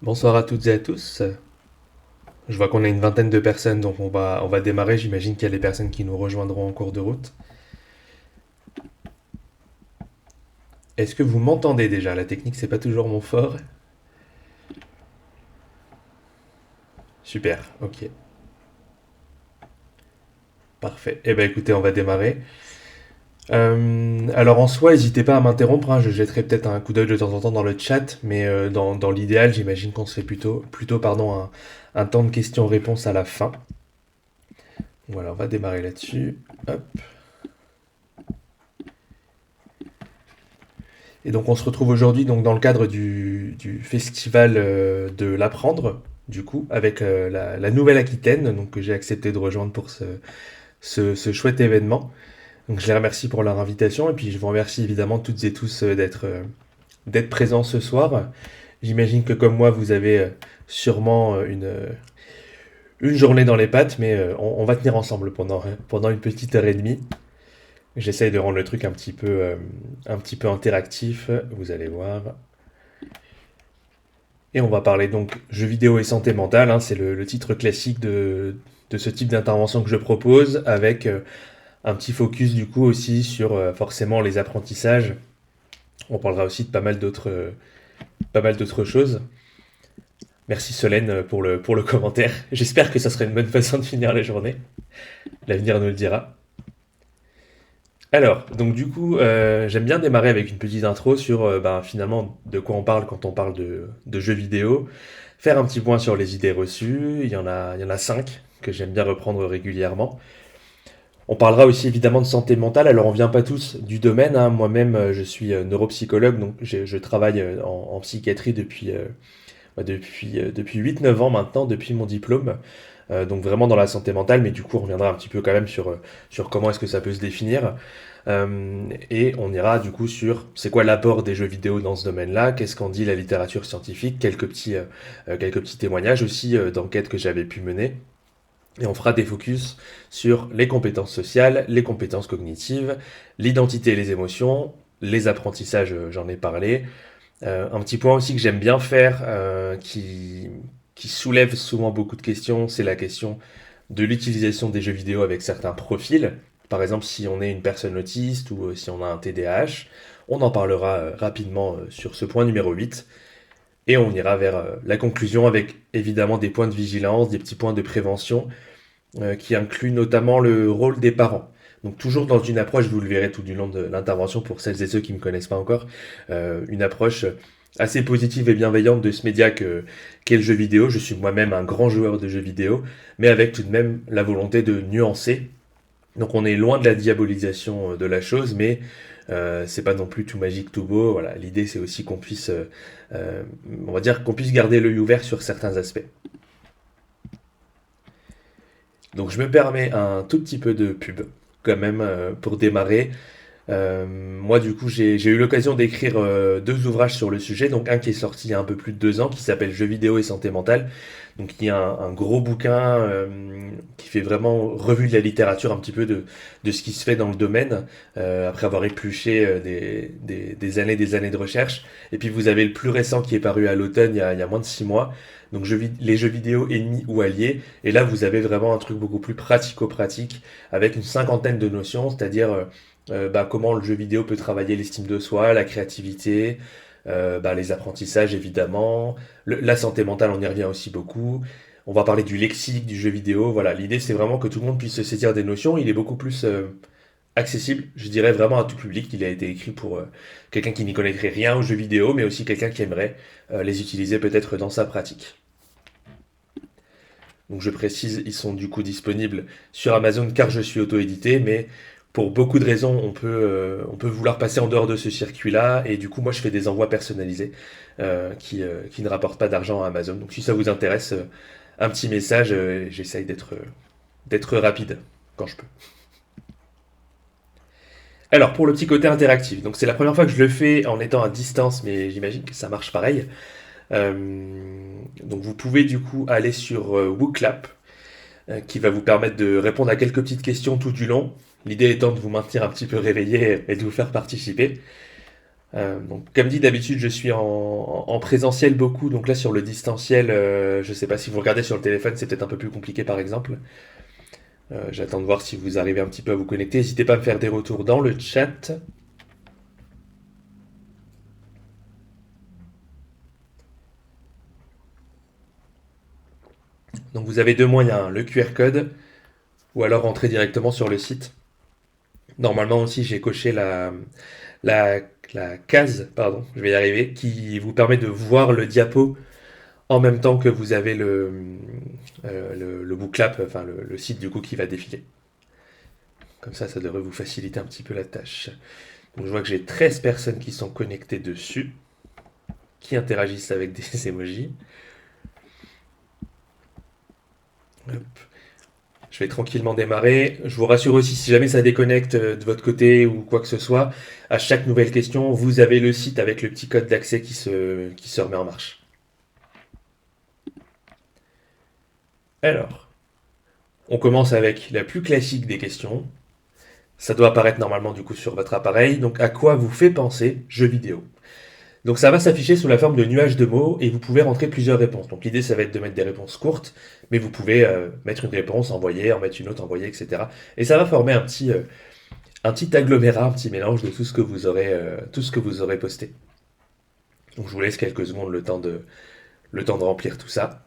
Bonsoir à toutes et à tous. Je vois qu'on a une vingtaine de personnes, donc on va démarrer. J'imagine qu'il y a des personnes qui nous rejoindront en cours de route. Est-ce que vous m'entendez déjà? La technique, c'est pas toujours mon fort. Super, ok, parfait. Eh ben écoutez, on va démarrer. Alors en soi, n'hésitez pas à m'interrompre, hein. Je jetterai peut-être un coup d'œil de temps en temps dans le chat, mais dans l'idéal, j'imagine qu'on se fait plutôt pardon, un temps de questions-réponses à la fin. Voilà, on va démarrer là-dessus. Hop. Et donc on se retrouve aujourd'hui donc dans le cadre du festival de l'apprendre, du coup, avec la Nouvelle-Aquitaine, donc que j'ai accepté de rejoindre pour ce chouette événement. Donc je les remercie pour leur invitation et puis je vous remercie évidemment toutes et tous d'être présents ce soir. J'imagine que comme moi vous avez sûrement une journée dans les pattes, mais on va tenir ensemble pendant une petite heure et demie. J'essaye de rendre le truc un petit peu interactif, vous allez voir. Et on va parler donc jeux vidéo et santé mentale, hein, c'est le titre classique de ce type d'intervention que je propose, avec un petit focus du coup aussi sur forcément les apprentissages. On parlera aussi de pas mal d'autres choses. Merci Solène pour le commentaire. J'espère que ça serait une bonne façon de finir la journée. L'avenir nous le dira. Alors, donc du coup, j'aime bien démarrer avec une petite intro sur ben, finalement de quoi on parle quand on parle de jeux vidéo. Faire un petit point sur les idées reçues. Il y en a cinq que j'aime bien reprendre régulièrement. On parlera aussi évidemment de santé mentale. Alors, on vient pas tous du domaine, hein. Moi-même, je suis neuropsychologue, donc je travaille en psychiatrie depuis 8-9 ans maintenant, depuis mon diplôme. Donc vraiment dans la santé mentale, mais du coup on reviendra un petit peu quand même sur comment est-ce que ça peut se définir. Et on ira du coup sur c'est quoi l'apport des jeux vidéo dans ce domaine-là, qu'est-ce qu'en dit la littérature scientifique, quelques petits témoignages aussi d'enquêtes que j'avais pu mener. Et on fera des focus sur les compétences sociales, les compétences cognitives, l'identité et les émotions, les apprentissages, j'en ai parlé. Un petit point aussi que j'aime bien faire, qui soulève souvent beaucoup de questions, c'est la question de l'utilisation des jeux vidéo avec certains profils. Par exemple, si on est une personne autiste ou si on a un TDAH, on en parlera rapidement sur ce point numéro 8. Et on ira vers la conclusion avec évidemment des points de vigilance, des petits points de prévention qui incluent notamment le rôle des parents. Donc toujours dans une approche, vous le verrez tout du long de l'intervention pour celles et ceux qui ne me connaissent pas encore, une approche assez positive et bienveillante de ce média qu'est le jeu vidéo. Je suis moi-même un grand joueur de jeux vidéo, mais avec tout de même la volonté de nuancer. Donc on est loin de la diabolisation de la chose, mais c'est pas non plus tout magique, tout beau. Voilà, l'idée c'est aussi qu'on puisse, on va dire qu'on puisse garder l'œil ouvert sur certains aspects. Donc je me permets un tout petit peu de pub quand même pour démarrer. Moi, du coup, j'ai eu l'occasion d'écrire deux ouvrages sur le sujet. Donc, un qui est sorti il y a un peu plus de 2 ans, qui s'appelle Jeux vidéo et santé mentale. Donc, il y a un gros bouquin qui fait vraiment revue de la littérature un petit peu de ce qui se fait dans le domaine, après avoir épluché des années de recherche. Et puis, vous avez le plus récent qui est paru à l'automne, il y a moins de 6 mois. Donc, les jeux vidéo ennemis ou alliés. Et là, vous avez vraiment un truc beaucoup plus pratico-pratique, avec une cinquantaine de notions, c'est-à-dire bah, comment le jeu vidéo peut travailler l'estime de soi, la créativité, bah, les apprentissages évidemment, la santé mentale, on y revient aussi beaucoup. On va parler du lexique du jeu vidéo. Voilà, l'idée c'est vraiment que tout le monde puisse se saisir des notions. Il est beaucoup plus accessible, je dirais vraiment à tout public. Il a été écrit pour quelqu'un qui n'y connaîtrait rien aux jeux vidéo, mais aussi quelqu'un qui aimerait les utiliser peut-être dans sa pratique. Donc je précise, ils sont du coup disponibles sur Amazon car je suis auto-édité, mais pour beaucoup de raisons, on peut vouloir passer en dehors de ce circuit-là, et du coup moi je fais des envois personnalisés qui ne rapportent pas d'argent à Amazon. Donc si ça vous intéresse, un petit message, j'essaye d'être rapide quand je peux. Alors, pour le petit côté interactif, donc c'est la première fois que je le fais en étant à distance, mais j'imagine que ça marche pareil. Donc vous pouvez du coup aller sur WooClap, qui va vous permettre de répondre à quelques petites questions tout du long. L'idée étant de vous maintenir un petit peu réveillé et de vous faire participer. Donc, comme dit d'habitude, je suis en présentiel beaucoup, donc là sur le distanciel, je sais pas si vous regardez sur le téléphone, c'est peut-être un peu plus compliqué par exemple. J'attends de voir si vous arrivez un petit peu à vous connecter. N'hésitez pas à me faire des retours dans le chat. Donc vous avez deux moyens, hein, le QR code ou alors rentrer directement sur le site. Normalement aussi j'ai coché la, la case, pardon, je vais y arriver, qui vous permet de voir le diapo en même temps que vous avez le booklap, enfin le site du coup qui va défiler. Comme ça devrait vous faciliter un petit peu la tâche. Donc je vois que j'ai 13 personnes qui sont connectées dessus, qui interagissent avec des emojis. Hop. Je vais tranquillement démarrer. Je vous rassure aussi, si jamais ça déconnecte de votre côté ou quoi que ce soit, à chaque nouvelle question, vous avez le site avec le petit code d'accès qui se remet en marche. Alors, on commence avec la plus classique des questions. Ça doit apparaître normalement du coup sur votre appareil. Donc, à quoi vous fait penser jeu vidéo? Donc ça va s'afficher sous la forme de nuages de mots et vous pouvez rentrer plusieurs réponses. Donc l'idée ça va être de mettre des réponses courtes, mais vous pouvez mettre une réponse, envoyer, en mettre une autre, envoyer, etc. Et ça va former un petit agglomérat, un petit mélange de tout ce que vous aurez posté. Donc je vous laisse quelques secondes le temps de remplir tout ça.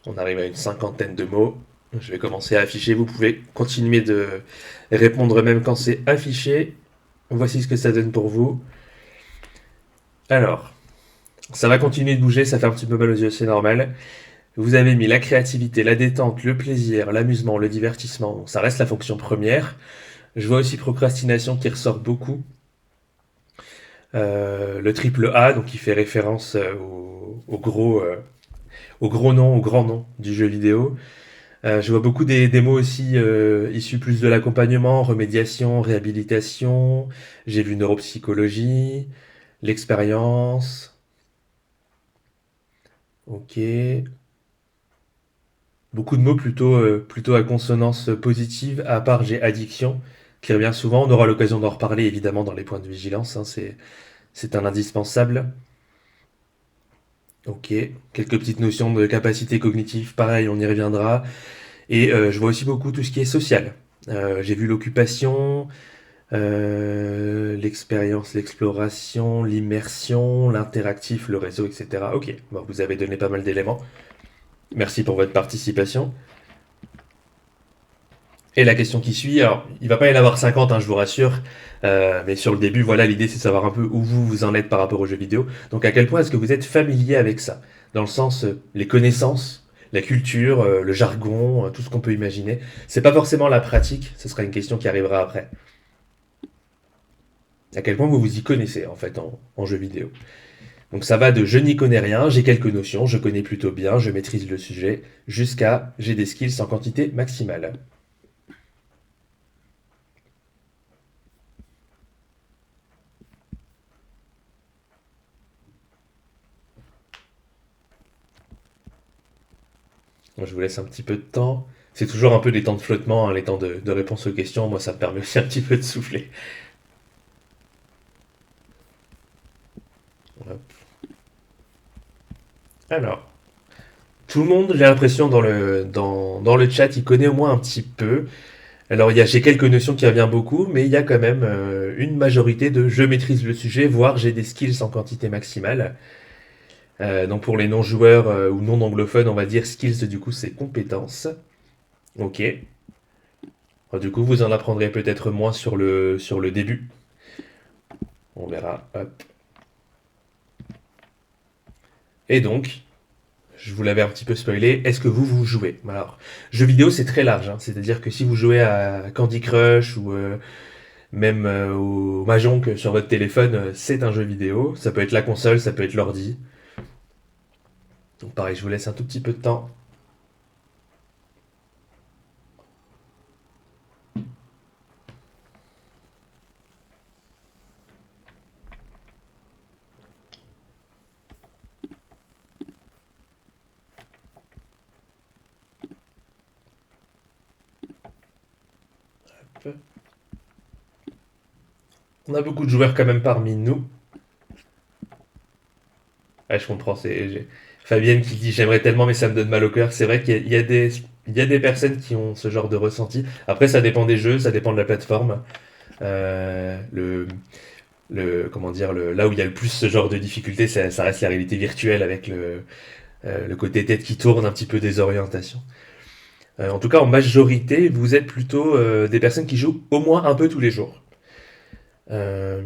On arrive à une cinquantaine de mots. Je vais commencer à afficher. Vous pouvez continuer de répondre même quand c'est affiché. Voici ce que ça donne pour vous. Alors, ça va continuer de bouger, ça fait un petit peu mal aux yeux, c'est normal. Vous avez mis la créativité, la détente, le plaisir, l'amusement, le divertissement. Bon, ça reste la fonction première. Je vois aussi procrastination qui ressort beaucoup. Le triple A, donc qui fait référence au gros nom, au grand nom du jeu vidéo. Je vois beaucoup des mots aussi issus plus de l'accompagnement, remédiation, réhabilitation. J'ai vu neuropsychologie, l'expérience. Ok. Beaucoup de mots plutôt à consonance positive, à part j'ai addiction, qui revient souvent. On aura l'occasion d'en reparler évidemment dans les points de vigilance, hein, c'est un indispensable. Ok, quelques petites notions de capacité cognitive, pareil, on y reviendra. Et je vois aussi beaucoup tout ce qui est social. J'ai vu l'occupation, l'expérience, l'exploration, l'immersion, l'interactif, le réseau, etc. Ok, bon, vous avez donné pas mal d'éléments. Merci pour votre participation. Et la question qui suit, alors il va pas y en avoir 50, hein, je vous rassure, mais sur le début, voilà, l'idée c'est de savoir un peu où vous en êtes par rapport aux jeux vidéo. Donc à quel point est-ce que vous êtes familier avec ça? Dans le sens, les connaissances, la culture, le jargon, tout ce qu'on peut imaginer. C'est pas forcément la pratique, ce sera une question qui arrivera après. À quel point vous vous y connaissez en fait en jeux vidéo. Donc ça va de je n'y connais rien, j'ai quelques notions, je connais plutôt bien, je maîtrise le sujet, jusqu'à j'ai des skills en quantité maximale. Moi, je vous laisse un petit peu de temps. C'est toujours un peu des temps de flottement, hein, les temps de réponse aux questions. Moi, ça me permet aussi un petit peu de souffler. Hop. Alors, tout le monde, j'ai l'impression, dans le chat, il connaît au moins un petit peu. Alors, j'ai quelques notions qui reviennent beaucoup, mais il y a quand même une majorité de je maîtrise le sujet, voire j'ai des skills en quantité maximale. Donc, pour les non-joueurs ou non-anglophones, on va dire skills, du coup, c'est compétences. Ok. Alors, du coup, vous en apprendrez peut-être moins sur le début. On verra. Hop. Et donc, je vous l'avais un petit peu spoilé, est-ce que vous jouez? Alors, jeux vidéo, c'est très large, hein. C'est-à-dire que si vous jouez à Candy Crush ou même au Mahjong sur votre téléphone, c'est un jeu vidéo. Ça peut être la console, ça peut être l'ordi. Donc pareil, je vous laisse un tout petit peu de temps. On a beaucoup de joueurs quand même parmi nous. Ouais, je comprends. Fabienne qui dit j'aimerais tellement mais ça me donne mal au cœur. C'est vrai qu'il y a des personnes qui ont ce genre de ressenti. Après, ça dépend des jeux, ça dépend de la plateforme. Euh, le, comment dire, là où il y a le plus ce genre de difficulté, ça reste la réalité virtuelle avec le côté tête qui tourne, un petit peu des orientations. En tout cas, en majorité, vous êtes plutôt des personnes qui jouent au moins un peu tous les jours. Euh,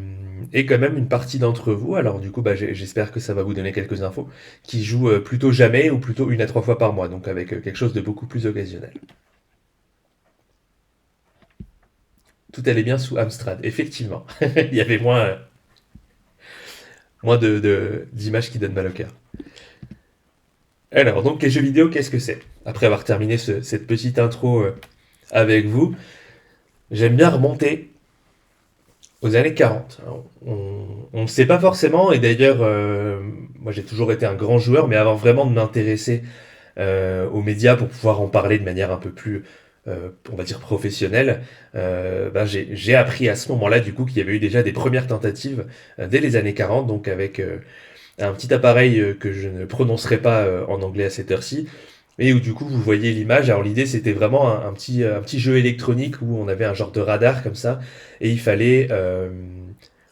et quand même une partie d'entre vous, alors du coup bah, j'espère que ça va vous donner quelques infos, qui jouent plutôt jamais ou plutôt 1 à 3 fois par mois, donc avec quelque chose de beaucoup plus occasionnel. Tout allait bien sous Amstrad, effectivement. Il y avait moins d'images qui donnent mal au cœur. Alors, donc les jeux vidéo, qu'est-ce que c'est? Après avoir terminé cette petite intro avec vous, j'aime bien remonter aux années 40. On ne sait pas forcément, et d'ailleurs, moi j'ai toujours été un grand joueur, mais avant vraiment de m'intéresser aux médias pour pouvoir en parler de manière un peu plus, on va dire, professionnelle, ben, j'ai appris à ce moment-là, du coup, qu'il y avait eu déjà des premières tentatives dès les années 40, donc avec un petit appareil que je ne prononcerai pas en anglais à cette heure-ci, et où du coup vous voyez l'image. Alors l'idée c'était vraiment un petit jeu électronique où on avait un genre de radar comme ça, et il fallait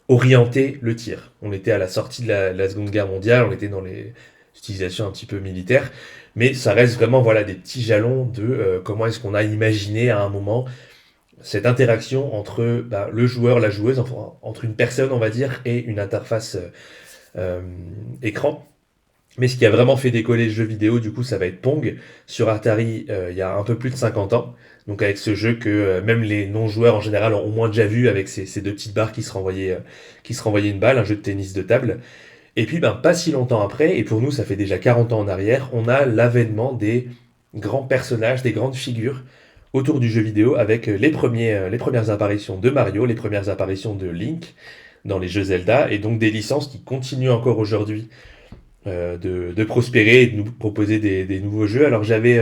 orienter le tir. On était à la sortie de la Seconde Guerre mondiale, on était dans les utilisations un petit peu militaires, mais ça reste vraiment voilà des petits jalons de comment est-ce qu'on a imaginé à un moment cette interaction entre bah, le joueur, la joueuse, enfin, entre une personne on va dire et une interface euh, écran. Mais ce qui a vraiment fait décoller le jeu vidéo, du coup, ça va être Pong sur Atari il y a un peu plus de 50 ans. Donc avec ce jeu que même les non-joueurs en général ont au moins déjà vu avec ces deux petites barres qui se renvoyaient une balle, un jeu de tennis de table. Et puis ben, pas si longtemps après, et pour nous ça fait déjà 40 ans en arrière, on a l'avènement des grands personnages, des grandes figures autour du jeu vidéo avec les premières apparitions de Mario, les premières apparitions de Link dans les jeux Zelda, et donc des licences qui continuent encore aujourd'hui de prospérer et de nous proposer des nouveaux jeux. Alors j'avais,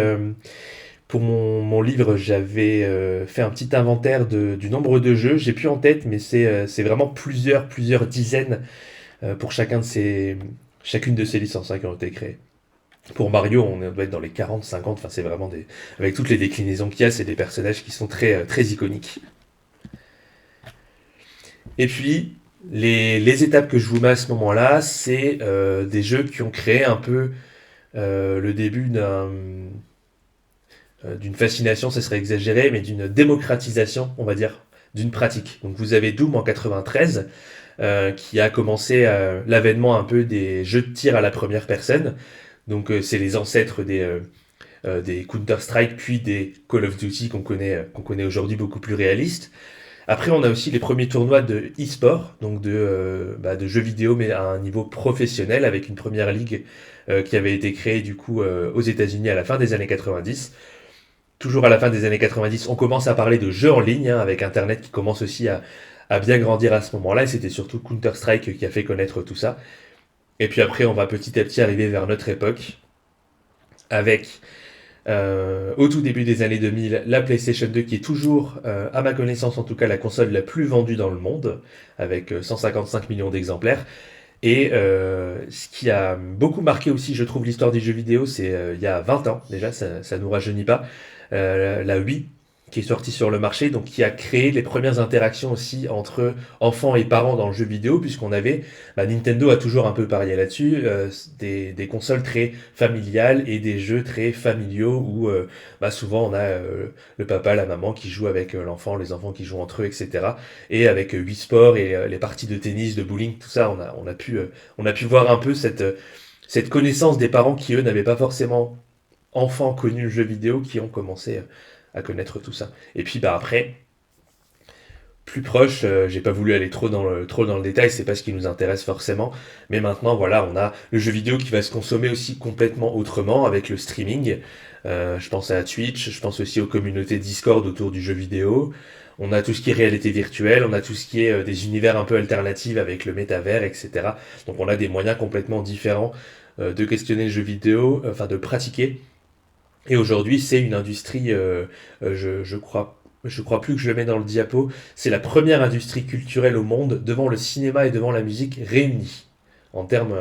pour mon livre, j'avais fait un petit inventaire du nombre de jeux. J'ai plus en tête, mais c'est vraiment plusieurs dizaines pour chacune de ces licences hein, qui ont été créées. Pour Mario, on doit être dans les 40, 50, enfin c'est vraiment des... Avec toutes les déclinaisons qu'il y a, c'est des personnages qui sont très iconiques. Et puis, les étapes que je vous mets à ce moment-là, c'est des jeux qui ont créé un peu le début d'une fascination, ça serait exagéré, mais d'une démocratisation, on va dire, d'une pratique. Donc vous avez Doom en 93, qui a commencé l'avènement un peu des jeux de tir à la première personne. Donc c'est les ancêtres des Counter-Strike, puis des Call of Duty qu'on connaît aujourd'hui beaucoup plus réalistes. Après, on a aussi les premiers tournois de e-sport, donc de jeux vidéo, mais à un niveau professionnel, avec une première ligue qui avait été créée du coup aux États-Unis à la fin des années 90. Toujours à la fin des années 90, on commence à parler de jeux en ligne, hein, avec Internet qui commence aussi à bien grandir à ce moment-là, et c'était surtout Counter-Strike qui a fait connaître tout ça. Et puis après, on va petit à petit arriver vers notre époque, avec au tout début des années 2000, la PlayStation 2 qui est toujours, à ma connaissance en tout cas, la console la plus vendue dans le monde, avec 155 millions d'exemplaires. Et ce qui a beaucoup marqué aussi, je trouve, l'histoire des jeux vidéo, c'est il y a 20 ans, déjà, ça nous rajeunit pas, la Wii qui est sortie sur le marché, donc qui a créé les premières interactions aussi entre enfants et parents dans le jeu vidéo, puisqu'on avait, bah, Nintendo a toujours un peu parié là-dessus, des consoles très familiales et des jeux très familiaux où bah, souvent on a le papa, la maman qui jouent avec l'enfant, les enfants qui jouent entre eux, etc. Et avec Wii Sport et les parties de tennis, de bowling, tout ça, on a pu voir un peu cette connaissance des parents qui, eux, n'avaient pas forcément enfants connu le jeu vidéo, qui ont commencé à connaître tout ça. Et puis bah après, plus proche, j'ai pas voulu aller trop dans le détail, c'est pas ce qui nous intéresse forcément, mais maintenant voilà, on a le jeu vidéo qui va se consommer aussi complètement autrement avec le streaming. Je pense à Twitch, je pense aussi aux communautés Discord autour du jeu vidéo. On a tout ce qui est réalité virtuelle, on a tout ce qui est des univers un peu alternatifs avec le métavers, etc. Donc on a des moyens complètement différents de questionner le jeu vidéo, enfin de pratiquer. Et aujourd'hui, c'est une industrie, je crois plus que je le mets dans le diapo, c'est la première industrie culturelle au monde devant le cinéma et devant la musique réunis. En termes,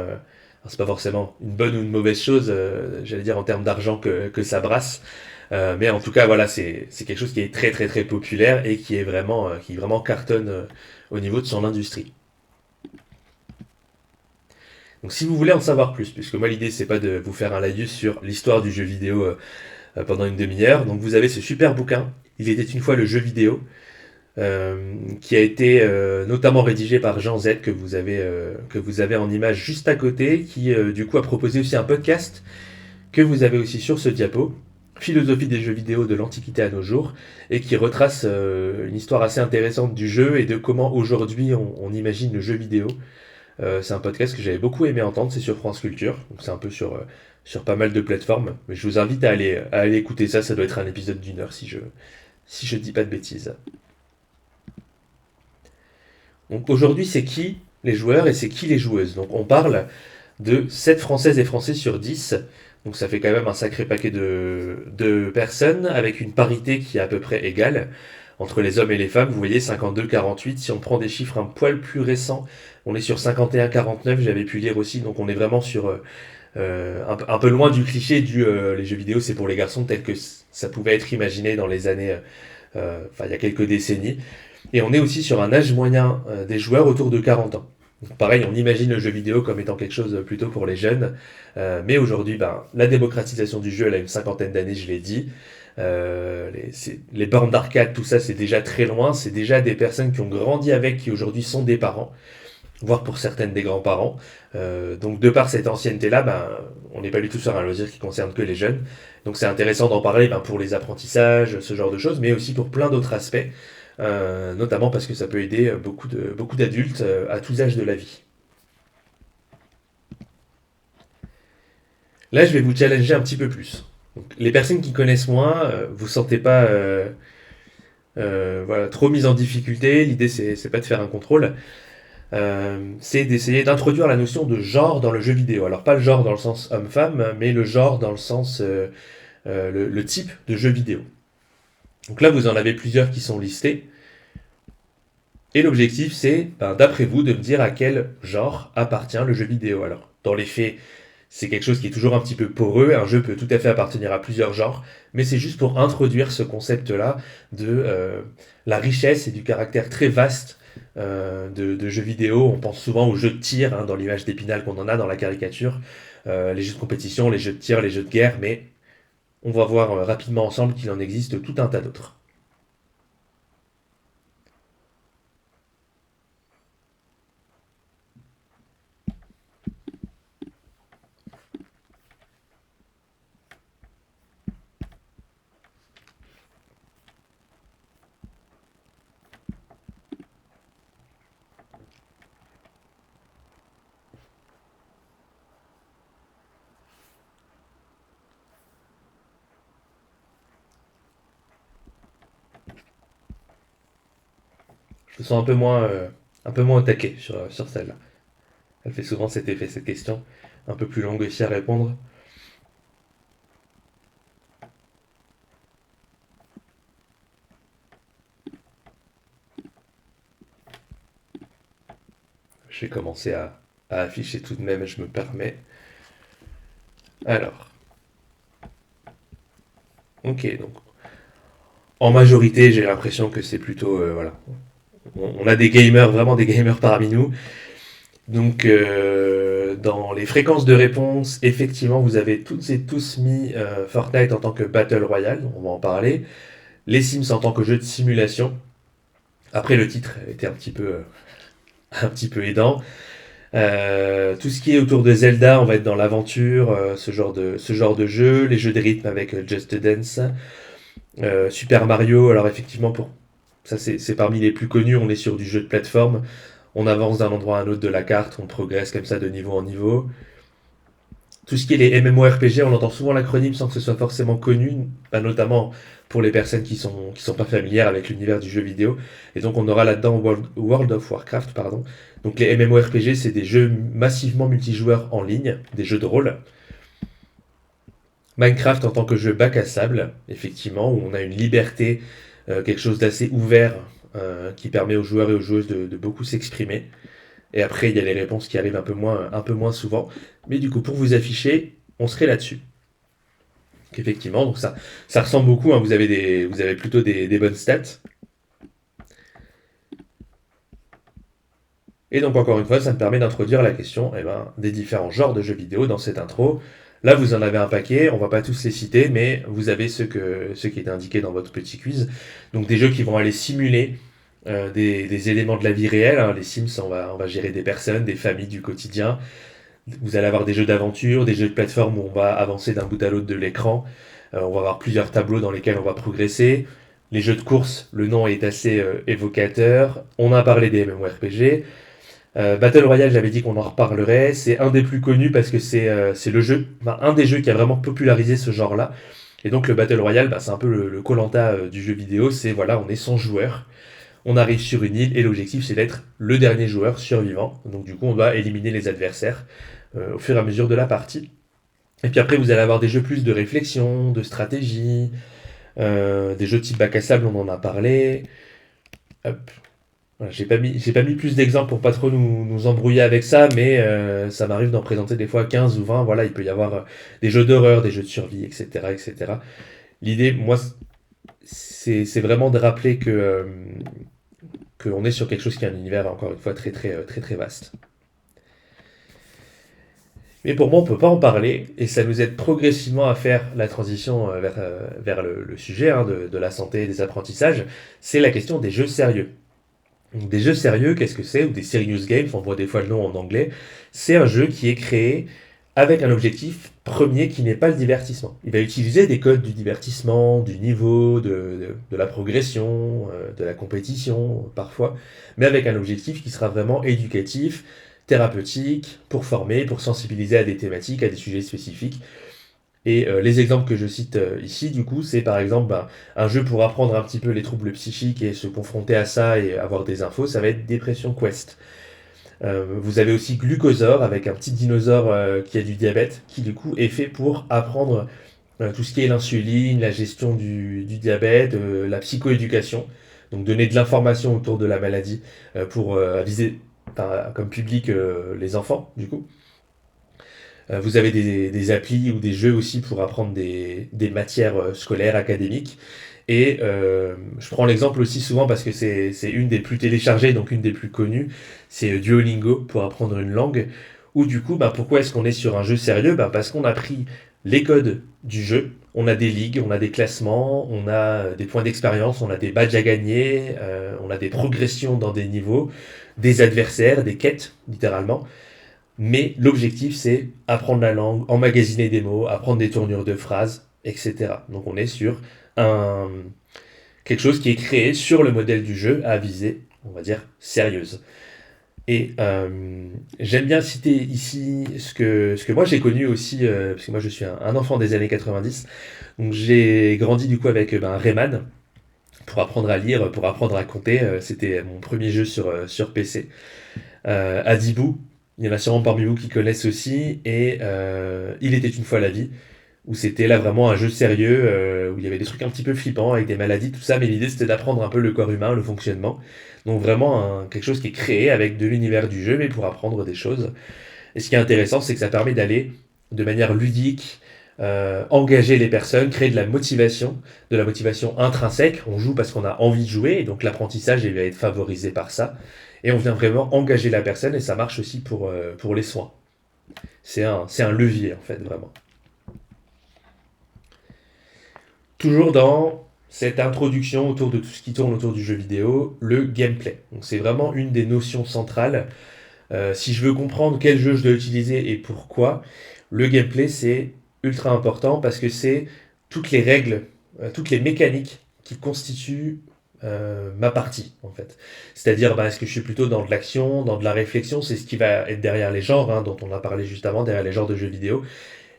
c'est pas forcément une bonne ou une mauvaise chose, j'allais dire en termes d'argent que ça brasse, mais en tout cas, voilà, c'est quelque chose qui est très très très populaire et qui vraiment cartonne au niveau de son industrie. Donc si vous voulez en savoir plus, puisque moi l'idée c'est pas de vous faire un laïus sur l'histoire du jeu vidéo pendant une demi-heure. Donc vous avez ce super bouquin, Il était une fois le jeu vidéo, qui a été notamment rédigé par Jean Z, que vous avez en image juste à côté, qui du coup a proposé aussi un podcast que vous avez aussi sur ce diapo, Philosophie des jeux vidéo de l'Antiquité à nos jours, et qui retrace une histoire assez intéressante du jeu et de comment aujourd'hui on imagine le jeu vidéo. C'est un podcast que j'avais beaucoup aimé entendre, c'est sur France Culture, donc c'est un peu sur pas mal de plateformes, mais je vous invite à aller écouter ça, ça doit être un épisode d'une heure si je dis pas de bêtises. Donc aujourd'hui, c'est qui les joueurs et c'est qui les joueuses? Donc on parle de 7 Françaises et Français sur 10, donc ça fait quand même un sacré paquet de personnes, avec une parité qui est à peu près égale entre les hommes et les femmes. Vous voyez, 52-48, si on prend des chiffres un poil plus récents, on est sur 51-49, j'avais pu lire aussi, donc on est vraiment sur un peu loin du cliché du les jeux vidéo c'est pour les garçons tel que ça pouvait être imaginé dans les années, enfin il y a quelques décennies. Et on est aussi sur un âge moyen des joueurs autour de 40 ans. Donc pareil, on imagine le jeu vidéo comme étant quelque chose plutôt pour les jeunes, mais aujourd'hui, ben, la démocratisation du jeu, elle a une cinquantaine d'années, je l'ai dit. Les bornes d'arcade, tout ça, c'est déjà très loin. C'est déjà des personnes qui ont grandi avec, qui aujourd'hui sont des parents, voire pour certaines des grands-parents. Donc de par cette ancienneté-là, ben, on n'est pas du tout sur un loisir qui concerne que les jeunes. Donc c'est intéressant d'en parler ben, pour les apprentissages, ce genre de choses, mais aussi pour plein d'autres aspects, notamment parce que ça peut aider beaucoup d'adultes à tous âges de la vie. Là, je vais vous challenger un petit peu plus. Donc, les personnes qui connaissent moins, vous sentez pas voilà, trop mise en difficulté. L'idée, c'est pas de faire un contrôle. C'est d'essayer d'introduire la notion de genre dans le jeu vidéo. Alors pas le genre dans le sens homme-femme, mais le genre dans le sens le type de jeu vidéo. Donc là, vous en avez plusieurs qui sont listés. Et l'objectif, c'est, ben, d'après vous, de me dire à quel genre appartient le jeu vidéo. Alors, dans les faits, c'est quelque chose qui est toujours un petit peu poreux. Un jeu peut tout à fait appartenir à plusieurs genres, mais c'est juste pour introduire ce concept-là de la richesse et du caractère très vaste de jeux vidéo. On pense souvent aux jeux de tir, hein, dans l'image d'Épinal qu'on en a dans la caricature, les jeux de compétition, les jeux de tir, les jeux de guerre, mais on va voir rapidement ensemble qu'il en existe tout un tas d'autres. Je me sens un peu moins au taquet sur celle-là. Elle fait souvent cet effet, cette question, un peu plus longue aussi à répondre. Je vais commencer à afficher tout de même, je me permets. Alors, ok, donc en majorité, j'ai l'impression que c'est plutôt, voilà, on a des gamers, vraiment des gamers parmi nous. Donc, dans les fréquences de réponse, effectivement, vous avez toutes et tous mis Fortnite en tant que Battle Royale, on va en parler. Les Sims en tant que jeu de simulation. Après, le titre était un petit peu aidant. Tout ce qui est autour de Zelda, on va être dans l'aventure, ce genre de jeu, les jeux de rythme avec Just Dance, Super Mario. Alors effectivement, pour ça c'est parmi les plus connus. On est sur du jeu de plateforme. On avance d'un endroit à un autre de la carte, on progresse comme ça de niveau en niveau. Tout ce qui est les MMORPG, on entend souvent l'acronyme sans que ce soit forcément connu, bah, notamment pour les personnes qui sont pas familières avec l'univers du jeu vidéo. Et donc on aura là-dedans World of Warcraft, pardon. Donc les MMORPG, c'est des jeux massivement multijoueurs en ligne, des jeux de rôle. Minecraft en tant que jeu bac à sable, effectivement, où on a une liberté, quelque chose d'assez ouvert, qui permet aux joueurs et aux joueuses de beaucoup s'exprimer. Et après, il y a les réponses qui arrivent un peu moins souvent. Mais du coup, pour vous afficher, on serait là-dessus. Donc, effectivement, donc ça ressemble beaucoup, hein. Vous avez plutôt des bonnes stats. Et donc, encore une fois, ça me permet d'introduire la question des différents genres de jeux vidéo dans cette intro. Là, vous en avez un paquet, on va pas tous les citer, mais vous avez ceux qui étaient indiqués dans votre petit quiz. Donc, des jeux qui vont aller simuler des éléments de la vie réelle, hein. Les Sims, on va gérer des personnes, des familles du quotidien. Vous allez avoir des jeux d'aventure, des jeux de plateforme où on va avancer d'un bout à l'autre de l'écran. On va avoir plusieurs tableaux dans lesquels on va progresser. Les jeux de course, le nom est assez évocateur. On a parlé des MMORPG. Battle Royale, j'avais dit qu'on en reparlerait. C'est un des plus connus parce que c'est le jeu, enfin, un des jeux qui a vraiment popularisé ce genre-là. Et donc le Battle Royale, c'est un peu le koh-lanta du jeu vidéo. C'est voilà, on est 100 joueurs. On arrive sur une île et l'objectif c'est d'être le dernier joueur survivant. Donc du coup on doit éliminer les adversaires au fur et à mesure de la partie. Et puis après vous allez avoir des jeux plus de réflexion, de stratégie, des jeux type bac à sable, on en a parlé. Hop. Voilà, j'ai pas mis plus d'exemples pour pas trop nous embrouiller avec ça, mais ça m'arrive d'en présenter des fois 15 ou 20. Voilà, il peut y avoir des jeux d'horreur, des jeux de survie, etc. etc. L'idée, moi, c'est vraiment de rappeler qu'on est sur quelque chose qui est un univers, encore une fois, très vaste. Mais pour moi, on ne peut pas en parler, et ça nous aide progressivement à faire la transition vers le sujet hein, de la santé et des apprentissages. C'est la question des jeux sérieux. Donc, des jeux sérieux, qu'est-ce que c'est? Ou des serious games, on voit des fois le nom en anglais. C'est un jeu qui est créé avec un objectif premier qui n'est pas le divertissement. Il va utiliser des codes du divertissement, du niveau, de la progression, de la compétition parfois, mais avec un objectif qui sera vraiment éducatif, thérapeutique, pour former, pour sensibiliser à des thématiques, à des sujets spécifiques. Et les exemples que je cite ici, du coup, c'est par exemple un jeu pour apprendre un petit peu les troubles psychiques et se confronter à ça et avoir des infos, ça va être Dépression Quest. Vous avez aussi Glucosaure avec un petit dinosaure qui a du diabète, qui du coup est fait pour apprendre tout ce qui est l'insuline, la gestion du diabète, la psychoéducation, donc donner de l'information autour de la maladie pour viser comme public les enfants, du coup. Vous avez des applis ou des jeux aussi pour apprendre des matières scolaires, académiques. Et je prends l'exemple aussi souvent parce que c'est une des plus téléchargées, donc une des plus connues. C'est Duolingo pour apprendre une langue. Ou du coup, pourquoi est-ce qu'on est sur un jeu sérieux? Parce qu'on a pris les codes du jeu. On a des ligues, on a des classements, on a des points d'expérience, on a des badges à gagner, on a des progressions dans des niveaux, des adversaires, des quêtes, littéralement. Mais l'objectif, c'est apprendre la langue, emmagasiner des mots, apprendre des tournures de phrases, etc. Donc on est sur un, quelque chose qui est créé sur le modèle du jeu à visée, on va dire, sérieuse. Et j'aime bien citer ici ce que moi j'ai connu aussi, parce que moi je suis un enfant des années 90, donc j'ai grandi du coup avec Rayman, pour apprendre à lire, pour apprendre à compter, c'était mon premier jeu sur PC. Adibou, il y en a sûrement parmi vous qui connaissent aussi, et Il était une fois la vie, où c'était là vraiment un jeu sérieux, où il y avait des trucs un petit peu flippants avec des maladies, tout ça, mais l'idée c'était d'apprendre un peu le corps humain, le fonctionnement. Donc vraiment quelque chose qui est créé avec de l'univers du jeu, mais pour apprendre des choses. Et ce qui est intéressant, c'est que ça permet d'aller de manière ludique, engager les personnes, créer de la motivation intrinsèque. On joue parce qu'on a envie de jouer, et donc l'apprentissage il va être favorisé par ça. Et on vient vraiment engager la personne, et ça marche aussi pour les soins. C'est un levier, en fait, vraiment. Toujours dans cette introduction autour de tout ce qui tourne autour du jeu vidéo, le gameplay. Donc c'est vraiment une des notions centrales. Si je veux comprendre quel jeu je dois utiliser et pourquoi, le gameplay c'est ultra important parce que c'est toutes les règles, toutes les mécaniques qui constituent ma partie en fait. C'est-à-dire, est-ce que je suis plutôt dans de l'action, dans de la réflexion, c'est ce qui va être derrière les genres, hein, dont on a parlé juste avant, derrière les genres de jeux vidéo.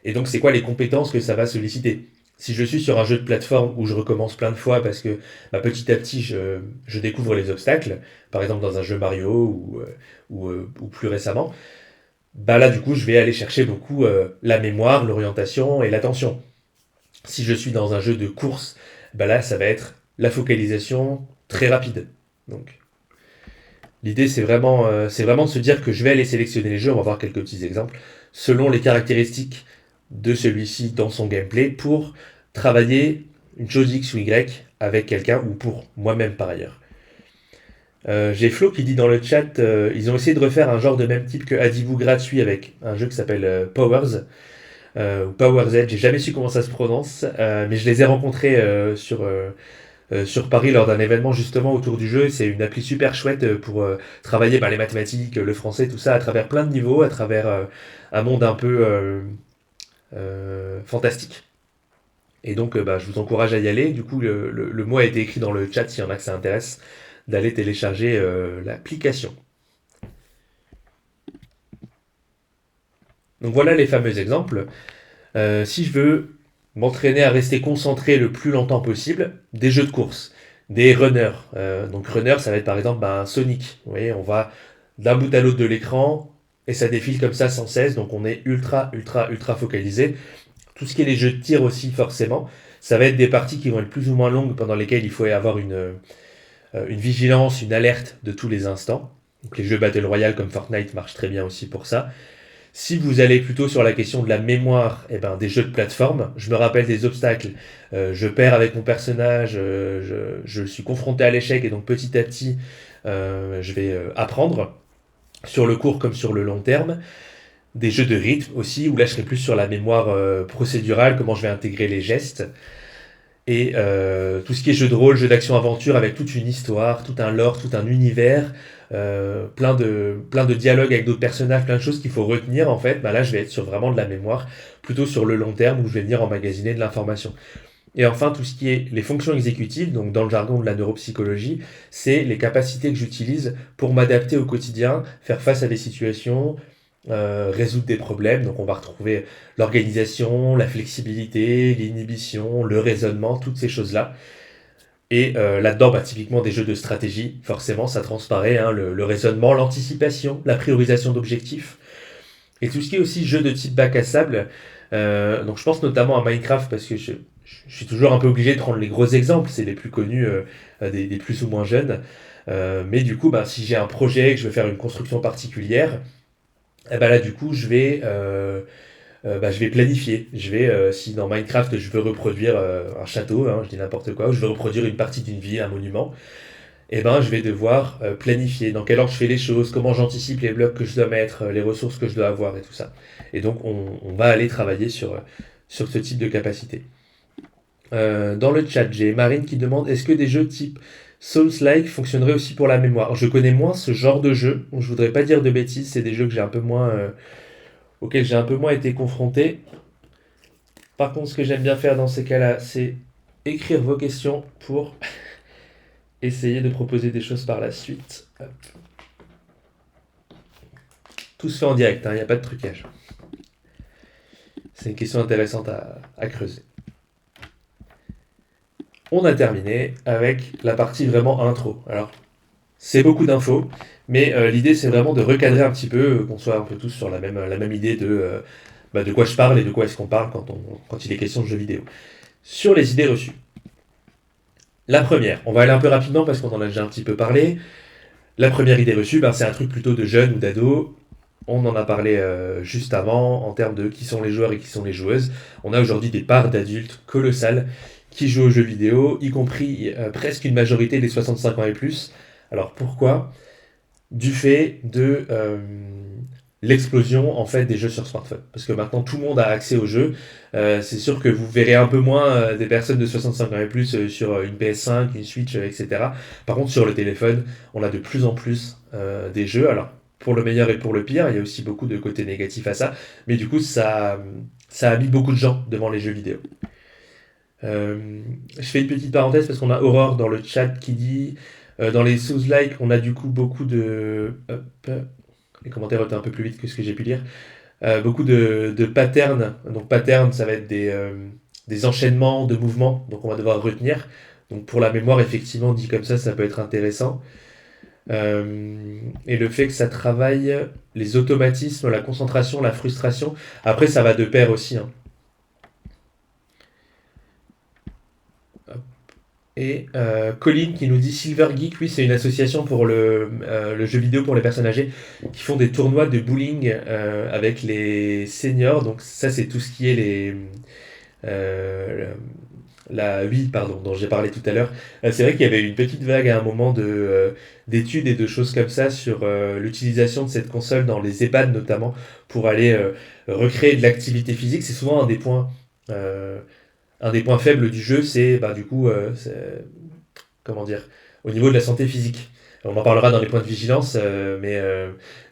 Et donc, c'est quoi les compétences que ça va solliciter? Si je suis sur un jeu de plateforme où je recommence plein de fois parce que petit à petit je découvre les obstacles, par exemple dans un jeu Mario ou plus récemment, là du coup je vais aller chercher beaucoup la mémoire, l'orientation et l'attention. Si je suis dans un jeu de course, là ça va être la focalisation très rapide. Donc l'idée c'est vraiment de se dire que je vais aller sélectionner les jeux, on va voir quelques petits exemples, selon les caractéristiques de celui-ci dans son gameplay pour travailler une chose X ou Y avec quelqu'un ou pour moi-même par ailleurs. J'ai Flo qui dit dans le chat, ils ont essayé de refaire un genre de même type que Adibou gratuit avec un jeu qui s'appelle Powers, ou Powers Edge, j'ai jamais su comment ça se prononce, mais je les ai rencontrés sur Paris lors d'un événement justement autour du jeu. C'est une appli super chouette pour travailler les mathématiques, le français, tout ça, à travers plein de niveaux, à travers un monde un peu fantastique. Et donc, je vous encourage à y aller. Du coup, le mot a été écrit dans le chat s'il y en a que ça intéresse, d'aller télécharger l'application. Donc voilà les fameux exemples. Si je veux m'entraîner à rester concentré le plus longtemps possible, des jeux de course, des runners. Donc runner, ça va être par exemple un Sonic. Vous voyez, on va d'un bout à l'autre de l'écran et ça défile comme ça sans cesse. Donc on est ultra, ultra, ultra focalisé. Tout ce qui est les jeux de tir aussi, forcément, ça va être des parties qui vont être plus ou moins longues, pendant lesquelles il faut avoir une vigilance, une alerte de tous les instants. Donc les jeux Battle Royale comme Fortnite marchent très bien aussi pour ça. Si vous allez plutôt sur la question de la mémoire, des jeux de plateforme, je me rappelle des obstacles, je perds avec mon personnage, je suis confronté à l'échec et donc petit à petit, je vais apprendre, sur le court comme sur le long terme. Des jeux de rythme aussi, où là je serai plus sur la mémoire procédurale, comment je vais intégrer les gestes. Et tout ce qui est jeu de rôle, jeu d'action-aventure avec toute une histoire, tout un lore, tout un univers, plein de dialogues avec d'autres personnages, plein de choses qu'il faut retenir en fait, là je vais être sur vraiment de la mémoire, plutôt sur le long terme où je vais venir emmagasiner de l'information. Et enfin, tout ce qui est les fonctions exécutives, donc dans le jargon de la neuropsychologie, c'est les capacités que j'utilise pour m'adapter au quotidien, faire face à des situations, résoudre des problèmes. Donc on va retrouver l'organisation, la flexibilité, l'inhibition, le raisonnement, toutes ces choses-là. Et là-dedans, typiquement des jeux de stratégie, forcément ça transparaît, hein, le raisonnement, l'anticipation, la priorisation d'objectifs. Et tout ce qui est aussi jeu de type bac à sable, donc je pense notamment à Minecraft parce que je suis toujours un peu obligé de prendre les gros exemples, c'est les plus connus des plus ou moins jeunes. Mais du coup, si j'ai un projet, que je veux faire une construction particulière, là du coup je vais planifier. Si dans Minecraft je veux reproduire un château, hein, je dis n'importe quoi, ou je veux reproduire une partie d'une ville, un monument, je vais devoir planifier dans quel ordre je fais les choses, comment j'anticipe les blocs que je dois mettre, les ressources que je dois avoir et tout ça. Et donc on va aller travailler sur ce type de capacité. Dans le chat, j'ai Marine qui demande est-ce que des jeux type Souls-like fonctionneraient aussi pour la mémoire? Je connais moins ce genre de jeu, donc je voudrais pas dire de bêtises, c'est des jeux que j'ai un peu moins, auxquels j'ai un peu moins été confronté. Par contre, ce que j'aime bien faire dans ces cas-là, c'est écrire vos questions pour essayer de proposer des choses par la suite. Hop. Tout se fait en direct, il n'y a pas de trucage. C'est une question intéressante à creuser. On a terminé avec la partie vraiment intro. Alors, c'est beaucoup d'infos, mais l'idée c'est vraiment de recadrer un petit peu, qu'on soit un peu tous sur la même idée de quoi je parle et de quoi est-ce qu'on parle quand il est question de jeux vidéo. Sur les idées reçues. La première, on va aller un peu rapidement parce qu'on en a déjà un petit peu parlé. La première idée reçue, c'est un truc plutôt de jeunes ou d'ados. On en a parlé juste avant en termes de qui sont les joueurs et qui sont les joueuses. On a aujourd'hui des parts d'adultes colossales qui jouent aux jeux vidéo, y compris presque une majorité des 65 ans et plus. Alors pourquoi? Du fait de l'explosion en fait des jeux sur smartphone. Parce que maintenant tout le monde a accès aux jeux. C'est sûr que vous verrez un peu moins des personnes de 65 ans et plus sur une PS5, une Switch, etc. Par contre sur le téléphone, on a de plus en plus des jeux. Alors pour le meilleur et pour le pire. Il y a aussi beaucoup de côtés négatifs à ça. Mais du coup, ça a mis beaucoup de gens devant les jeux vidéo. Je fais une petite parenthèse parce qu'on a Aurore dans le chat qui dit dans les Souls-like, on a du coup beaucoup de. Hop, les commentaires étaient un peu plus vite que ce que j'ai pu lire. Beaucoup de patterns. Donc, patterns, ça va être des enchaînements de mouvements. Donc, on va devoir retenir. Donc, pour la mémoire, effectivement, dit comme ça peut être intéressant. Et le fait que ça travaille les automatismes, la concentration, la frustration. Après, ça va de pair aussi, hein. Et Colin qui nous dit Silver Geek, oui, c'est une association pour le jeu vidéo pour les personnes âgées qui font des tournois de bowling avec les seniors. Donc, ça, c'est tout ce qui est euh, la Wii, pardon, dont j'ai parlé tout à l'heure. C'est vrai qu'il y avait une petite vague à un moment d'études et de choses comme ça sur l'utilisation de cette console dans les EHPAD notamment pour aller recréer de l'activité physique. C'est souvent euh, un des points faibles du jeu, c'est bah, du coup, comment dire, au niveau de la santé physique. On en parlera dans les points de vigilance, mais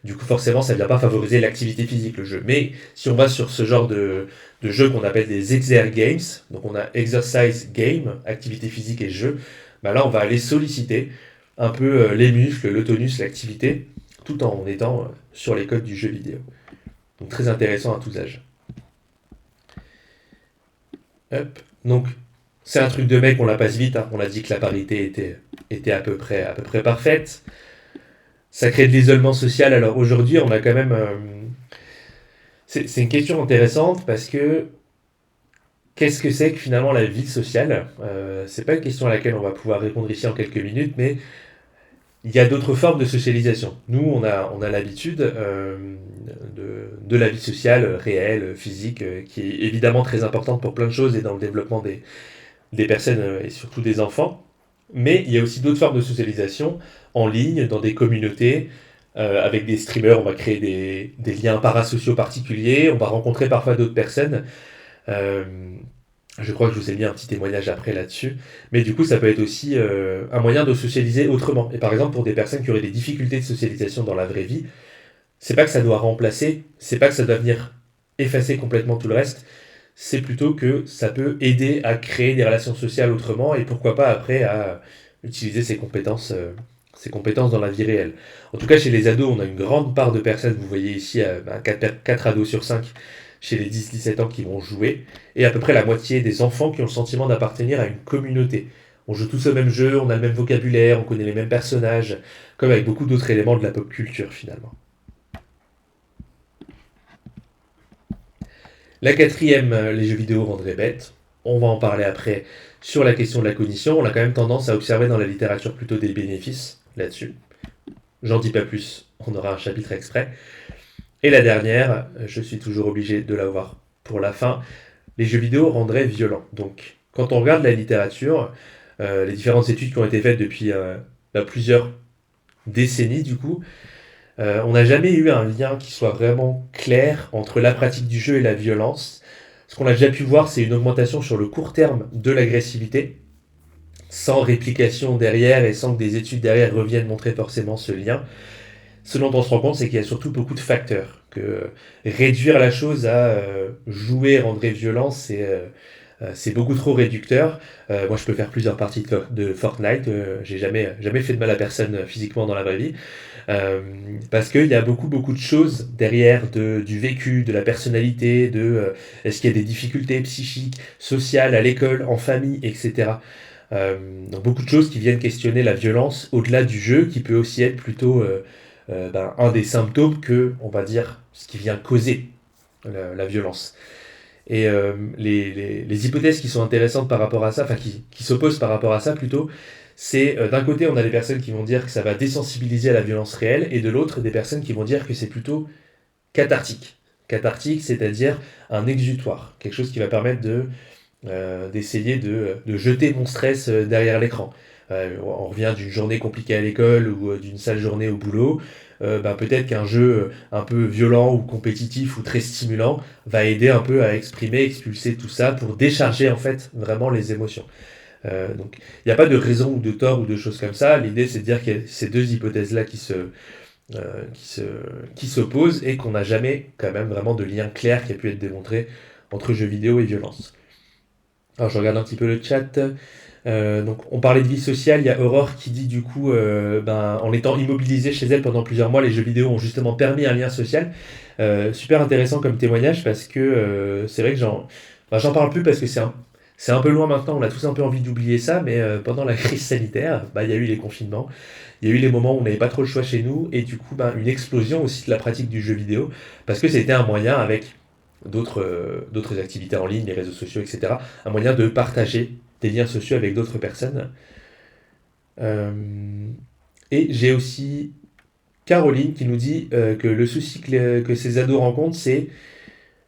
du coup, forcément, ça ne vient pas favoriser l'activité physique, le jeu. Mais si on va sur ce genre de jeux qu'on appelle des exer games, donc on a exercise game, activité physique et jeu, bah là, on va aller solliciter un peu les muscles, le tonus, l'activité, tout en étant sur les codes du jeu vidéo. Donc très intéressant à tous âges. Hop. Donc, c'est un truc de mec, on la passe vite, hein. On a dit que la parité était à peu près parfaite. Ça crée de l'isolement social. Alors aujourd'hui, on a quand même. C'est une question intéressante parce que qu'est-ce que c'est que finalement la vie sociale? C'est pas une question à laquelle on va pouvoir répondre ici en quelques minutes, mais il y a d'autres formes de socialisation. Nous, on a l'habitude de la vie sociale réelle, physique, qui est évidemment très importante pour plein de choses et dans le développement des personnes et surtout des enfants. Mais il y a aussi d'autres formes de socialisation en ligne, dans des communautés, avec des streamers, on va créer des liens parasociaux particuliers, on va rencontrer parfois d'autres personnes. Euh, je crois que je vous ai mis un petit témoignage après là-dessus. Mais du coup, ça peut être aussi un moyen de socialiser autrement. Et par exemple, pour des personnes qui auraient des difficultés de socialisation dans la vraie vie, c'est pas que ça doit remplacer, c'est pas que ça doit venir effacer complètement tout le reste, c'est plutôt que ça peut aider à créer des relations sociales autrement et pourquoi pas après à utiliser ces compétences dans la vie réelle. En tout cas, chez les ados, on a une grande part de personnes, vous voyez ici, 4 ados sur 5 chez les 10-17 ans qui vont jouer, et à peu près la moitié des enfants qui ont le sentiment d'appartenir à une communauté. On joue tous au même jeu, on a le même vocabulaire, on connaît les mêmes personnages, comme avec beaucoup d'autres éléments de la pop culture finalement. La quatrième, les jeux vidéo rendraient bêtes. On va en parler après sur la question de la cognition. On a quand même tendance à observer dans la littérature plutôt des bénéfices là-dessus. J'en dis pas plus, on aura un chapitre exprès. Et la dernière, je suis toujours obligé de la voir pour la fin, les jeux vidéo rendraient violents. Donc, quand on regarde la littérature, les différentes études qui ont été faites depuis plusieurs décennies, du coup, on n'a jamais eu un lien qui soit vraiment clair entre la pratique du jeu et la violence. Ce qu'on a déjà pu voir, c'est une augmentation sur le court terme de l'agressivité, sans réplication derrière et sans que des études derrière reviennent montrer forcément ce lien. Ce dont on se rend compte, c'est qu'il y a surtout beaucoup de facteurs. Que réduire la chose à jouer rendrait violent, c'est beaucoup trop réducteur. Moi, je peux faire plusieurs parties de Fortnite. J'ai jamais fait de mal à personne physiquement dans la vraie vie. Parce qu'il y a beaucoup de choses derrière du vécu, de la personnalité, est-ce qu'il y a des difficultés psychiques, sociales, à l'école, en famille, etc. Donc beaucoup de choses qui viennent questionner la violence au-delà du jeu, qui peut aussi être plutôt un des symptômes que, on va dire, ce qui vient causer la violence. Et les hypothèses qui sont intéressantes par rapport à ça, enfin qui s'opposent par rapport à ça plutôt, c'est d'un côté on a des personnes qui vont dire que ça va désensibiliser à la violence réelle, et de l'autre des personnes qui vont dire que c'est plutôt cathartique. Cathartique, c'est-à-dire un exutoire, quelque chose qui va permettre d'essayer de jeter mon stress derrière l'écran. On revient d'une journée compliquée à l'école ou d'une sale journée au boulot. Peut-être qu'un jeu un peu violent ou compétitif ou très stimulant va aider un peu à exprimer, expulser tout ça pour décharger en fait vraiment les émotions. Donc il n'y a pas de raison ou de tort ou de choses comme ça. L'idée c'est de dire qu'il y a ces deux hypothèses-là qui se, qui s'opposent et qu'on n'a jamais quand même vraiment de lien clair qui a pu être démontré entre jeux vidéo et violence. Alors je regarde un petit peu le chat. Donc on parlait de vie sociale, il y a Aurore qui dit du coup, en étant immobilisée chez elle pendant plusieurs mois, les jeux vidéo ont justement permis un lien social. Super intéressant comme témoignage parce que c'est vrai que j'en parle plus parce que c'est un peu loin maintenant, on a tous un peu envie d'oublier ça, mais pendant la crise sanitaire, il y a eu les confinements, il y a eu les moments où on n'avait pas trop le choix chez nous, et du coup une explosion aussi de la pratique du jeu vidéo, parce que c'était un moyen avec d'autres activités en ligne, les réseaux sociaux, etc., un moyen de partager des liens sociaux avec d'autres personnes. Euh, et j'ai aussi Caroline qui nous dit que le souci que ces ados rencontrent, c'est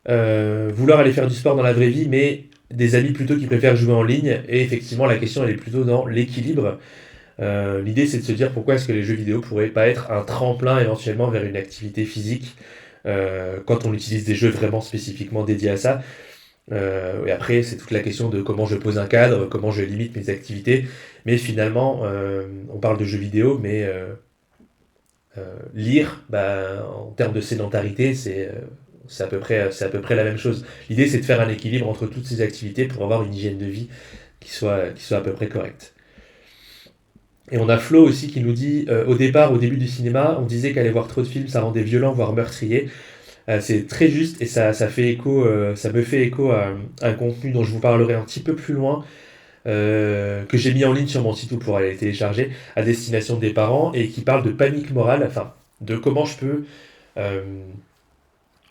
vouloir aller faire du sport dans la vraie vie, mais des amis plutôt qui préfèrent jouer en ligne. Et effectivement, la question, elle est plutôt dans l'équilibre. L'idée, c'est de se dire pourquoi est-ce que les jeux vidéo pourraient pas être un tremplin éventuellement vers une activité physique quand on utilise des jeux vraiment spécifiquement dédiés à ça. Et après, c'est toute la question de comment je pose un cadre, comment je limite mes activités. Mais finalement, on parle de jeux vidéo, mais lire, en termes de sédentarité, c'est à peu près la même chose. L'idée, c'est de faire un équilibre entre toutes ces activités pour avoir une hygiène de vie qui soit à peu près correcte. Et on a Flo aussi qui nous dit, au départ, au début du cinéma, on disait qu'aller voir trop de films, ça rendait violent, voire meurtrier. C'est très juste et ça fait écho, ça me fait écho à un contenu dont je vous parlerai un petit peu plus loin, que j'ai mis en ligne sur mon site ou pour aller le télécharger, à destination des parents et qui parle de panique morale, enfin de comment je peux euh,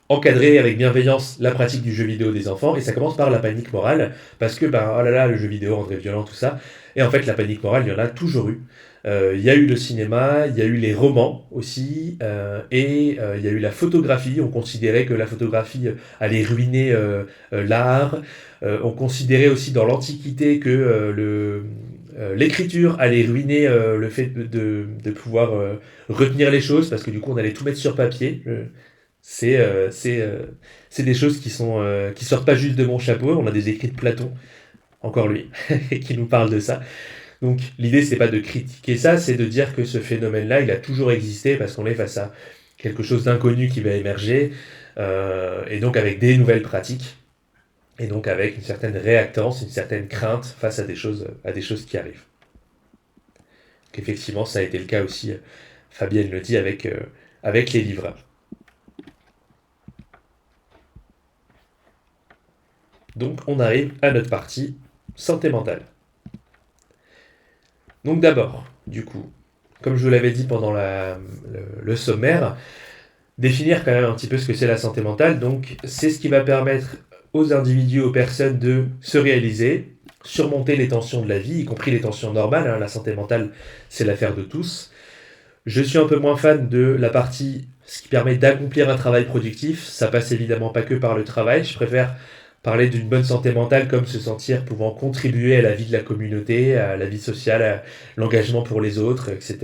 encadrer avec bienveillance la pratique du jeu vidéo des enfants. Et ça commence par la panique morale parce que oh là là, le jeu vidéo rendrait violent, tout ça. Et en fait, la panique morale, il y en a toujours eu. Il y a eu le cinéma, il y a eu les romans aussi, il y a eu la photographie. On considérait que la photographie allait ruiner l'art. On considérait aussi dans l'Antiquité que l'écriture allait ruiner le fait de pouvoir retenir les choses, parce que du coup on allait tout mettre sur papier. C'est euh, c'est euh, c'est des choses qui sortent pas juste de mon chapeau. On a des écrits de Platon, encore lui, qui nous parle de ça. Donc l'idée, c'est pas de critiquer ça, c'est de dire que ce phénomène-là, il a toujours existé parce qu'on est face à quelque chose d'inconnu qui va émerger, et donc avec des nouvelles pratiques, et donc avec une certaine réactance, une certaine crainte face à des choses qui arrivent. Donc, effectivement, ça a été le cas aussi, Fabienne le dit, avec les livres. Donc on arrive à notre partie santé mentale. Donc d'abord, du coup, comme je vous l'avais dit pendant le sommaire, définir quand même un petit peu ce que c'est la santé mentale. Donc c'est ce qui va permettre aux individus, aux personnes de se réaliser, surmonter les tensions de la vie, y compris les tensions normales. Hein. La santé mentale, c'est l'affaire de tous. Je suis un peu moins fan de la partie ce qui permet d'accomplir un travail productif. Ça passe évidemment pas que par le travail. Je préfère parler d'une bonne santé mentale comme se sentir pouvant contribuer à la vie de la communauté, à la vie sociale, à l'engagement pour les autres, etc.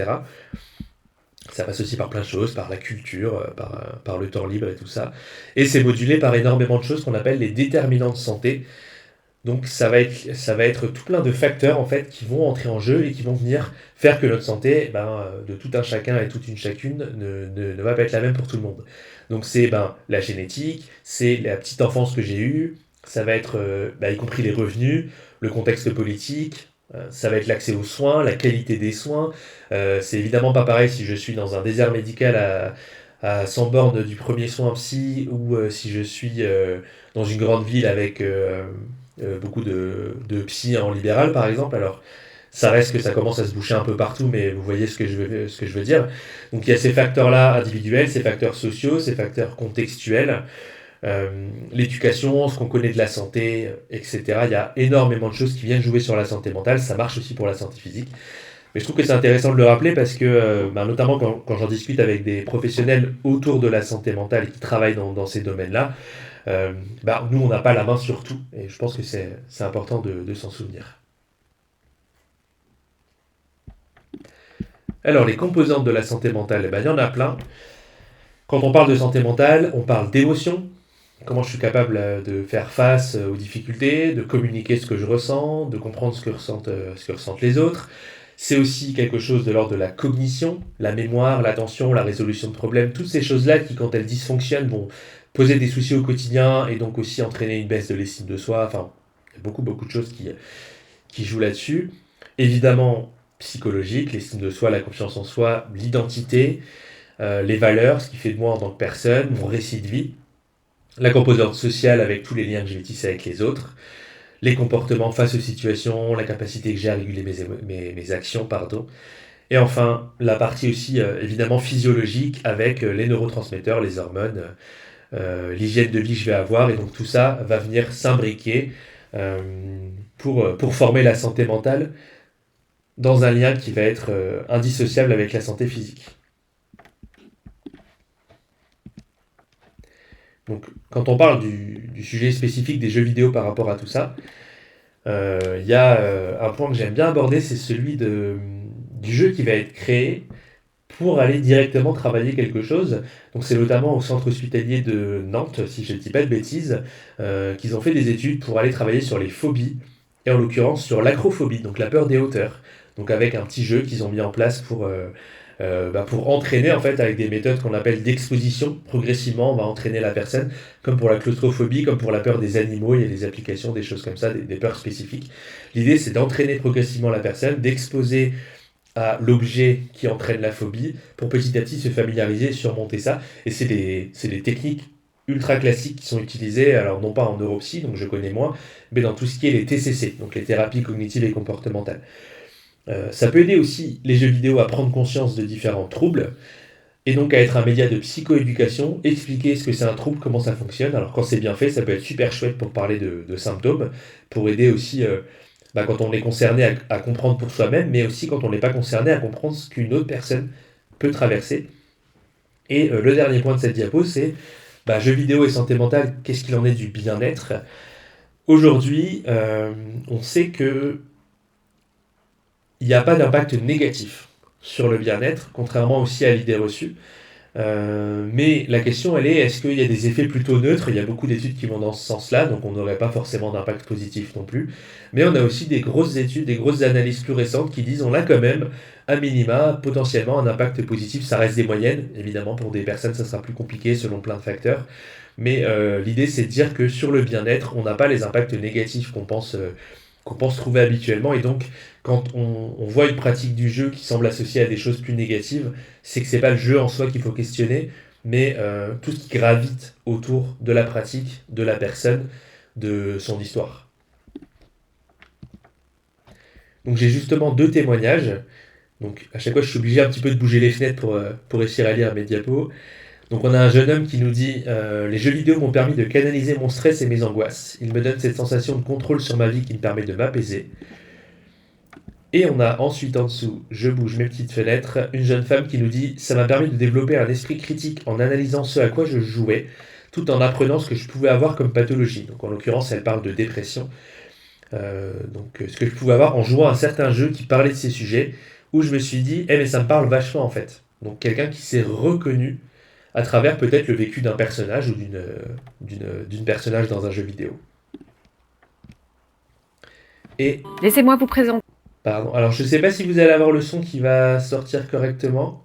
Ça passe aussi par plein de choses, par la culture, par le temps libre et tout ça. Et c'est modulé par énormément de choses qu'on appelle les déterminants de santé. Donc ça va être tout plein de facteurs en fait qui vont entrer en jeu et qui vont venir faire que notre santé, de tout un chacun et toute une chacune, ne va pas être la même pour tout le monde. Donc c'est la génétique, c'est la petite enfance que j'ai eue, ça va être y compris les revenus, le contexte politique, ça va être l'accès aux soins, la qualité des soins. C'est évidemment pas pareil si je suis dans un désert médical à 100 bornes du premier soin psy ou si je suis dans une grande ville avec beaucoup de psy en libéral, par exemple. Alors, ça reste que ça commence à se boucher un peu partout, mais vous voyez ce que je veux dire. Donc, il y a ces facteurs-là individuels, ces facteurs sociaux, ces facteurs contextuels, l'éducation, ce qu'on connaît de la santé, etc. Il y a énormément de choses qui viennent jouer sur la santé mentale. Ça marche aussi pour la santé physique. Mais je trouve que c'est intéressant de le rappeler parce que, notamment quand j'en discute avec des professionnels autour de la santé mentale et qui travaillent dans ces domaines-là, nous, on n'a pas la main sur tout. Et je pense que c'est important de s'en souvenir. Alors, les composantes de la santé mentale, il y en a plein. Quand on parle de santé mentale, on parle d'émotions. Comment je suis capable de faire face aux difficultés, de communiquer ce que je ressens, de comprendre ce que ressentent les autres. C'est aussi quelque chose de l'ordre de la cognition, la mémoire, l'attention, la résolution de problèmes, toutes ces choses-là qui, quand elles dysfonctionnent, vont poser des soucis au quotidien et donc aussi entraîner une baisse de l'estime de soi. Enfin, il y a beaucoup de choses qui jouent là-dessus. Évidemment, psychologique, l'estime de soi, la confiance en soi, l'identité, les valeurs, ce qui fait de moi en tant que personne, mon récit de vie, la composante sociale avec tous les liens que je vais tisser avec les autres, les comportements face aux situations, la capacité que j'ai à réguler mes actions, pardon. Et enfin, la partie aussi évidemment physiologique avec les neurotransmetteurs, les hormones, l'hygiène de vie que je vais avoir. Et donc tout ça va venir s'imbriquer euh, pour former la santé mentale dans un lien qui va être indissociable avec la santé physique. Donc quand on parle du sujet spécifique des jeux vidéo par rapport à tout ça, il y a un point que j'aime bien aborder, c'est celui du jeu qui va être créé pour aller directement travailler quelque chose. Donc c'est notamment au centre hospitalier de Nantes, si je ne dis pas de bêtises, qu'ils ont fait des études pour aller travailler sur les phobies, et en l'occurrence sur l'acrophobie, donc la peur des hauteurs. Donc avec un petit jeu qu'ils ont mis en place pour entraîner en fait avec des méthodes qu'on appelle d'exposition. Progressivement, on va entraîner la personne, comme pour la claustrophobie, comme pour la peur des animaux, il y a des applications, des choses comme ça, des peurs spécifiques. L'idée c'est d'entraîner progressivement la personne, d'exposer à l'objet qui entraîne la phobie pour petit à petit se familiariser et surmonter ça. Et c'est des techniques ultra classiques qui sont utilisées, alors non pas en neuropsy, donc je connais moins, mais dans tout ce qui est les TCC, donc les thérapies cognitives et comportementales. Ça peut aider aussi les jeux vidéo à prendre conscience de différents troubles, et donc à être un média de psychoéducation, expliquer ce que c'est un trouble, comment ça fonctionne. Alors quand c'est bien fait, ça peut être super chouette pour parler de symptômes, pour aider aussi quand on est concerné à comprendre pour soi-même, mais aussi quand on n'est pas concerné à comprendre ce qu'une autre personne peut traverser. Et le dernier point de cette diapo, c'est jeux vidéo et santé mentale, qu'est-ce qu'il en est du bien-être. Aujourd'hui, on sait que il n'y a pas d'impact négatif sur le bien-être, contrairement aussi à l'idée reçue. Mais la question, elle est, est-ce qu'il y a des effets plutôt neutres? Il y a beaucoup d'études qui vont dans ce sens-là, donc on n'aurait pas forcément d'impact positif non plus. Mais on a aussi des grosses études, des grosses analyses plus récentes qui disent on a quand même, à minima, potentiellement un impact positif. Ça reste des moyennes, évidemment, pour des personnes, ça sera plus compliqué selon plein de facteurs. Mais l'idée, c'est de dire que sur le bien-être, on n'a pas les impacts négatifs qu'on pense trouver habituellement. Et donc, quand on voit une pratique du jeu qui semble associée à des choses plus négatives, c'est que c'est pas le jeu en soi qu'il faut questionner, mais tout ce qui gravite autour de la pratique, de la personne, de son histoire. Donc j'ai justement deux témoignages. Donc à chaque fois, je suis obligé un petit peu de bouger les fenêtres pour réussir à lire mes diapos. Donc on a un jeune homme qui nous dit les jeux vidéo m'ont permis de canaliser mon stress et mes angoisses. Ils me donnent cette sensation de contrôle sur ma vie qui me permet de m'apaiser. Et on a ensuite en dessous, je bouge mes petites fenêtres, une jeune femme qui nous dit ça m'a permis de développer un esprit critique en analysant ce à quoi je jouais, tout en apprenant ce que je pouvais avoir comme pathologie. Donc en l'occurrence, elle parle de dépression. Ce que je pouvais avoir en jouant à un certain jeu qui parlait de ces sujets, où je me suis dit, mais ça me parle vachement en fait. Donc quelqu'un qui s'est reconnu à travers peut-être le vécu d'un personnage ou d'une personnage dans un jeu vidéo. Et Laissez-moi vous présenter. pardon. Alors, je ne sais pas si vous allez avoir le son qui va sortir correctement.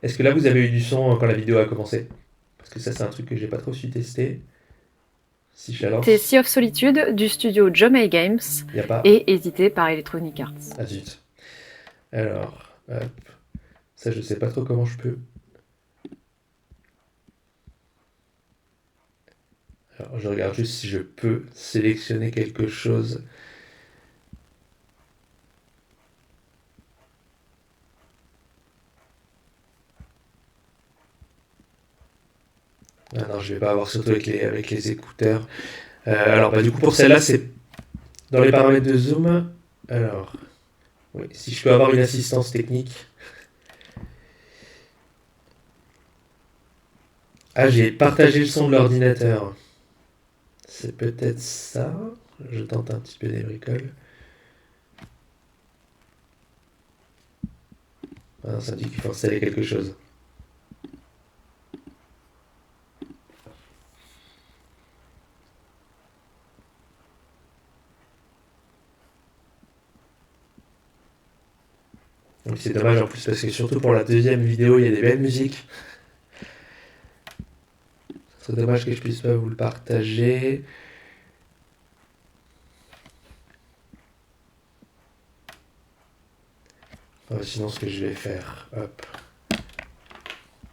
Est-ce que là, vous avez eu du son quand la vidéo a commencé? Parce que ça, c'est un truc que j'ai pas trop su tester. Si je la C'est lance, Sea of Solitude du studio Jomei Games il n'y a pas. et édité par Electronic Arts. Ah zut. Alors, hop. Ça, je sais pas trop comment je peux. Alors, je regarde juste si je peux sélectionner quelque chose. Ah non, je vais pas avoir surtout avec les écouteurs. Alors, du coup, pour celle-là, c'est dans les paramètres de zoom. Alors, oui, si je peux avoir une assistance technique. Ah, j'ai partagé le son de l'ordinateur. C'est peut-être ça. Je tente un petit peu des bricoles. Ah non, ça dit qu'il faut installer quelque chose. Donc c'est dommage en plus parce que surtout pour la deuxième vidéo, il y a des belles musiques. C'est dommage que je puisse pas vous le partager. Sinon, ce que je vais faire, hop,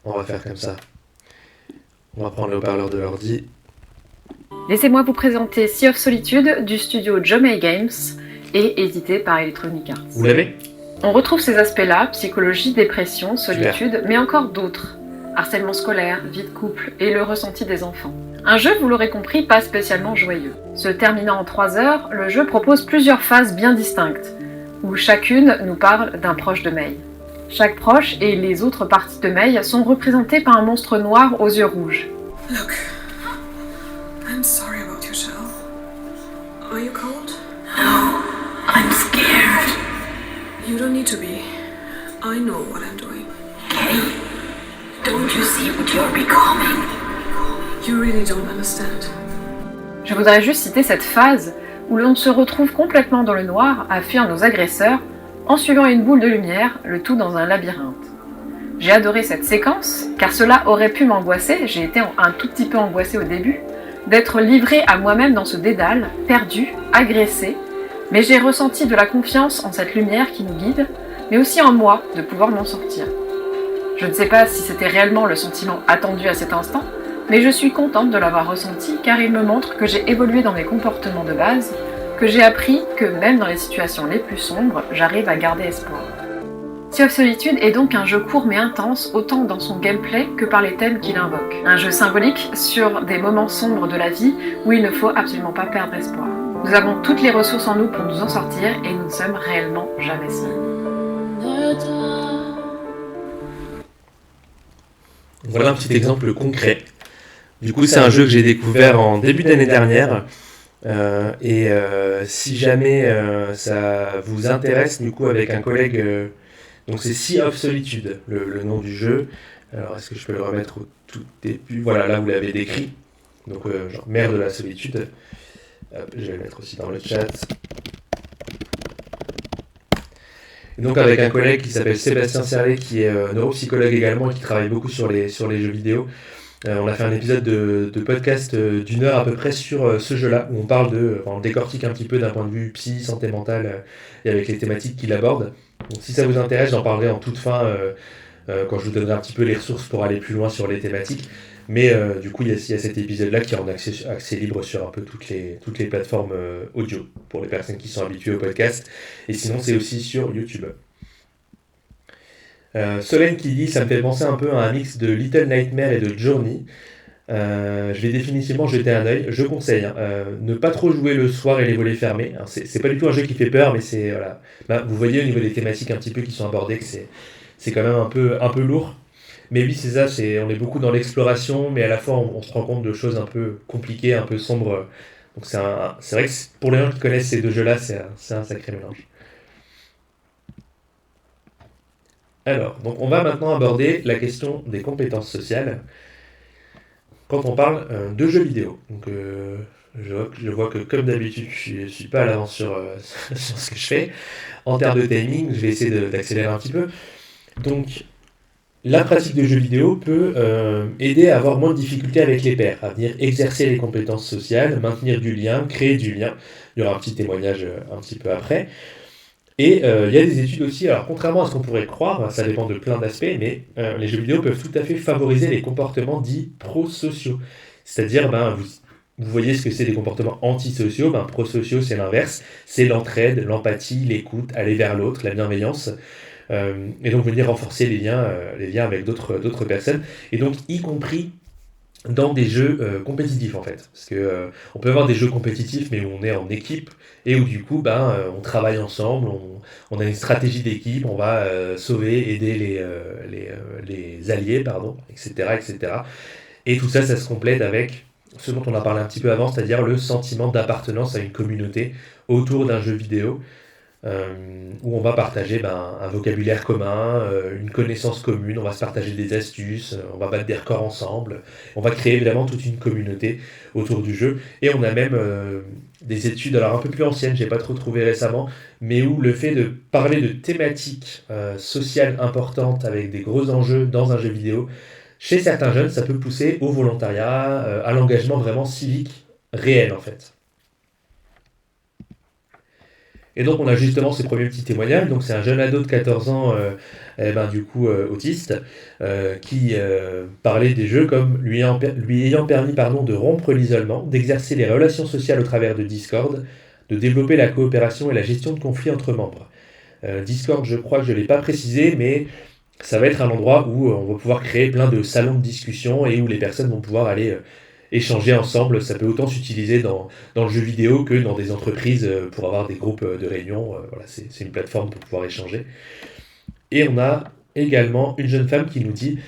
on va faire comme ça. On va prendre le haut-parleur de l'ordi. Laissez-moi vous présenter Sea of Solitude du studio Jomei Games et édité par Electronic Arts. Vous l'avez ? On retrouve ces aspects-là, psychologie, dépression, solitude, mais encore d'autres. Harcèlement scolaire, vie de couple et le ressenti des enfants. Un jeu, vous l'aurez compris, pas spécialement joyeux. Se terminant en 3 heures, le jeu propose plusieurs phases bien distinctes, où chacune nous parle d'un proche de Mei. Chaque proche et les autres parties de Mei sont représentés par un monstre noir aux yeux rouges. Look, I'm sorry about your shell. Are you cold? No, I'm scared. You don't need to be. I know what I'm doing. Kay, don't you see what you're becoming? You really don't understand. Je voudrais juste citer cette phase où l'on se retrouve complètement dans le noir à fuir nos agresseurs en suivant une boule de lumière, le tout dans un labyrinthe. J'ai adoré cette séquence, car cela aurait pu m'angoisser, j'ai été un tout petit peu angoissée au début, d'être livrée à moi-même dans ce dédale, perdue, agressée, mais j'ai ressenti de la confiance en cette lumière qui nous guide, mais aussi en moi de pouvoir m'en sortir. Je ne sais pas si c'était réellement le sentiment attendu à cet instant, mais je suis contente de l'avoir ressenti car il me montre que j'ai évolué dans mes comportements de base, que j'ai appris que même dans les situations les plus sombres, j'arrive à garder espoir. Sea of Solitude est donc un jeu court mais intense, autant dans son gameplay que par les thèmes qu'il invoque. Un jeu symbolique sur des moments sombres de la vie où il ne faut absolument pas perdre espoir. Nous avons toutes les ressources en nous pour nous en sortir et nous ne sommes réellement jamais seuls. Voilà un petit exemple concret. Du coup, c'est un jeu que j'ai découvert en début d'année dernière. Si jamais ça vous intéresse, du coup, avec un collègue, donc c'est Sea of Solitude, le nom du jeu. Alors, est-ce que je peux le remettre au tout début ? Voilà, là, vous l'avez décrit. Donc, genre, mer de la solitude. Hop, je vais le mettre aussi dans le chat. Et donc, avec un collègue qui s'appelle Sébastien Serlet, qui est neuropsychologue également et qui travaille beaucoup sur les jeux vidéo. On a fait un épisode de podcast d'1 heure à peu près sur ce jeu-là, où on parle on décortique un petit peu d'un point de vue psy, santé mentale, et avec les thématiques qu'il aborde. Donc si ça vous intéresse, j'en parlerai en toute fin, quand je vous donnerai un petit peu les ressources pour aller plus loin sur les thématiques. Mais du coup, il y a cet épisode-là qui est en accès libre sur un peu toutes les plateformes audio, pour les personnes qui sont habituées au podcast. Et sinon, c'est aussi sur YouTube. Solène qui dit ça me fait penser un peu à un mix de Little Nightmares et de Journey. Je vais définitivement jeter un œil. Je conseille ne pas trop jouer le soir et les volets fermés. Alors, c'est pas du tout un jeu qui fait peur, mais c'est voilà. Vous voyez au niveau des thématiques un petit peu qui sont abordées que c'est quand même un peu lourd. Mais oui, c'est ça. On est beaucoup dans l'exploration, mais à la fois on se rend compte de choses un peu compliquées, un peu sombres. Donc c'est vrai que pour les gens qui connaissent ces deux jeux-là, c'est un sacré mélange. Alors, donc on va maintenant aborder la question des compétences sociales quand on parle de jeux vidéo. Donc, je vois que comme d'habitude, je suis pas à l'avance sur ce que je fais. En termes de timing, je vais essayer d'accélérer un petit peu. Donc, la pratique de jeux vidéo peut aider à avoir moins de difficultés avec les pairs, à venir exercer les compétences sociales, maintenir du lien, créer du lien. Il y aura un petit témoignage un petit peu après. Et il y a des études aussi, alors contrairement à ce qu'on pourrait croire, ça dépend de plein d'aspects, mais les jeux vidéo peuvent tout à fait favoriser les comportements dits prosociaux. C'est-à-dire, vous voyez ce que c'est des comportements antisociaux, prosociaux c'est l'inverse, c'est l'entraide, l'empathie, l'écoute, aller vers l'autre, la bienveillance, et donc venir renforcer les liens avec d'autres personnes, et donc y compris dans des jeux compétitifs en fait. Parce que on peut avoir des jeux compétitifs mais où on est en équipe et où du coup on travaille ensemble, on a une stratégie d'équipe, on va sauver, aider les alliés, etc., etc. Et tout ça se complète avec ce dont on a parlé un petit peu avant, c'est-à-dire le sentiment d'appartenance à une communauté autour d'un jeu vidéo. Où on va partager un vocabulaire commun, une connaissance commune, on va se partager des astuces, on va battre des records ensemble, on va créer évidemment toute une communauté autour du jeu, et on a même des études, alors un peu plus anciennes, j'ai pas trop trouvé récemment, mais où le fait de parler de thématiques sociales importantes avec des gros enjeux dans un jeu vidéo, chez certains jeunes, ça peut pousser au volontariat, à l'engagement vraiment civique réel en fait. Et donc on a justement ces premiers petits témoignages. Donc c'est un jeune ado de 14 ans, autiste, qui parlait des jeux comme lui ayant permis de rompre l'isolement, d'exercer les relations sociales au travers de Discord, de développer la coopération et la gestion de conflits entre membres. Discord, je crois que je ne l'ai pas précisé, mais ça va être un endroit où on va pouvoir créer plein de salons de discussion et où les personnes vont pouvoir aller échanger ensemble. Ça peut autant s'utiliser dans le jeu vidéo que dans des entreprises pour avoir des groupes de réunion. Voilà, c'est une plateforme pour pouvoir échanger. Et on a également une jeune femme qui nous dit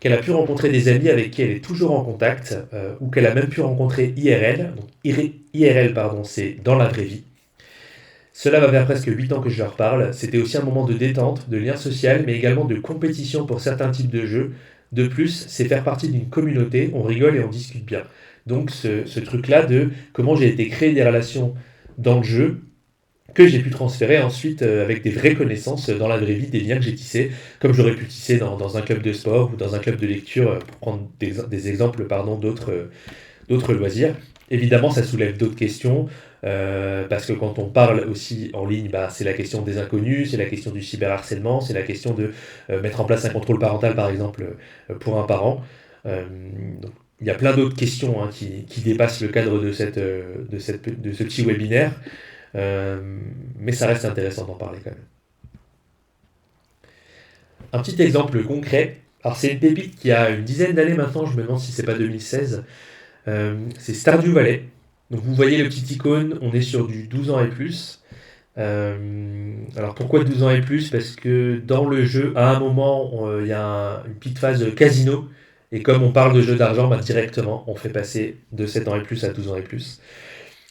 qu'elle a pu rencontrer des amis avec qui elle est toujours en contact, ou qu'elle a même pu rencontrer IRL. Donc IRL, c'est dans la vraie vie. Cela va faire presque 8 ans que je leur parle. C'était aussi un moment de détente, de lien social, mais également de compétition pour certains types de jeux. De plus, c'est faire partie d'une communauté, on rigole et on discute bien. Donc ce truc-là de comment j'ai été créer des relations dans le jeu, que j'ai pu transférer ensuite avec des vraies connaissances dans la vraie vie, des liens que j'ai tissés, comme j'aurais pu tisser dans un club de sport ou dans un club de lecture, pour prendre des exemples d'autres loisirs. Évidemment, ça soulève d'autres questions, parce que quand on parle aussi en ligne, c'est la question des inconnus, c'est la question du cyberharcèlement, c'est la question de mettre en place un contrôle parental, par exemple, pour un parent. Donc, il y a plein d'autres questions qui dépassent le cadre de ce petit webinaire, mais ça reste intéressant d'en parler quand même. Un petit exemple concret, alors c'est une pépite qui a une dizaine d'années maintenant, je me demande si c'est pas 2016, c'est Stardew Valley. Donc vous voyez le petit icône, on est sur du 12 ans et plus. Alors pourquoi 12 ans et plus? Parce que dans le jeu, à un moment, il y a une petite phase casino, et comme on parle de jeu d'argent, directement, on fait passer de 7 ans et plus à 12 ans et plus.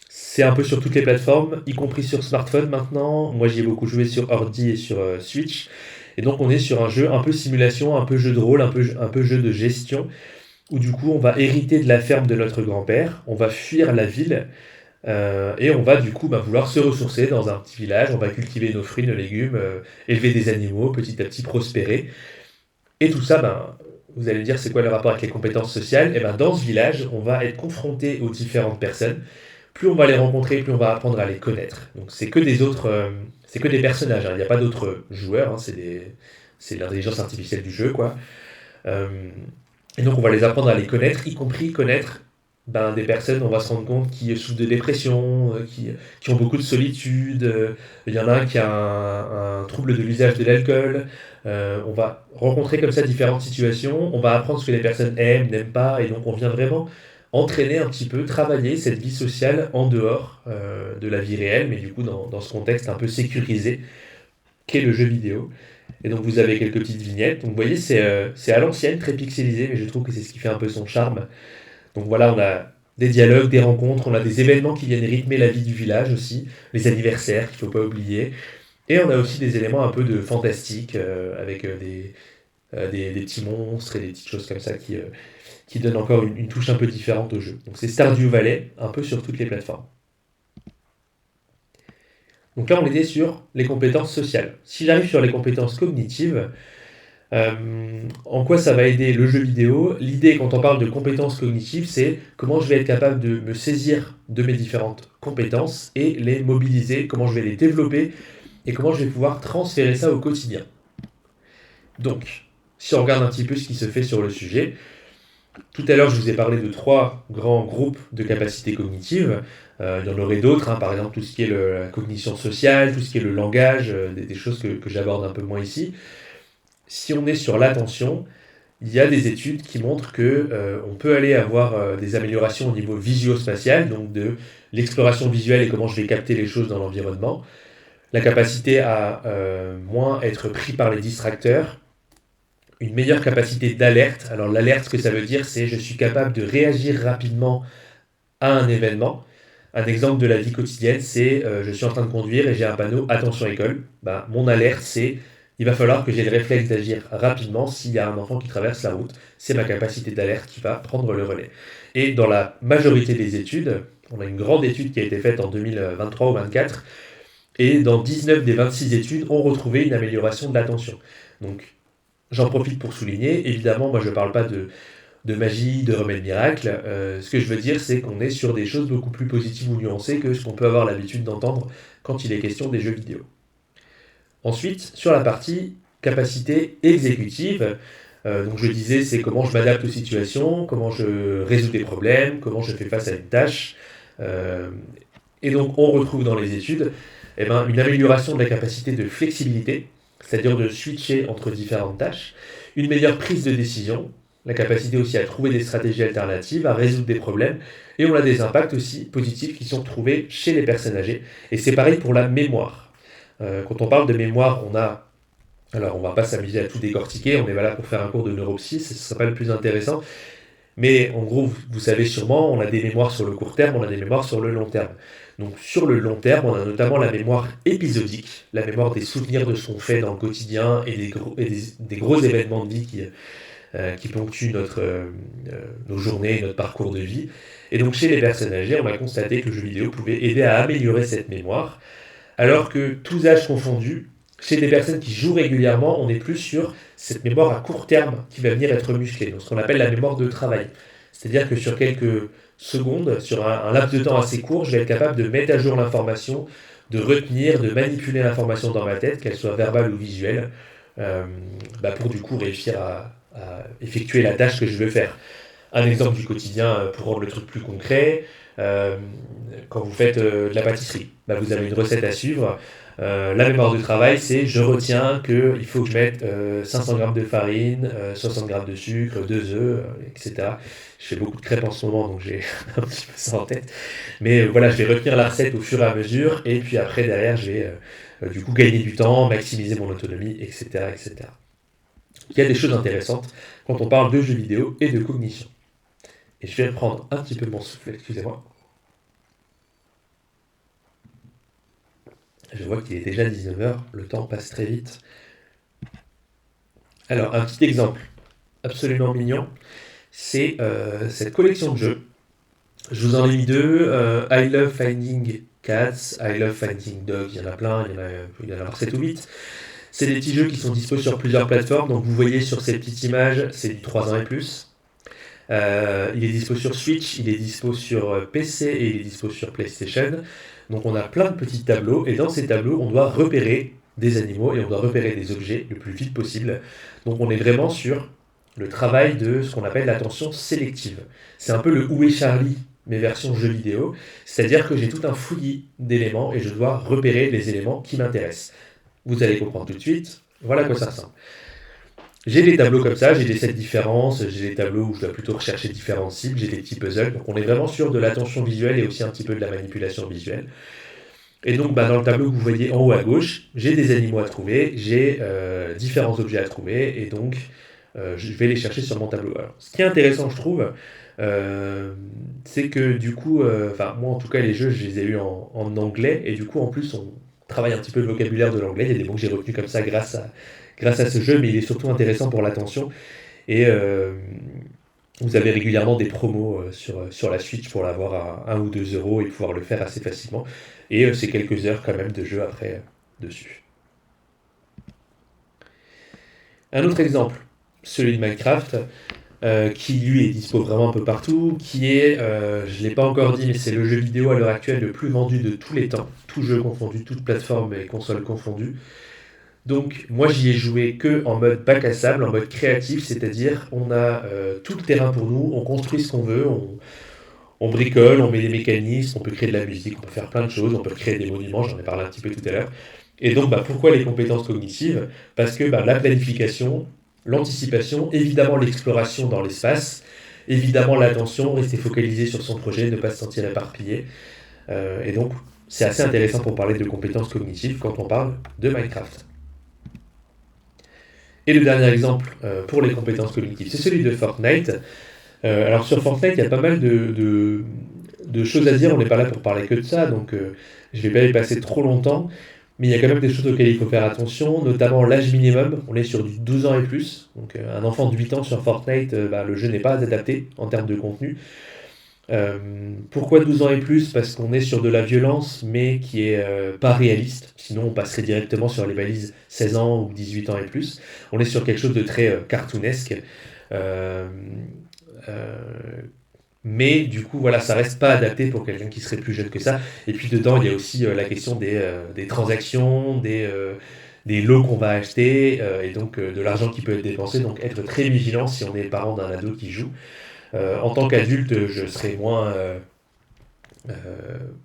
C'est un peu sur toutes les plateformes, y compris sur smartphone maintenant. Moi j'y ai beaucoup joué sur ordi et sur Switch. Et donc on est sur un jeu un peu simulation, un peu jeu de rôle, un peu jeu de gestion, où du coup on va hériter de la ferme de notre grand-père, on va fuir la ville, et on va du coup vouloir se ressourcer dans un petit village, on va cultiver nos fruits, nos légumes, élever des animaux, petit à petit prospérer. Et tout ça, vous allez me dire c'est quoi le rapport avec les compétences sociales? Et dans ce village, on va être confronté aux différentes personnes. Plus on va les rencontrer, plus on va apprendre à les connaître. Donc c'est que des personnages, il n'y a pas d'autres joueurs, c'est l'intelligence artificielle du jeu, quoi. Et donc on va les apprendre à les connaître, y compris connaître des personnes, on va se rendre compte, qui souffrent de dépression, qui ont beaucoup de solitude. Il y en a un qui a un trouble de l'usage de l'alcool. On va rencontrer comme ça différentes situations, on va apprendre ce que les personnes aiment, n'aiment pas, et donc on vient vraiment entraîner un petit peu, travailler cette vie sociale en dehors de la vie réelle, mais du coup dans ce contexte un peu sécurisé qu'est le jeu vidéo. Et donc vous avez quelques petites vignettes. Donc vous voyez, c'est à l'ancienne, très pixelisé, mais je trouve que c'est ce qui fait un peu son charme. Donc voilà, on a des dialogues, des rencontres, on a des événements qui viennent rythmer la vie du village aussi, les anniversaires qu'il ne faut pas oublier. Et on a aussi des éléments un peu de fantastique, avec des petits monstres et des petites choses comme ça qui donnent encore une touche un peu différente au jeu. Donc c'est Stardew Valley, un peu sur toutes les plateformes. Donc là, on était sur les compétences sociales. Si j'arrive sur les compétences cognitives, en quoi ça va aider le jeu vidéo? L'idée, quand on parle de compétences cognitives, c'est comment je vais être capable de me saisir de mes différentes compétences et les mobiliser, comment je vais les développer et comment je vais pouvoir transférer ça au quotidien. Donc, si on regarde un petit peu ce qui se fait sur le sujet, tout à l'heure, je vous ai parlé de 3 grands groupes de capacités cognitives. Il y en aurait d'autres, par exemple tout ce qui est la cognition sociale, tout ce qui est le langage, des choses que j'aborde un peu moins ici. Si on est sur l'attention, il y a des études qui montrent qu'on peut aller avoir des améliorations au niveau visuo-spatial, donc de l'exploration visuelle et comment je vais capter les choses dans l'environnement, la capacité à moins être pris par les distracteurs, une meilleure capacité d'alerte. Alors l'alerte, ce que ça veut dire, c'est je suis capable de réagir rapidement à un événement. Un exemple de la vie quotidienne, c'est je suis en train de conduire et j'ai un panneau attention école. Mon alerte, c'est il va falloir que j'ai le réflexe d'agir rapidement s'il y a un enfant qui traverse la route. C'est ma capacité d'alerte qui va prendre le relais. Et dans la majorité des études, On a une grande étude qui a été faite en 2023 ou 2024, et dans 19 des 26 études, on retrouvait une amélioration de l'attention. Donc, j'en profite pour souligner, évidemment, moi je ne parle pas de magie, de remède miracle. Ce que je veux dire, c'est qu'on est sur des choses beaucoup plus positives ou nuancées que ce qu'on peut avoir l'habitude d'entendre quand il est question des jeux vidéo. Ensuite, sur la partie capacité exécutive, donc je disais, c'est comment je m'adapte aux situations, comment je résous des problèmes, comment je fais face à une tâche. Et donc, on retrouve dans les études une amélioration de la capacité de flexibilité, c'est-à-dire de switcher entre différentes tâches, une meilleure prise de décision, la capacité aussi à trouver des stratégies alternatives, à résoudre des problèmes, et on a des impacts aussi positifs qui sont trouvés chez les personnes âgées. Et c'est pareil pour la mémoire. Quand on parle de mémoire, alors on ne va pas s'amuser à tout décortiquer, on est là pour faire un cours de neuropsy, ce ne sera pas le plus intéressant, mais en gros, vous savez sûrement, on a des mémoires sur le court terme, on a des mémoires sur le long terme. Donc sur le long terme, on a notamment la mémoire épisodique, la mémoire des souvenirs de ce qu'on fait dans le quotidien et des gros événements de vie qui ponctuent nos journées, notre parcours de vie. Et donc chez les personnes âgées, on a constaté que le jeu vidéo pouvait aider à améliorer cette mémoire, alors que tous âges confondus, chez des personnes qui jouent régulièrement, on est plus sur cette mémoire à court terme qui va venir être musclée, donc ce qu'on appelle la mémoire de travail. C'est-à-dire que sur quelques secondes, sur un laps de temps assez court, je vais être capable de mettre à jour l'information, de retenir, de manipuler l'information dans ma tête, qu'elle soit verbale ou visuelle, pour du coup réussir à effectuer la tâche que je veux faire. Un exemple du quotidien pour rendre le truc plus concret, quand vous faites de la pâtisserie, vous avez une recette à suivre. La mémoire de travail, c'est je retiens qu'il faut que je mette 500 g de farine, 60 g de sucre, 2 œufs, etc. Je fais beaucoup de crêpes en ce moment, donc j'ai un petit peu ça en tête. Mais voilà, je vais retenir la recette au fur et à mesure, et puis après, derrière, je vais du coup gagner du temps, maximiser mon autonomie, etc., etc. Il y a des choses intéressantes quand on parle de jeux vidéo et de cognition. Et je vais reprendre un petit peu mon souffle, excusez-moi. Je vois qu'il est déjà 19h, le temps passe très vite. Alors, un petit exemple absolument mignon, c'est cette collection de jeux. Je vous en ai mis deux, I Love Finding Cats, I Love Finding Dogs, il y en a plein, il y en a 7 ou 8. C'est des petits jeux qui sont dispo sur plusieurs plateformes, donc vous voyez sur ces petites images, c'est du 3 ans et plus. Il est dispo sur Switch, il est dispo sur PC et il est dispo sur PlayStation. Donc on a plein de petits tableaux, et dans ces tableaux, on doit repérer des animaux et on doit repérer des objets le plus vite possible. Donc on est vraiment sur le travail de ce qu'on appelle l'attention sélective. C'est un peu le Où est Charlie, mes versions jeux vidéo, c'est-à-dire que j'ai tout un fouillis d'éléments et je dois repérer les éléments qui m'intéressent. Vous allez comprendre tout de suite, voilà à quoi ça ressemble. J'ai des tableaux comme ça, j'ai des sets différences, j'ai des tableaux où je dois plutôt rechercher différentes cibles, j'ai des petits puzzles, donc on est vraiment sur de l'attention visuelle et aussi un petit peu de la manipulation visuelle. Et donc dans le tableau que vous voyez en haut à gauche, j'ai des animaux à trouver, j'ai différents objets à trouver, et donc je vais les chercher sur mon tableau. Alors, ce qui est intéressant, je trouve, c'est que du coup, moi en tout cas les jeux, je les ai eus en anglais, et du coup en plus on travaille un petit peu le vocabulaire de l'anglais, il y a des mots que j'ai retenus comme ça grâce à ce jeu, mais il est surtout intéressant pour l'attention. Et vous avez régulièrement des promos sur la Switch pour l'avoir à 1 ou 2 euros et pouvoir le faire assez facilement. Et c'est quelques heures quand même de jeu après dessus. Un autre exemple, celui de Minecraft, qui lui est dispo vraiment un peu partout, qui est, je ne l'ai pas encore dit, mais c'est le jeu vidéo à l'heure actuelle le plus vendu de tous les temps, tout jeu confondu, toute plateforme et console confondues. Donc moi j'y ai joué que en mode bac à sable, en mode créatif, c'est-à-dire on a tout le terrain pour nous, on construit ce qu'on veut, on bricole, on met des mécanismes, on peut créer de la musique, on peut faire plein de choses, on peut créer des monuments, j'en ai parlé un petit peu tout à l'heure. Et donc pourquoi les compétences cognitives ? Parce que la planification, l'anticipation, évidemment l'exploration dans l'espace, évidemment l'attention, rester focalisé sur son projet, ne pas se sentir éparpillé. Et donc c'est assez intéressant pour parler de compétences cognitives quand on parle de Minecraft. Et le dernier exemple pour les compétences cognitives, c'est celui de Fortnite. Alors sur Fortnite, il y a pas mal de choses à dire, on n'est pas là pour parler que de ça, donc je ne vais pas y passer trop longtemps, mais il y a quand même des choses auxquelles il faut faire attention, notamment l'âge minimum, on est sur du 12 ans et plus, donc un enfant de 8 ans sur Fortnite, le jeu n'est pas adapté en termes de contenu. Pourquoi 12 ans et plus? Parce qu'on est sur de la violence, mais qui est pas réaliste. Sinon, on passerait directement sur les balises 16 ans ou 18 ans et plus. On est sur quelque chose de très cartoonesque. Euh, euh, mais du coup, voilà, ça reste pas adapté pour quelqu'un qui serait plus jeune que ça. Et puis dedans, il y a aussi la question des transactions, des lots qu'on va acheter, et donc de l'argent qui peut être dépensé. Donc être très vigilant si on est parent d'un ado qui joue. En tant qu'adulte, je serais moins euh,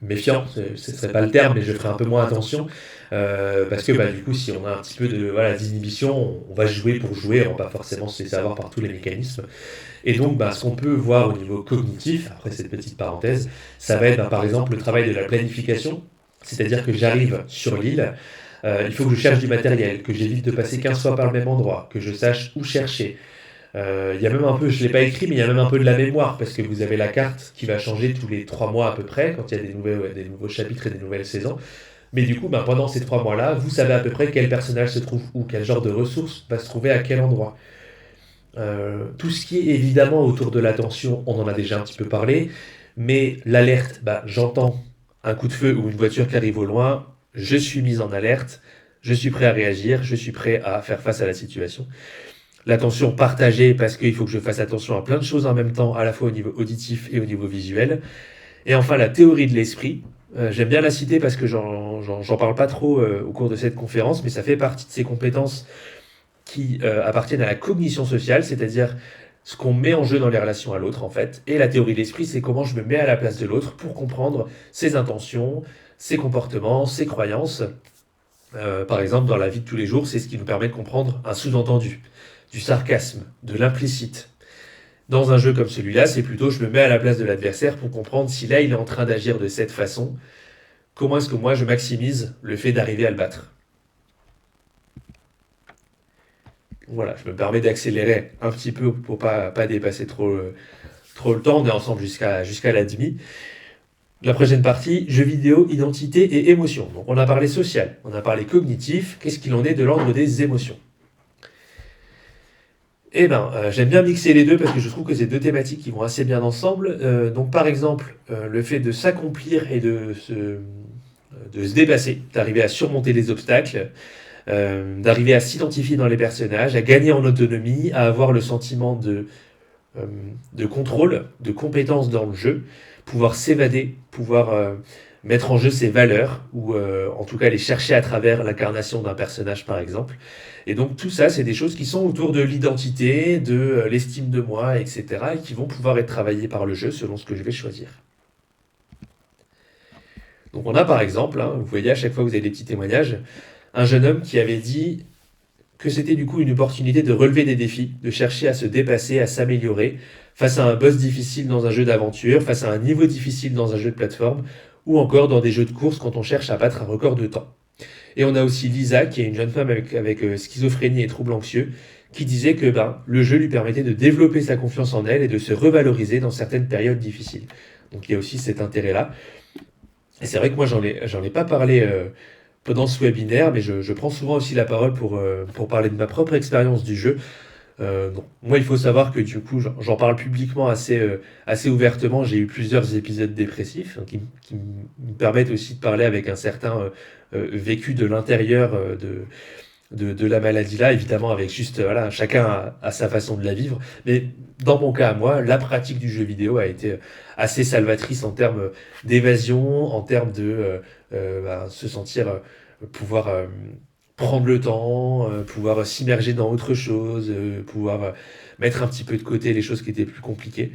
méfiant, ce serait pas le terme, mais je ferai un peu moins attention, parce que du coup, si on a un petit peu de voilà, d'inhibition, on va jouer pour jouer, on va pas forcément se laisser avoir par tous les mécanismes. Et donc, ce qu'on peut voir au niveau cognitif, après cette petite parenthèse, ça va être par exemple le travail de la planification, c'est-à-dire que j'arrive sur l'île, il faut que je cherche du matériel, que j'évite de passer 15 fois par le même endroit, que je sache où chercher. Il y a même un peu, je ne l'ai pas écrit, mais il y a même un peu de la mémoire, parce que vous avez la carte qui va changer tous les 3 mois à peu près, quand il y a des nouveaux chapitres et des nouvelles saisons. Mais du coup, pendant ces 3 mois-là, vous savez à peu près quel personnage se trouve où, quel genre de ressources va se trouver à quel endroit. Tout ce qui est évidemment autour de l'attention, on en a déjà un petit peu parlé, mais l'alerte, j'entends un coup de feu ou une voiture qui arrive au loin, je suis mis en alerte, je suis prêt à réagir, je suis prêt à faire face à la situation. L'attention partagée parce qu'il faut que je fasse attention à plein de choses en même temps, à la fois au niveau auditif et au niveau visuel. Et enfin, la théorie de l'esprit. J'aime bien la citer parce que j'en parle pas trop au cours de cette conférence, mais ça fait partie de ces compétences qui appartiennent à la cognition sociale, c'est-à-dire ce qu'on met en jeu dans les relations à l'autre, en fait. Et la théorie de l'esprit, c'est comment je me mets à la place de l'autre pour comprendre ses intentions, ses comportements, ses croyances. Par exemple, dans la vie de tous les jours, c'est ce qui nous permet de comprendre un sous-entendu, du sarcasme, de l'implicite. Dans un jeu comme celui-là, c'est plutôt je me mets à la place de l'adversaire pour comprendre si là il est en train d'agir de cette façon, comment est-ce que moi je maximise le fait d'arriver à le battre. Voilà, je me permets d'accélérer un petit peu pour pas dépasser trop le temps, on est ensemble jusqu'à la demi. La prochaine partie, jeux vidéo, identité et émotion. Donc on a parlé social, on a parlé cognitif, qu'est-ce qu'il en est de l'ordre des émotions? J'aime bien mixer les deux parce que je trouve que c'est deux thématiques qui vont assez bien ensemble. Donc, par exemple, le fait de s'accomplir et de se dépasser, d'arriver à surmonter les obstacles, d'arriver à s'identifier dans les personnages, à gagner en autonomie, à avoir le sentiment de contrôle, de compétence dans le jeu, pouvoir s'évader, pouvoir mettre en jeu ses valeurs, ou en tout cas les chercher à travers l'incarnation d'un personnage, par exemple. Et donc tout ça, c'est des choses qui sont autour de l'identité, de l'estime de moi, etc., et qui vont pouvoir être travaillées par le jeu selon ce que je vais choisir. Donc on a par exemple, vous voyez à chaque fois que vous avez des petits témoignages, un jeune homme qui avait dit que c'était du coup une opportunité de relever des défis, de chercher à se dépasser, à s'améliorer, face à un boss difficile dans un jeu d'aventure, face à un niveau difficile dans un jeu de plateforme, ou encore dans des jeux de course quand on cherche à battre un record de temps. Et on a aussi Lisa, qui est une jeune femme avec schizophrénie et troubles anxieux, qui disait que le jeu lui permettait de développer sa confiance en elle et de se revaloriser dans certaines périodes difficiles. Donc il y a aussi cet intérêt-là. Et c'est vrai que moi, j'en ai pas parlé pendant ce webinaire, mais je prends souvent aussi la parole pour parler de ma propre expérience du jeu. Moi, il faut savoir que du coup, j'en parle publiquement assez ouvertement. J'ai eu plusieurs épisodes dépressifs qui me permettent aussi de parler avec un certain vécu de l'intérieur de la maladie-là, évidemment avec juste, voilà, chacun a sa façon de la vivre. Mais dans mon cas à moi, la pratique du jeu vidéo a été assez salvatrice en termes d'évasion, en termes de se sentir, pouvoir prendre le temps, pouvoir s'immerger dans autre chose, pouvoir mettre un petit peu de côté les choses qui étaient plus compliquées.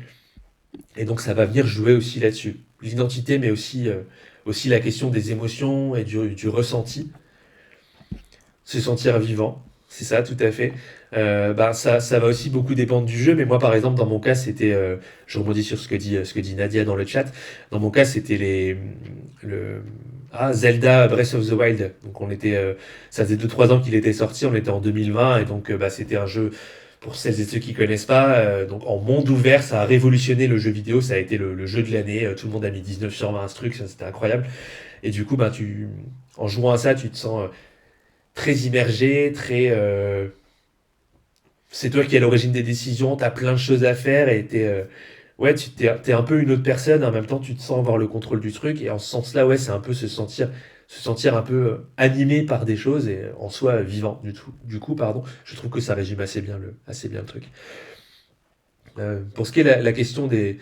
Et donc ça va venir jouer aussi là-dessus. L'identité, mais aussi la question des émotions et du ressenti. Se sentir vivant, c'est ça, tout à fait. Ça va aussi beaucoup dépendre du jeu, mais moi, par exemple, dans mon cas, c'était, je rebondis sur ce que dit Nadia dans le chat. Dans mon cas, c'était Zelda Breath of the Wild. Donc ça faisait 2-3 ans qu'il était sorti, on était en 2020, et donc c'était un jeu, pour celles et ceux qui connaissent pas, donc en monde ouvert, ça a révolutionné le jeu vidéo, ça a été le jeu de l'année, tout le monde a mis 19 sur 20 trucs, ça c'était incroyable. Et du coup, en jouant à ça, tu te sens très immergé, c'est toi qui es à l'origine des décisions, t'as plein de choses à faire et ouais, t'es un peu une autre personne, en même temps tu te sens avoir le contrôle du truc, et en ce sens-là, ouais, c'est un peu se sentir un peu animé par des choses et en soi vivant du coup, pardon, je trouve que ça résume assez bien le truc. Pour ce qui est la question des,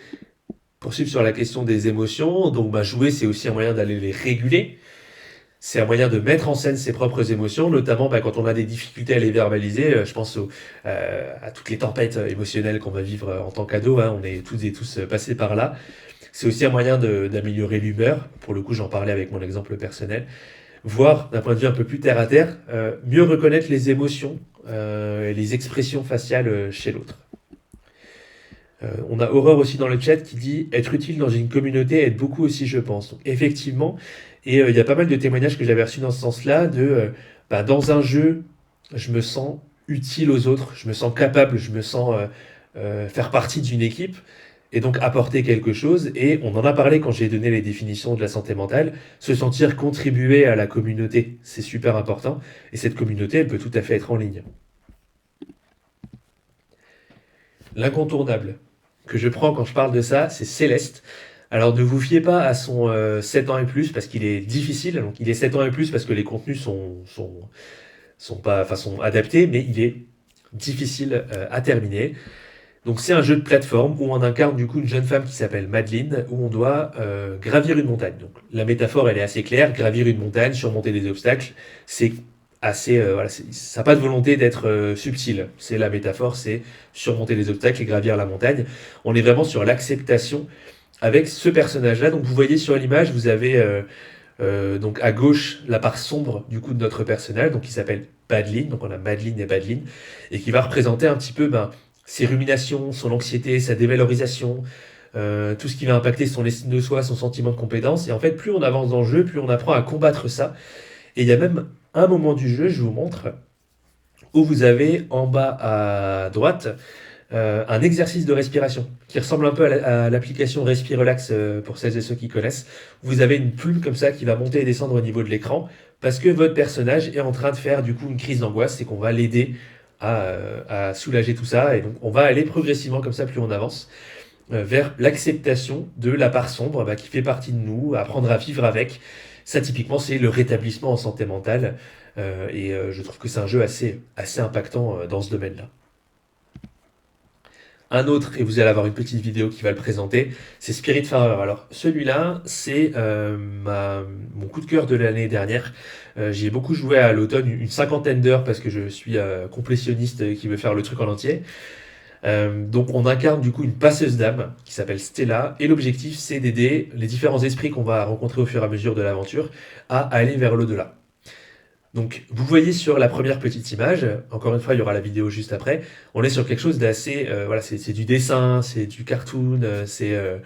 poursuivre sur la question des émotions, donc bah, jouer c'est aussi un moyen d'aller les réguler. C'est un moyen de mettre en scène ses propres émotions, notamment bah, quand on a des difficultés à les verbaliser. Je pense à toutes les tempêtes émotionnelles qu'on va vivre en tant qu'ado, hein, on est toutes et tous passés par là. C'est aussi un moyen d'améliorer l'humeur. Pour le coup, j'en parlais avec mon exemple personnel. Voire, d'un point de vue un peu plus terre à terre, mieux reconnaître les émotions et les expressions faciales chez l'autre. On a Aurore aussi dans le chat qui dit être utile dans une communauté aide beaucoup aussi, je pense. Donc, effectivement, et il y a pas mal de témoignages que j'avais reçus dans ce sens-là bah, dans un jeu, je me sens utile aux autres, je me sens capable, je me sens faire partie d'une équipe et donc apporter quelque chose. Et on en a parlé quand j'ai donné les définitions de la santé mentale, se sentir contribuer à la communauté, c'est super important. Et cette communauté, elle peut tout à fait être en ligne. L'incontournable que je prends quand je parle de ça, c'est Céleste. Alors ne vous fiez pas à son 7 ans et plus parce qu'il est difficile. Donc il est 7 ans et plus parce que les contenus sont adaptés, mais il est difficile à terminer. Donc c'est un jeu de plateforme où on incarne du coup une jeune femme qui s'appelle Madeleine, où on doit gravir une montagne. Donc la métaphore elle est assez claire, gravir une montagne, surmonter des obstacles, c'est assez ça n'a pas de volonté d'être subtil. C'est la métaphore, c'est surmonter les obstacles et gravir la montagne. On est vraiment sur l'acceptation avec ce personnage-là. Donc vous voyez sur l'image, vous avez donc à gauche la part sombre du coup de notre personnage, donc qui s'appelle Badeline. Donc on a Madeleine et Badeline, et qui va représenter un petit peu ses ruminations, son anxiété, sa dévalorisation, tout ce qui va impacter son estime de soi, son sentiment de compétence. Et en fait, plus on avance dans le jeu, plus on apprend à combattre ça. Et il y a même un moment du jeu, je vous montre, où vous avez en bas à droite un exercice de respiration qui ressemble un peu à l'application Respirelax pour celles et ceux qui connaissent. Vous avez une plume comme ça qui va monter et descendre au niveau de l'écran parce que votre personnage est en train de faire du coup une crise d'angoisse et qu'on va l'aider à soulager tout ça. Et donc on va aller progressivement comme ça, plus on avance, vers l'acceptation de la part sombre qui fait partie de nous, apprendre à vivre avec. Ça, typiquement, c'est le rétablissement en santé mentale. Et je trouve que c'est un jeu assez impactant dans ce domaine-là. Un autre, et vous allez avoir une petite vidéo qui va le présenter, c'est Spiritfarer. Alors, celui-là, c'est mon coup de cœur de l'année dernière. J'y ai beaucoup joué à l'automne, une 50aine d'heures, parce que je suis complétionniste qui veut faire le truc en entier. Donc on incarne du coup une passeuse d'âme qui s'appelle Stella, et l'objectif c'est d'aider les différents esprits qu'on va rencontrer au fur et à mesure de l'aventure à aller vers l'au-delà. Donc vous voyez sur la première petite image, encore une fois il y aura la vidéo juste après, on est sur quelque chose d'assez, c'est du dessin, c'est du cartoon, ça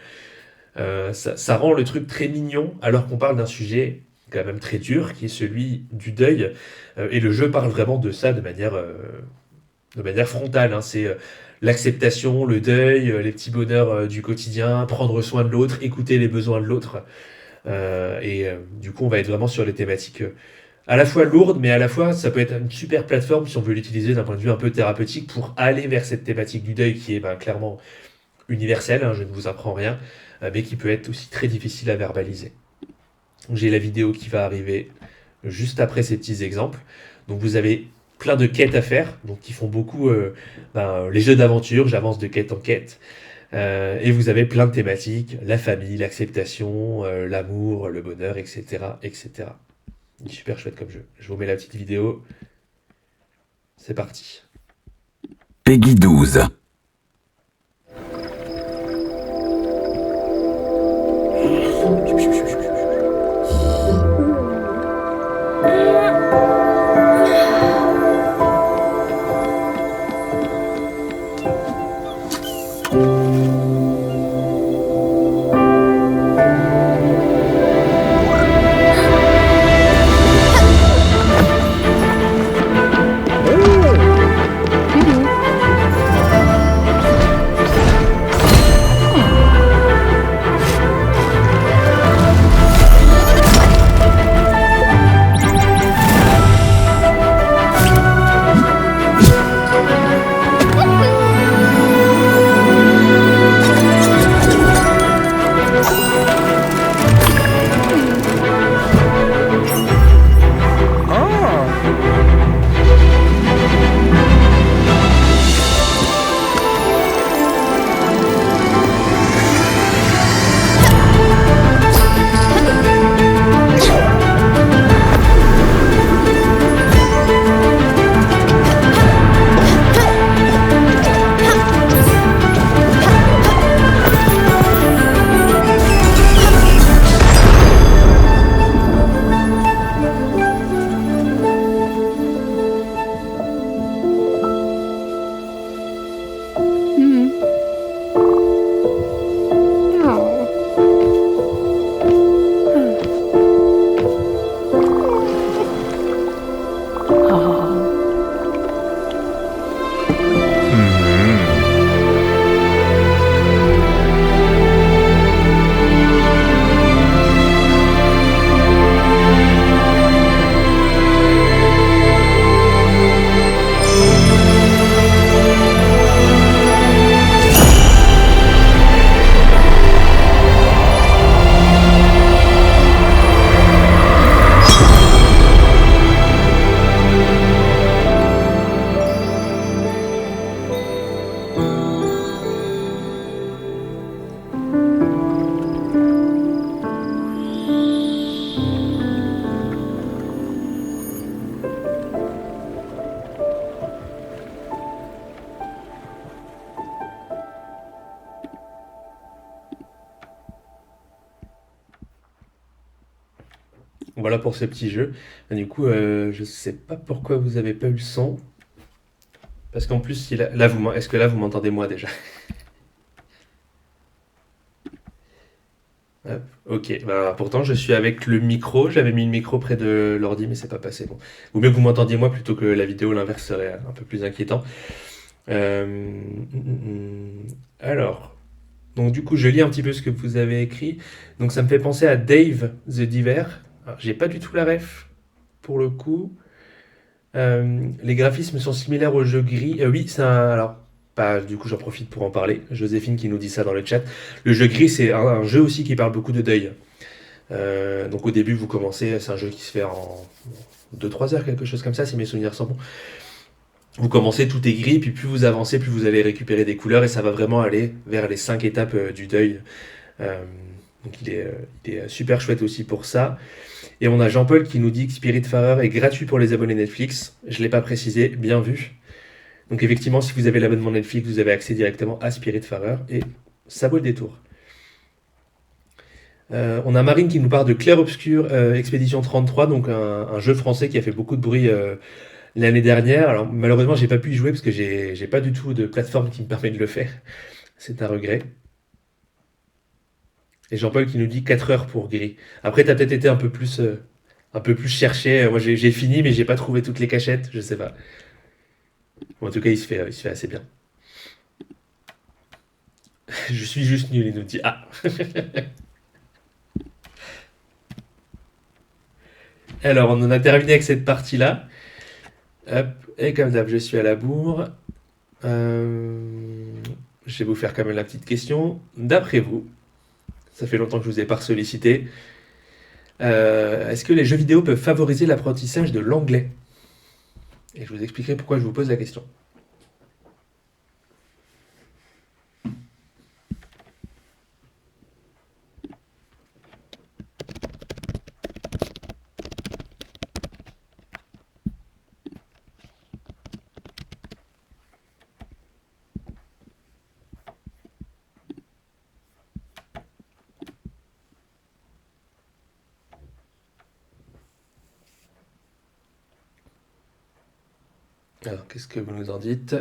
rend le truc très mignon alors qu'on parle d'un sujet quand même très dur qui est celui du deuil, et le jeu parle vraiment de ça de manière frontale, hein. C'est l'acceptation, le deuil, les petits bonheurs du quotidien, prendre soin de l'autre, écouter les besoins de l'autre. Du coup, on va être vraiment sur les thématiques à la fois lourdes, mais à la fois, ça peut être une super plateforme si on veut l'utiliser d'un point de vue un peu thérapeutique pour aller vers cette thématique du deuil qui est clairement universelle, hein, je ne vous apprends rien, mais qui peut être aussi très difficile à verbaliser. Donc, j'ai la vidéo qui va arriver juste après ces petits exemples. Donc vous avez plein de quêtes à faire, donc qui font beaucoup les jeux d'aventure, j'avance de quête en quête. Et vous avez plein de thématiques, la famille, l'acceptation, l'amour, le bonheur, etc. etc. Super chouette comme jeu. Je vous mets la petite vidéo. C'est parti. Peggy 12. Voilà pour ce petit jeu. Et du coup, je sais pas pourquoi vous avez pas eu le son. Parce qu'en plus, est-ce que là vous m'entendez moi déjà? Hop, ok, bah, pourtant je suis avec le micro, j'avais mis le micro près de l'ordi mais c'est pas passé. Bon. Ou mieux que vous m'entendiez moi plutôt que la vidéo, l'inverse serait un peu plus inquiétant. Alors, donc du coup je lis un petit peu ce que vous avez écrit. Donc ça me fait penser à Dave the Diver. Alors, j'ai pas du tout la ref pour le coup. Les graphismes sont similaires au jeu gris. Oui, c'est un. Alors, pas, du coup, j'en profite pour en parler. Joséphine qui nous dit ça dans le chat. Le jeu gris, c'est un jeu aussi qui parle beaucoup de deuil. Donc, au début, vous commencez. C'est un jeu qui se fait en 2-3 heures, quelque chose comme ça, si mes souvenirs sont bons. Vous commencez, tout est gris, puis plus vous avancez, plus vous allez récupérer des couleurs, et ça va vraiment aller vers les 5 étapes du deuil. Euh, donc, il est super chouette aussi pour ça. Et on a Jean-Paul qui nous dit que Spiritfarer est gratuit pour les abonnés Netflix. Je ne l'ai pas précisé, bien vu. Donc effectivement, si vous avez l'abonnement Netflix, vous avez accès directement à Spiritfarer et ça vaut le détour. On a Marine qui nous parle de Clair Obscur Expédition 33, donc un jeu français qui a fait beaucoup de bruit l'année dernière. Alors malheureusement, j'ai pas pu y jouer parce que j'ai pas du tout de plateforme qui me permet de le faire. C'est un regret. Et Jean-Paul qui nous dit 4 heures pour Gris. Après, t'as peut-être été un peu plus cherché. Moi, j'ai fini, mais j'ai pas trouvé toutes les cachettes. Je sais pas. Bon, en tout cas, il se fait assez bien. Je suis juste nul, il nous dit. Ah. Alors, on en a terminé avec cette partie-là. Hop. Et comme d'hab, je suis à la bourre. Je vais vous faire quand même la petite question. D'après vous, ça fait longtemps que je vous ai pas sollicité. Est-ce que les jeux vidéo peuvent favoriser l'apprentissage de l'anglais? Et je vous expliquerai pourquoi je vous pose la question. Alors, qu'est-ce que vous nous en dites?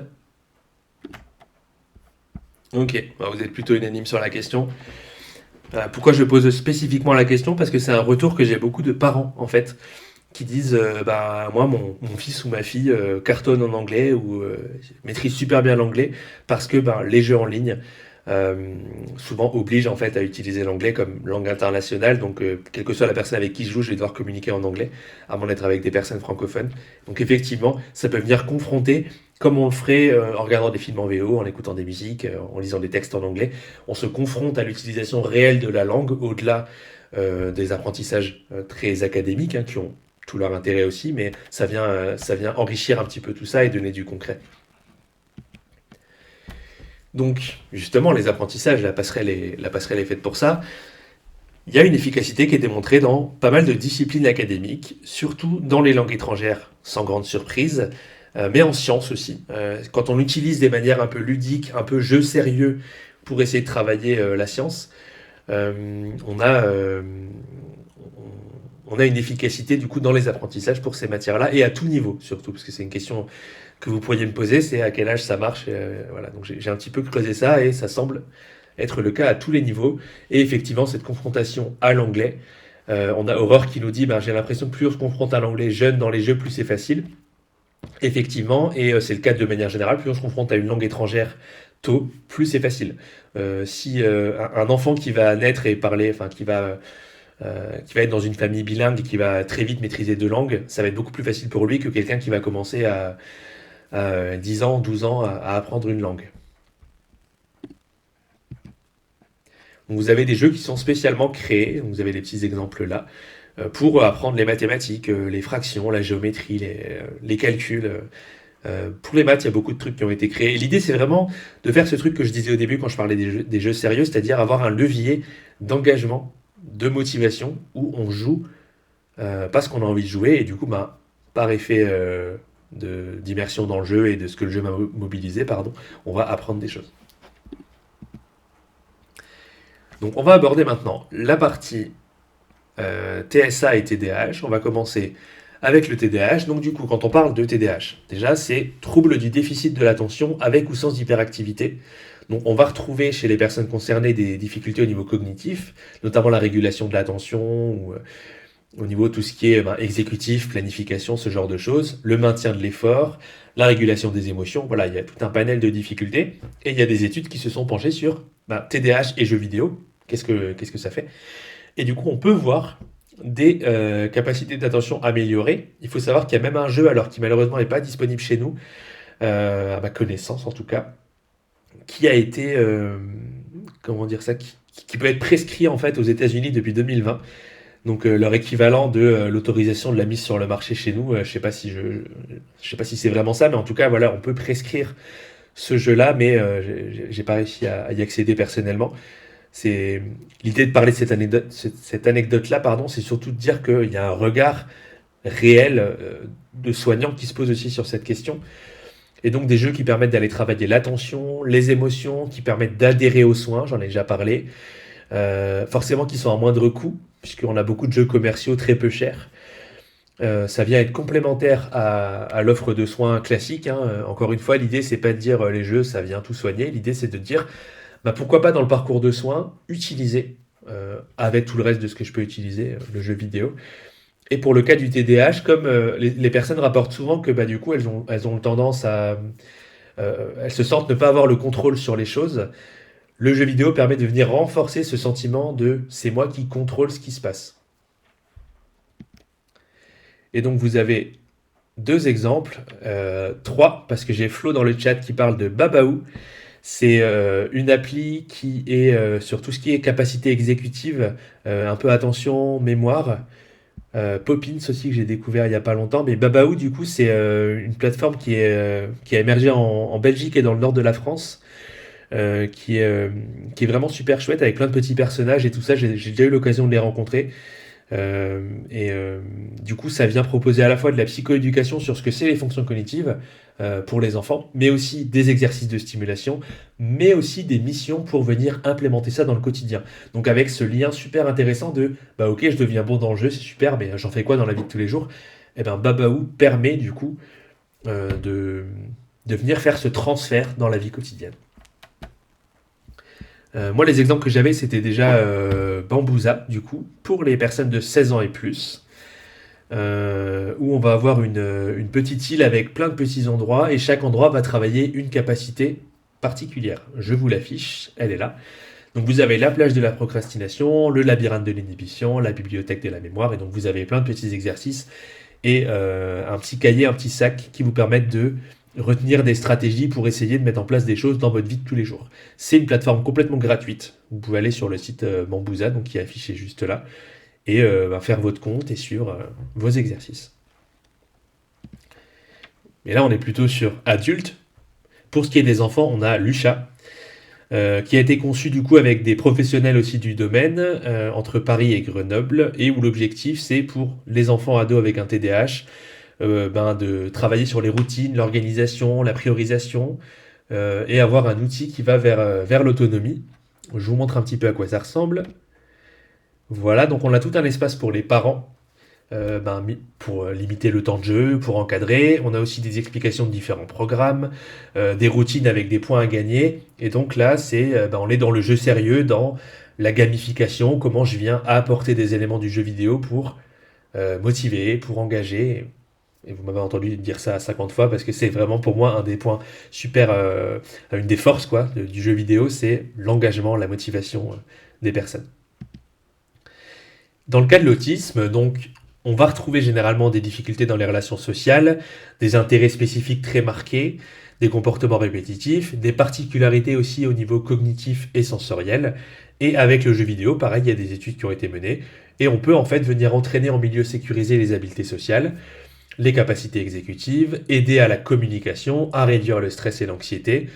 Ok, bah, vous êtes plutôt unanime sur la question. Pourquoi je pose spécifiquement la question? Parce que c'est un retour que j'ai beaucoup de parents, en fait, qui disent bah, moi, mon fils ou ma fille cartonne en anglais ou maîtrise super bien l'anglais parce que bah, les jeux en ligne souvent obligent en fait à utiliser l'anglais comme langue internationale. Donc, quelle que soit la personne avec qui je joue, je vais devoir communiquer en anglais, à moins d'être avec des personnes francophones. Donc, effectivement, ça peut venir confronter, comme on le ferait en regardant des films en VO, en écoutant des musiques, en lisant des textes en anglais. On se confronte à l'utilisation réelle de la langue, au-delà des apprentissages très académiques, hein, qui ont tout leur intérêt aussi, mais ça vient enrichir un petit peu tout ça et donner du concret. Donc, justement, les apprentissages, la passerelle est faite pour ça. Il y a une efficacité qui est démontrée dans pas mal de disciplines académiques, surtout dans les langues étrangères, sans grande surprise, mais en sciences aussi. Quand on utilise des manières un peu ludiques, un peu jeu sérieux pour essayer de travailler la science, on a une efficacité du coup dans les apprentissages pour ces matières-là, et à tout niveau surtout, parce que c'est une question que vous pourriez me poser, c'est à quel âge ça marche. Voilà, donc j'ai un petit peu creusé ça, et ça semble être le cas à tous les niveaux. Et effectivement, cette confrontation à l'anglais, on a Aurore qui nous dit j'ai l'impression que plus on se confronte à l'anglais jeune dans les jeux, plus c'est facile. Effectivement, et c'est le cas de manière générale, plus on se confronte à une langue étrangère tôt, plus c'est facile. Si un enfant qui va naître et parler, enfin qui va être dans une famille bilingue et qui va très vite maîtriser 2 langues, ça va être beaucoup plus facile pour lui que quelqu'un qui va commencer à 10 ans, 12 ans à apprendre une langue. Donc vous avez des jeux qui sont spécialement créés, donc vous avez des petits exemples là, pour apprendre les mathématiques, les fractions, la géométrie, les calculs. Pour les maths, il y a beaucoup de trucs qui ont été créés. L'idée, c'est vraiment de faire ce truc que je disais au début quand je parlais des jeux sérieux, c'est-à-dire avoir un levier d'engagement, de motivation, où on joue parce qu'on a envie de jouer, et du coup, par effet d'immersion dans le jeu et de ce que le jeu m'a mobilisé, on va apprendre des choses. Donc on va aborder maintenant la partie TSA et TDAH. On va commencer avec le TDAH. Donc du coup, quand on parle de TDAH, déjà c'est trouble du déficit de l'attention avec ou sans hyperactivité. Donc on va retrouver chez les personnes concernées des difficultés au niveau cognitif, notamment la régulation de l'attention ou au niveau de tout ce qui est exécutif, planification, ce genre de choses, le maintien de l'effort, la régulation des émotions. Voilà, il y a tout un panel de difficultés et il y a des études qui se sont penchées sur TDAH et jeux vidéo. Qu'est-ce que ça fait? Et du coup, on peut voir des capacités d'attention améliorées. Il faut savoir qu'il y a même un jeu, alors qui malheureusement n'est pas disponible chez nous, à ma connaissance en tout cas, qui a été, comment dire ça, qui peut être prescrit en fait aux États-Unis depuis 2020. Donc leur équivalent de l'autorisation de la mise sur le marché chez nous, je sais pas si c'est vraiment ça, mais en tout cas voilà, on peut prescrire ce jeu-là, mais j'ai pas réussi à y accéder personnellement. C'est l'idée de parler de cette anecdote-là, pardon, c'est surtout de dire qu'il y a un regard réel de soignants qui se pose aussi sur cette question. Et donc des jeux qui permettent d'aller travailler l'attention, les émotions, qui permettent d'adhérer aux soins, j'en ai déjà parlé. Forcément qui sont à moindre coût, puisqu'on a beaucoup de jeux commerciaux très peu chers. Ça vient être complémentaire à l'offre de soins classique, hein. Encore une fois, l'idée c'est pas de dire les jeux ça vient tout soigner, l'idée c'est de dire pourquoi pas dans le parcours de soins utiliser avec tout le reste de ce que je peux utiliser, le jeu vidéo. Et pour le cas du TDAH, comme les personnes rapportent souvent que du coup elles ont tendance à elles se sentent ne pas avoir le contrôle sur les choses. Le jeu vidéo permet de venir renforcer ce sentiment de c'est moi qui contrôle ce qui se passe. Et donc vous avez 2 exemples, 3, parce que j'ai Flo dans le chat qui parle de Babaou. C'est une appli qui est sur tout ce qui est capacité exécutive, un peu attention, mémoire. Poppins aussi que j'ai découvert il n'y a pas longtemps. Mais Babaou du coup c'est une plateforme qui a émergé en Belgique et dans le nord de la France. Qui est vraiment super chouette avec plein de petits personnages et tout ça. J'ai déjà eu l'occasion de les rencontrer. Du coup, ça vient proposer à la fois de la psychoéducation sur ce que c'est les fonctions cognitives pour les enfants, mais aussi des exercices de stimulation, mais aussi des missions pour venir implémenter ça dans le quotidien. Donc avec ce lien super intéressant de ok, je deviens bon dans le jeu, c'est super, mais j'en fais quoi dans la vie de tous les jours? Et Babaou permet du coup de venir faire ce transfert dans la vie quotidienne. Moi, les exemples que j'avais, c'était déjà Bambouza, du coup, pour les personnes de 16 ans et plus, où on va avoir une petite île avec plein de petits endroits, et chaque endroit va travailler une capacité particulière. Je vous l'affiche, elle est là. Donc vous avez la plage de la procrastination, le labyrinthe de l'inhibition, la bibliothèque de la mémoire, et donc vous avez plein de petits exercices, et un petit cahier, un petit sac qui vous permettent de retenir des stratégies pour essayer de mettre en place des choses dans votre vie de tous les jours. C'est une plateforme complètement gratuite. Vous pouvez aller sur le site Bambouza, donc qui est affiché juste là, et faire votre compte et suivre vos exercices. Et là, on est plutôt sur adulte. Pour ce qui est des enfants, on a Lucha, qui a été conçu du coup avec des professionnels aussi du domaine, entre Paris et Grenoble, et où l'objectif c'est pour les enfants ados avec un TDAH, de travailler sur les routines, l'organisation, la priorisation, et avoir un outil qui va vers l'autonomie. Je vous montre un petit peu à quoi ça ressemble. Voilà, donc on a tout un espace pour les parents, pour limiter le temps de jeu, pour encadrer. On a aussi des explications de différents programmes, des routines avec des points à gagner. Et donc là, on est dans le jeu sérieux, dans la gamification, comment je viens apporter des éléments du jeu vidéo pour motiver, pour engager. Et vous m'avez entendu dire ça 50 fois parce que c'est vraiment pour moi un des points super, une des forces du jeu vidéo, c'est l'engagement, la motivation des personnes. Dans le cas de l'autisme, donc, on va retrouver généralement des difficultés dans les relations sociales, des intérêts spécifiques très marqués, des comportements répétitifs, des particularités aussi au niveau cognitif et sensoriel. Et avec le jeu vidéo, pareil, il y a des études qui ont été menées, et on peut en fait venir entraîner en milieu sécurisé les habiletés sociales, les capacités exécutives, aider à la communication, à réduire le stress et l'anxiété.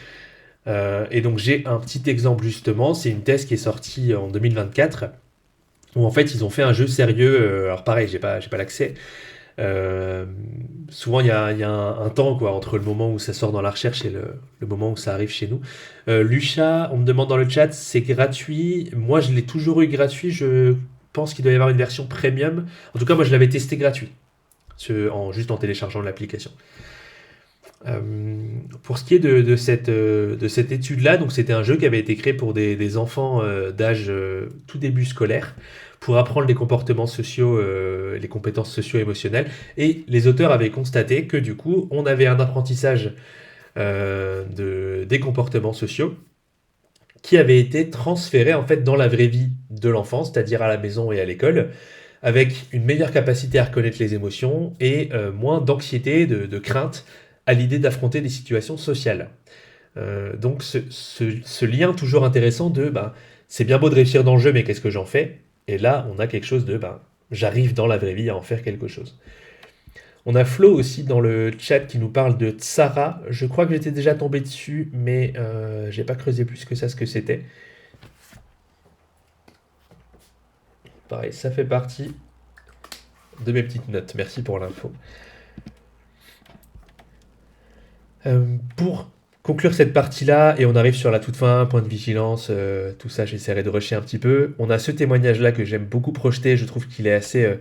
Et donc j'ai un petit exemple justement, c'est une thèse qui est sortie en 2024, où en fait ils ont fait un jeu sérieux, alors pareil, j'ai pas l'accès. Souvent il y a un temps entre le moment où ça sort dans la recherche et le moment où ça arrive chez nous. Lucha, on me demande dans le chat, c'est gratuit. Moi je l'ai toujours eu gratuit, je pense qu'il doit y avoir une version premium. En tout cas, moi, je l'avais testé gratuit, juste en téléchargeant l'application. Pour ce qui est de cette étude-là, donc c'était un jeu qui avait été créé pour des enfants d'âge tout début scolaire, pour apprendre les comportements sociaux, les compétences socio-émotionnelles. Et les auteurs avaient constaté que du coup, on avait un apprentissage des comportements sociaux qui avait été transféré en fait dans la vraie vie de l'enfant, c'est-à-dire à la maison et à l'école, avec une meilleure capacité à reconnaître les émotions et moins d'anxiété, de crainte à l'idée d'affronter des situations sociales. Donc ce lien toujours intéressant de c'est bien beau de réussir dans le jeu, mais qu'est-ce que j'en fais? Et là, on a quelque chose de j'arrive dans la vraie vie à en faire quelque chose. On a Flo aussi dans le chat qui nous parle de Tsara. Je crois que j'étais déjà tombé dessus, mais j'ai pas creusé plus que ça ce que c'était. Pareil, ça fait partie de mes petites notes. Merci pour l'info. Pour conclure cette partie-là, et on arrive sur la toute fin, point de vigilance, tout ça, j'essaierai de rusher un petit peu. On a ce témoignage-là que j'aime beaucoup projeter, je trouve qu'il est assez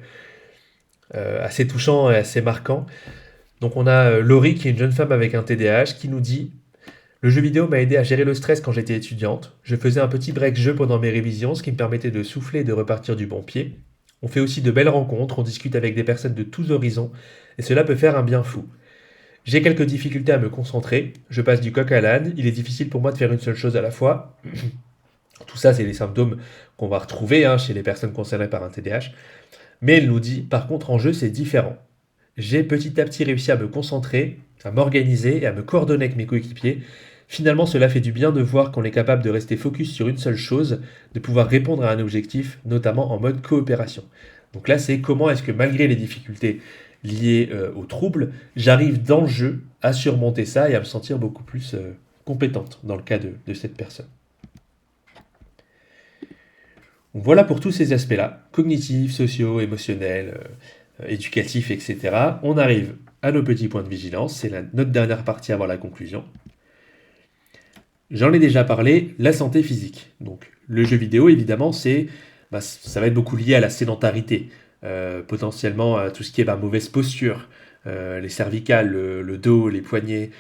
touchant et assez marquant. Donc on a Laurie, qui est une jeune femme avec un TDAH, qui nous dit « Le jeu vidéo m'a aidé à gérer le stress quand j'étais étudiante. Je faisais un petit break jeu pendant mes révisions, ce qui me permettait de souffler et de repartir du bon pied. On fait aussi de belles rencontres, on discute avec des personnes de tous horizons, et cela peut faire un bien fou. J'ai quelques difficultés à me concentrer, je passe du coq à l'âne, il est difficile pour moi de faire une seule chose à la fois. » Tout ça, c'est les symptômes qu'on va retrouver chez les personnes concernées par un TDAH. Mais elle nous dit, par contre, en jeu, c'est différent. J'ai petit à petit réussi à me concentrer, à m'organiser et à me coordonner avec mes coéquipiers. Finalement, cela fait du bien de voir qu'on est capable de rester focus sur une seule chose, de pouvoir répondre à un objectif, notamment en mode coopération. Donc là, c'est comment est-ce que malgré les difficultés liées aux troubles, j'arrive dans le jeu à surmonter ça et à me sentir beaucoup plus compétente dans le cas de cette personne. Donc voilà pour tous ces aspects-là, cognitifs, sociaux, émotionnels, éducatifs, etc. On arrive à nos petits points de vigilance, c'est notre dernière partie avant la conclusion. J'en ai déjà parlé, la santé physique. Donc le jeu vidéo, évidemment, ça va être beaucoup lié à la sédentarité, potentiellement à tout ce qui est mauvaise posture, les cervicales, le dos, les poignets.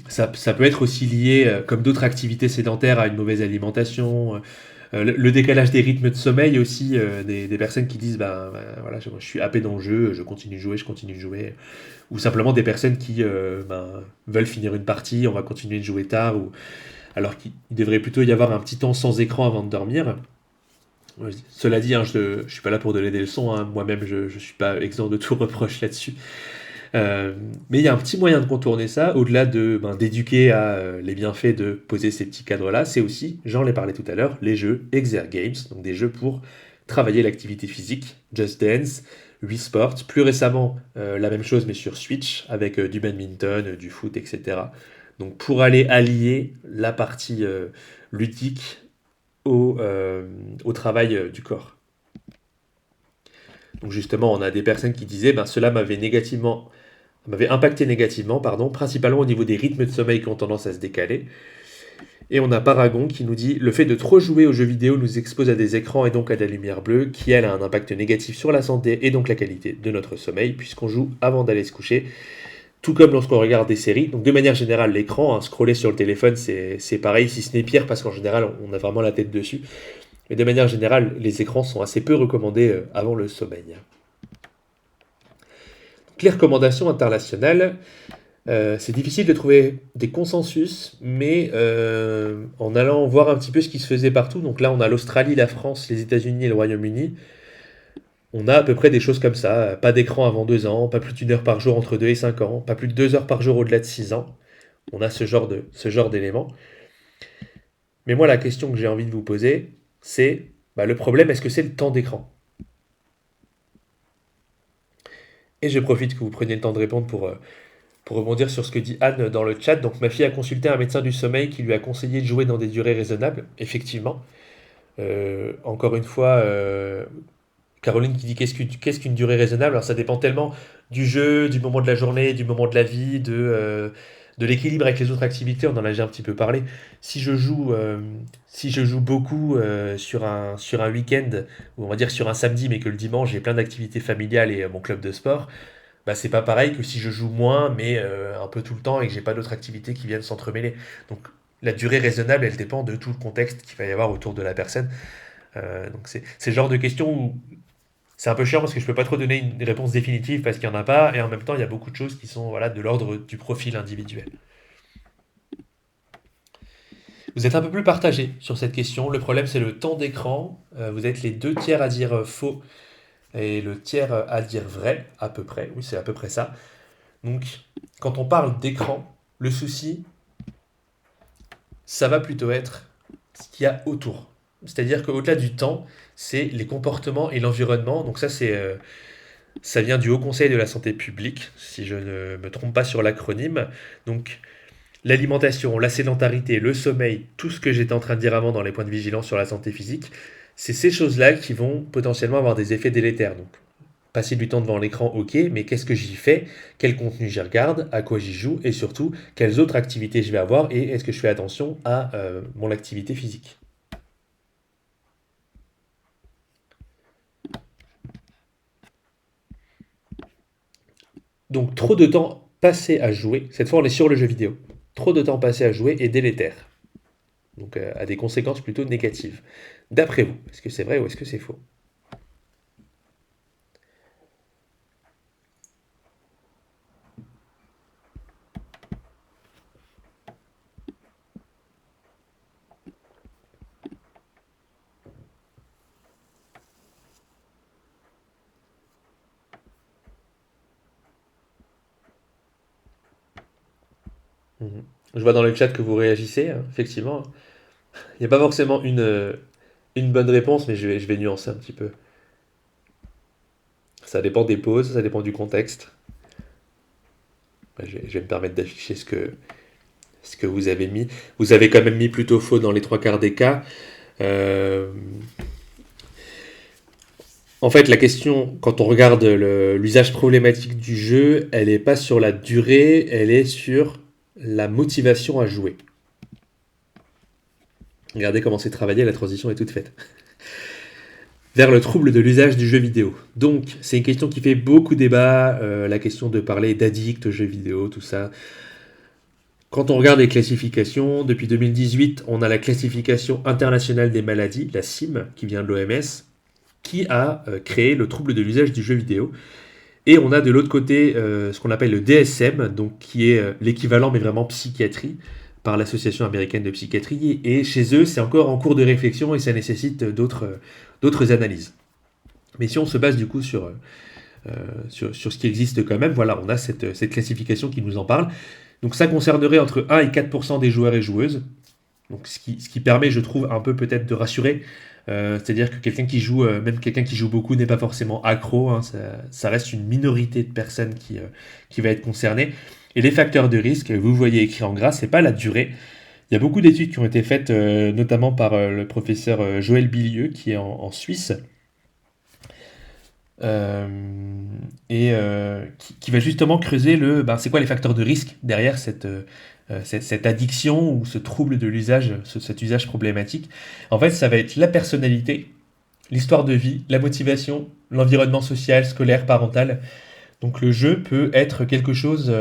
Ça peut être aussi lié, comme d'autres activités sédentaires, à une mauvaise alimentation, le décalage des rythmes de sommeil aussi, des personnes qui disent voilà, je suis happé dans le jeu, je continue de jouer, ou simplement des personnes qui veulent finir une partie, on va continuer de jouer tard, alors qu'il devrait plutôt y avoir un petit temps sans écran avant de dormir. Cela dit, je suis pas là pour donner des leçons, moi-même je suis pas exempt de tout reproche là-dessus. Mais il y a un petit moyen de contourner ça, au-delà d'éduquer à les bienfaits de poser ces petits cadres-là, c'est aussi, j'en ai parlé tout à l'heure, les jeux Exergames, donc des jeux pour travailler l'activité physique, Just Dance, Wii Sports, plus récemment la même chose mais sur Switch, avec du badminton, du foot, etc. Donc pour aller allier la partie ludique au travail du corps. Donc justement, on a des personnes qui disaient cela m'avait impacté négativement, principalement au niveau des rythmes de sommeil qui ont tendance à se décaler. Et on a Paragon qui nous dit « Le fait de trop jouer aux jeux vidéo nous expose à des écrans et donc à de la lumière bleue, qui elle a un impact négatif sur la santé et donc la qualité de notre sommeil, puisqu'on joue avant d'aller se coucher, tout comme lorsqu'on regarde des séries. » Donc de manière générale, l'écran, scroller sur le téléphone, c'est pareil, si ce n'est pire, parce qu'en général, on a vraiment la tête dessus. Mais de manière générale, les écrans sont assez peu recommandés avant le sommeil. Donc, les recommandations internationales, c'est difficile de trouver des consensus, mais en allant voir un petit peu ce qui se faisait partout, donc là on a l'Australie, la France, les États-Unis et le Royaume-Uni, on a à peu près des choses comme ça, pas d'écran avant 2 ans, pas plus d'1 heure par jour entre 2 et 5 ans, pas plus de 2 heures par jour au-delà de 6 ans, on a ce genre d'éléments. Mais moi la question que j'ai envie de vous poser, c'est le problème, est-ce que c'est le temps d'écran? Et je profite que vous preniez le temps de répondre pour rebondir sur ce que dit Anne dans le chat. Donc ma fille a consulté un médecin du sommeil qui lui a conseillé de jouer dans des durées raisonnables. Effectivement. Encore une fois, Caroline qui dit qu'est-ce qu'une durée raisonnable? Alors ça dépend tellement du jeu, du moment de la journée, du moment de la vie, de l'équilibre avec les autres activités, on en a déjà un petit peu parlé. Si je joue, si je joue beaucoup sur un week-end, ou on va dire sur un samedi, mais que le dimanche j'ai plein d'activités familiales et mon club de sport, bah c'est pas pareil que si je joue moins, mais un peu tout le temps et que j'ai pas d'autres activités qui viennent s'entremêler. Donc la durée raisonnable, elle dépend de tout le contexte qu'il va y avoir autour de la personne. Donc c'est le genre de question où c'est un peu chiant parce que je peux pas trop donner une réponse définitive parce qu'il y en a pas, et en même temps il y a beaucoup de choses qui sont voilà, de l'ordre du profil individuel. Vous êtes un peu plus partagé sur cette question. Le problème c'est le temps d'écran. Vous êtes les deux tiers à dire faux et le tiers à dire vrai, à peu près. Oui, c'est à peu près ça. Donc quand on parle d'écran, le souci, ça va plutôt être ce qu'il y a autour. C'est-à-dire qu'au-delà du temps, c'est les comportements et l'environnement. Donc ça vient du Haut Conseil de la santé publique, si je ne me trompe pas sur l'acronyme. Donc l'alimentation, la sédentarité, le sommeil, tout ce que j'étais en train de dire avant dans les points de vigilance sur la santé physique, c'est ces choses-là qui vont potentiellement avoir des effets délétères. Donc passer du temps devant l'écran, ok, mais qu'est-ce que j'y fais? Quel contenu j'y regarde? À quoi j'y joue? Et surtout, quelles autres activités je vais avoir? Et est-ce que je fais attention à mon activité physique? Donc trop de temps passé à jouer, cette fois on est sur le jeu vidéo, trop de temps passé à jouer est délétère, donc a des conséquences plutôt négatives. D'après vous, est-ce que c'est vrai ou est-ce que c'est faux? Mhm. Je vois dans le chat que vous réagissez, hein, effectivement. Il n'y a pas forcément une bonne réponse, mais je vais nuancer un petit peu. Ça dépend des pauses, ça dépend du contexte. Je vais me permettre d'afficher ce que vous avez mis. Vous avez quand même mis plutôt faux dans les trois quarts des cas. Euh, En fait, la question, quand on regarde l'usage problématique du jeu, elle n'est pas sur la durée, elle est sur la motivation à jouer. Regardez comment c'est travaillé, la transition est toute faite. Vers le trouble de l'usage du jeu vidéo. Donc, c'est une question qui fait beaucoup débat, la question de parler d'addict aux jeux vidéo, tout ça. Quand on regarde les classifications, depuis 2018, on a la classification internationale des maladies, la CIM, qui vient de l'OMS, qui a créé le trouble de l'usage du jeu vidéo. Et on a de l'autre côté ce qu'on appelle le DSM, donc qui est l'équivalent mais vraiment psychiatrie, par l'Association américaine de psychiatrie. Et chez eux, c'est encore en cours de réflexion et ça nécessite d'autres analyses. Mais si on se base du coup sur ce qui existe quand même, voilà, on a cette classification qui nous en parle. Donc ça concernerait entre 1 et 4% des joueurs et joueuses. Donc ce qui permet, je trouve, un peu peut-être de rassurer. C'est-à-dire que quelqu'un qui joue, même quelqu'un qui joue beaucoup n'est pas forcément accro, hein, ça reste une minorité de personnes qui va être concernée. Et les facteurs de risque, vous voyez écrit en gras, c'est pas la durée. Il y a beaucoup d'études qui ont été faites, notamment par le professeur Joël Bilieu, qui est en Suisse, et qui va justement creuser c'est quoi les facteurs de risque derrière cette addiction ou ce trouble de l'usage, cet usage problématique. En fait, ça va être la personnalité, l'histoire de vie, la motivation, l'environnement social, scolaire, parental. Donc le jeu peut être quelque chose,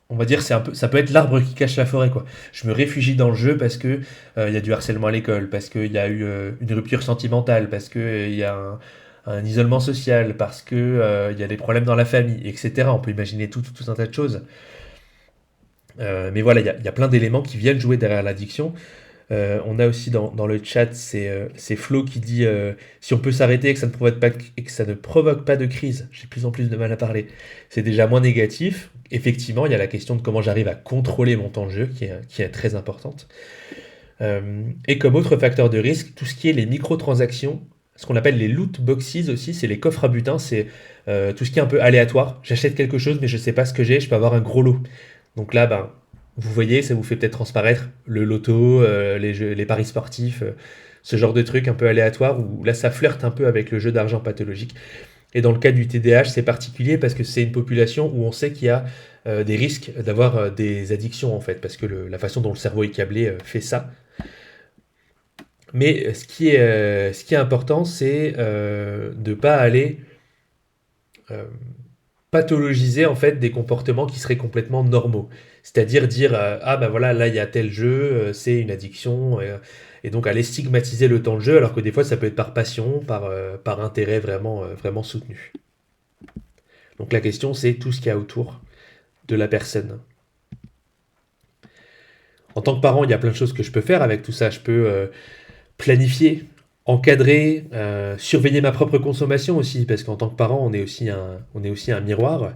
on va dire, ça peut être l'arbre qui cache la forêt, quoi. Je me réfugie dans le jeu parce que il y a du harcèlement à l'école, parce qu'il y a eu une rupture sentimentale, parce qu'il y a un isolement social, parce que il y a des problèmes dans la famille, etc. On peut imaginer tout un tas de choses. Mais voilà, il y a plein d'éléments qui viennent jouer derrière l'addiction. On a aussi dans le chat, c'est Flo qui dit si on peut s'arrêter et que ça ne provoque pas de crise, j'ai de plus en plus de mal à parler, c'est déjà moins négatif. Effectivement, il y a la question de comment j'arrive à contrôler mon temps de jeu qui est très importante. Et comme autre facteur de risque, tout ce qui est les microtransactions, ce qu'on appelle les loot boxes aussi, c'est les coffres à butin, c'est tout ce qui est un peu aléatoire. J'achète quelque chose mais je ne sais pas ce que j'ai, je peux avoir un gros lot. Donc là, vous voyez, ça vous fait peut-être transparaître le loto, les paris sportifs, ce genre de trucs un peu aléatoires, où là ça flirte un peu avec le jeu d'argent pathologique. Et dans le cas du TDAH, c'est particulier parce que c'est une population où on sait qu'il y a des risques d'avoir des addictions en fait, parce que la façon dont le cerveau est câblé fait ça. Mais ce qui est important, c'est de ne pas aller pathologiser en fait des comportements qui seraient complètement normaux. C'est-à-dire dire ah ben voilà, là il y a tel jeu, c'est une addiction, et donc aller stigmatiser le temps de jeu, alors que des fois ça peut être par passion, par intérêt vraiment soutenu. Donc la question c'est tout ce qu'il y a autour de la personne. En tant que parent, il y a plein de choses que je peux faire avec tout ça. Je peux planifier, encadrer, surveiller ma propre consommation aussi, parce qu'en tant que parent, on est aussi un miroir.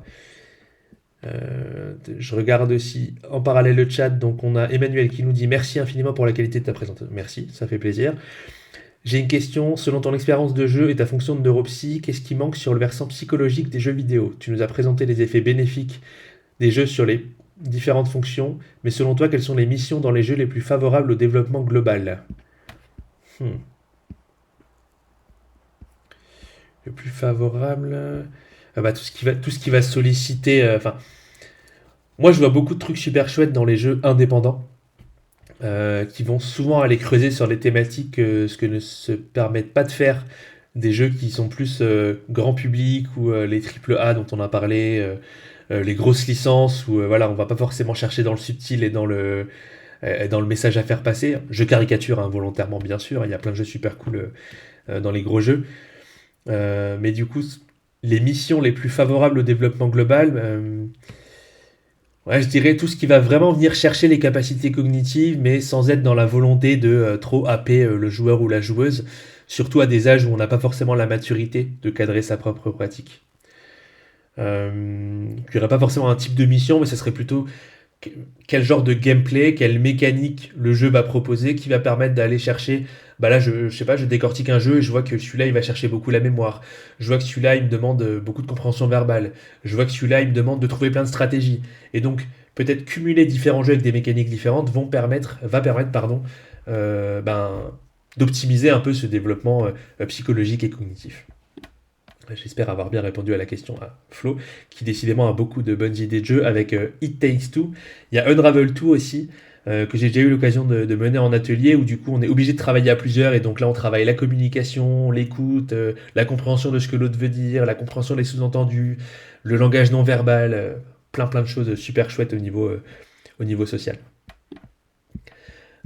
Je regarde aussi en parallèle le chat, donc on a Emmanuel qui nous dit merci infiniment pour la qualité de ta présentation. Merci, ça fait plaisir. J'ai une question, selon ton expérience de jeu et ta fonction de neuropsy, qu'est-ce qui manque sur le versant psychologique des jeux vidéo? Tu nous as présenté les effets bénéfiques des jeux sur les différentes fonctions, mais selon toi, quelles sont les missions dans les jeux les plus favorables au développement global? Le plus favorable, tout ce qui va solliciter. Moi, je vois beaucoup de trucs super chouettes dans les jeux indépendants qui vont souvent aller creuser sur les thématiques ce que ne se permettent pas de faire des jeux qui sont plus grand public ou les AAA dont on a parlé, les grosses licences où voilà, on va pas forcément chercher dans le subtil et dans le message à faire passer. Je caricature volontairement, bien sûr, il y a plein de jeux super cool dans les gros jeux. Mais du coup, les missions les plus favorables au développement global, je dirais tout ce qui va vraiment venir chercher les capacités cognitives, mais sans être dans la volonté de trop happer le joueur ou la joueuse, surtout à des âges où on n'a pas forcément la maturité de cadrer sa propre pratique. Il n'y aurait pas forcément un type de mission, mais ça serait plutôt quel genre de gameplay, quelle mécanique le jeu va proposer qui va permettre d'aller chercher. Bah là, je sais pas, je décortique un jeu et je vois que celui-là, il va chercher beaucoup la mémoire. Je vois que celui-là, il me demande beaucoup de compréhension verbale. Je vois que celui-là, il me demande de trouver plein de stratégies. Et donc, peut-être cumuler différents jeux avec des mécaniques différentes va permettre, d'optimiser un peu ce développement psychologique et cognitif. J'espère avoir bien répondu à la question à Flo, qui décidément a beaucoup de bonnes idées de jeu avec It Takes Two. Il y a Unravel 2 aussi, que j'ai déjà eu l'occasion de mener en atelier, où du coup on est obligé de travailler à plusieurs, et donc là on travaille la communication, l'écoute, la compréhension de ce que l'autre veut dire, la compréhension des sous-entendus, le langage non verbal, plein de choses super chouettes au niveau social.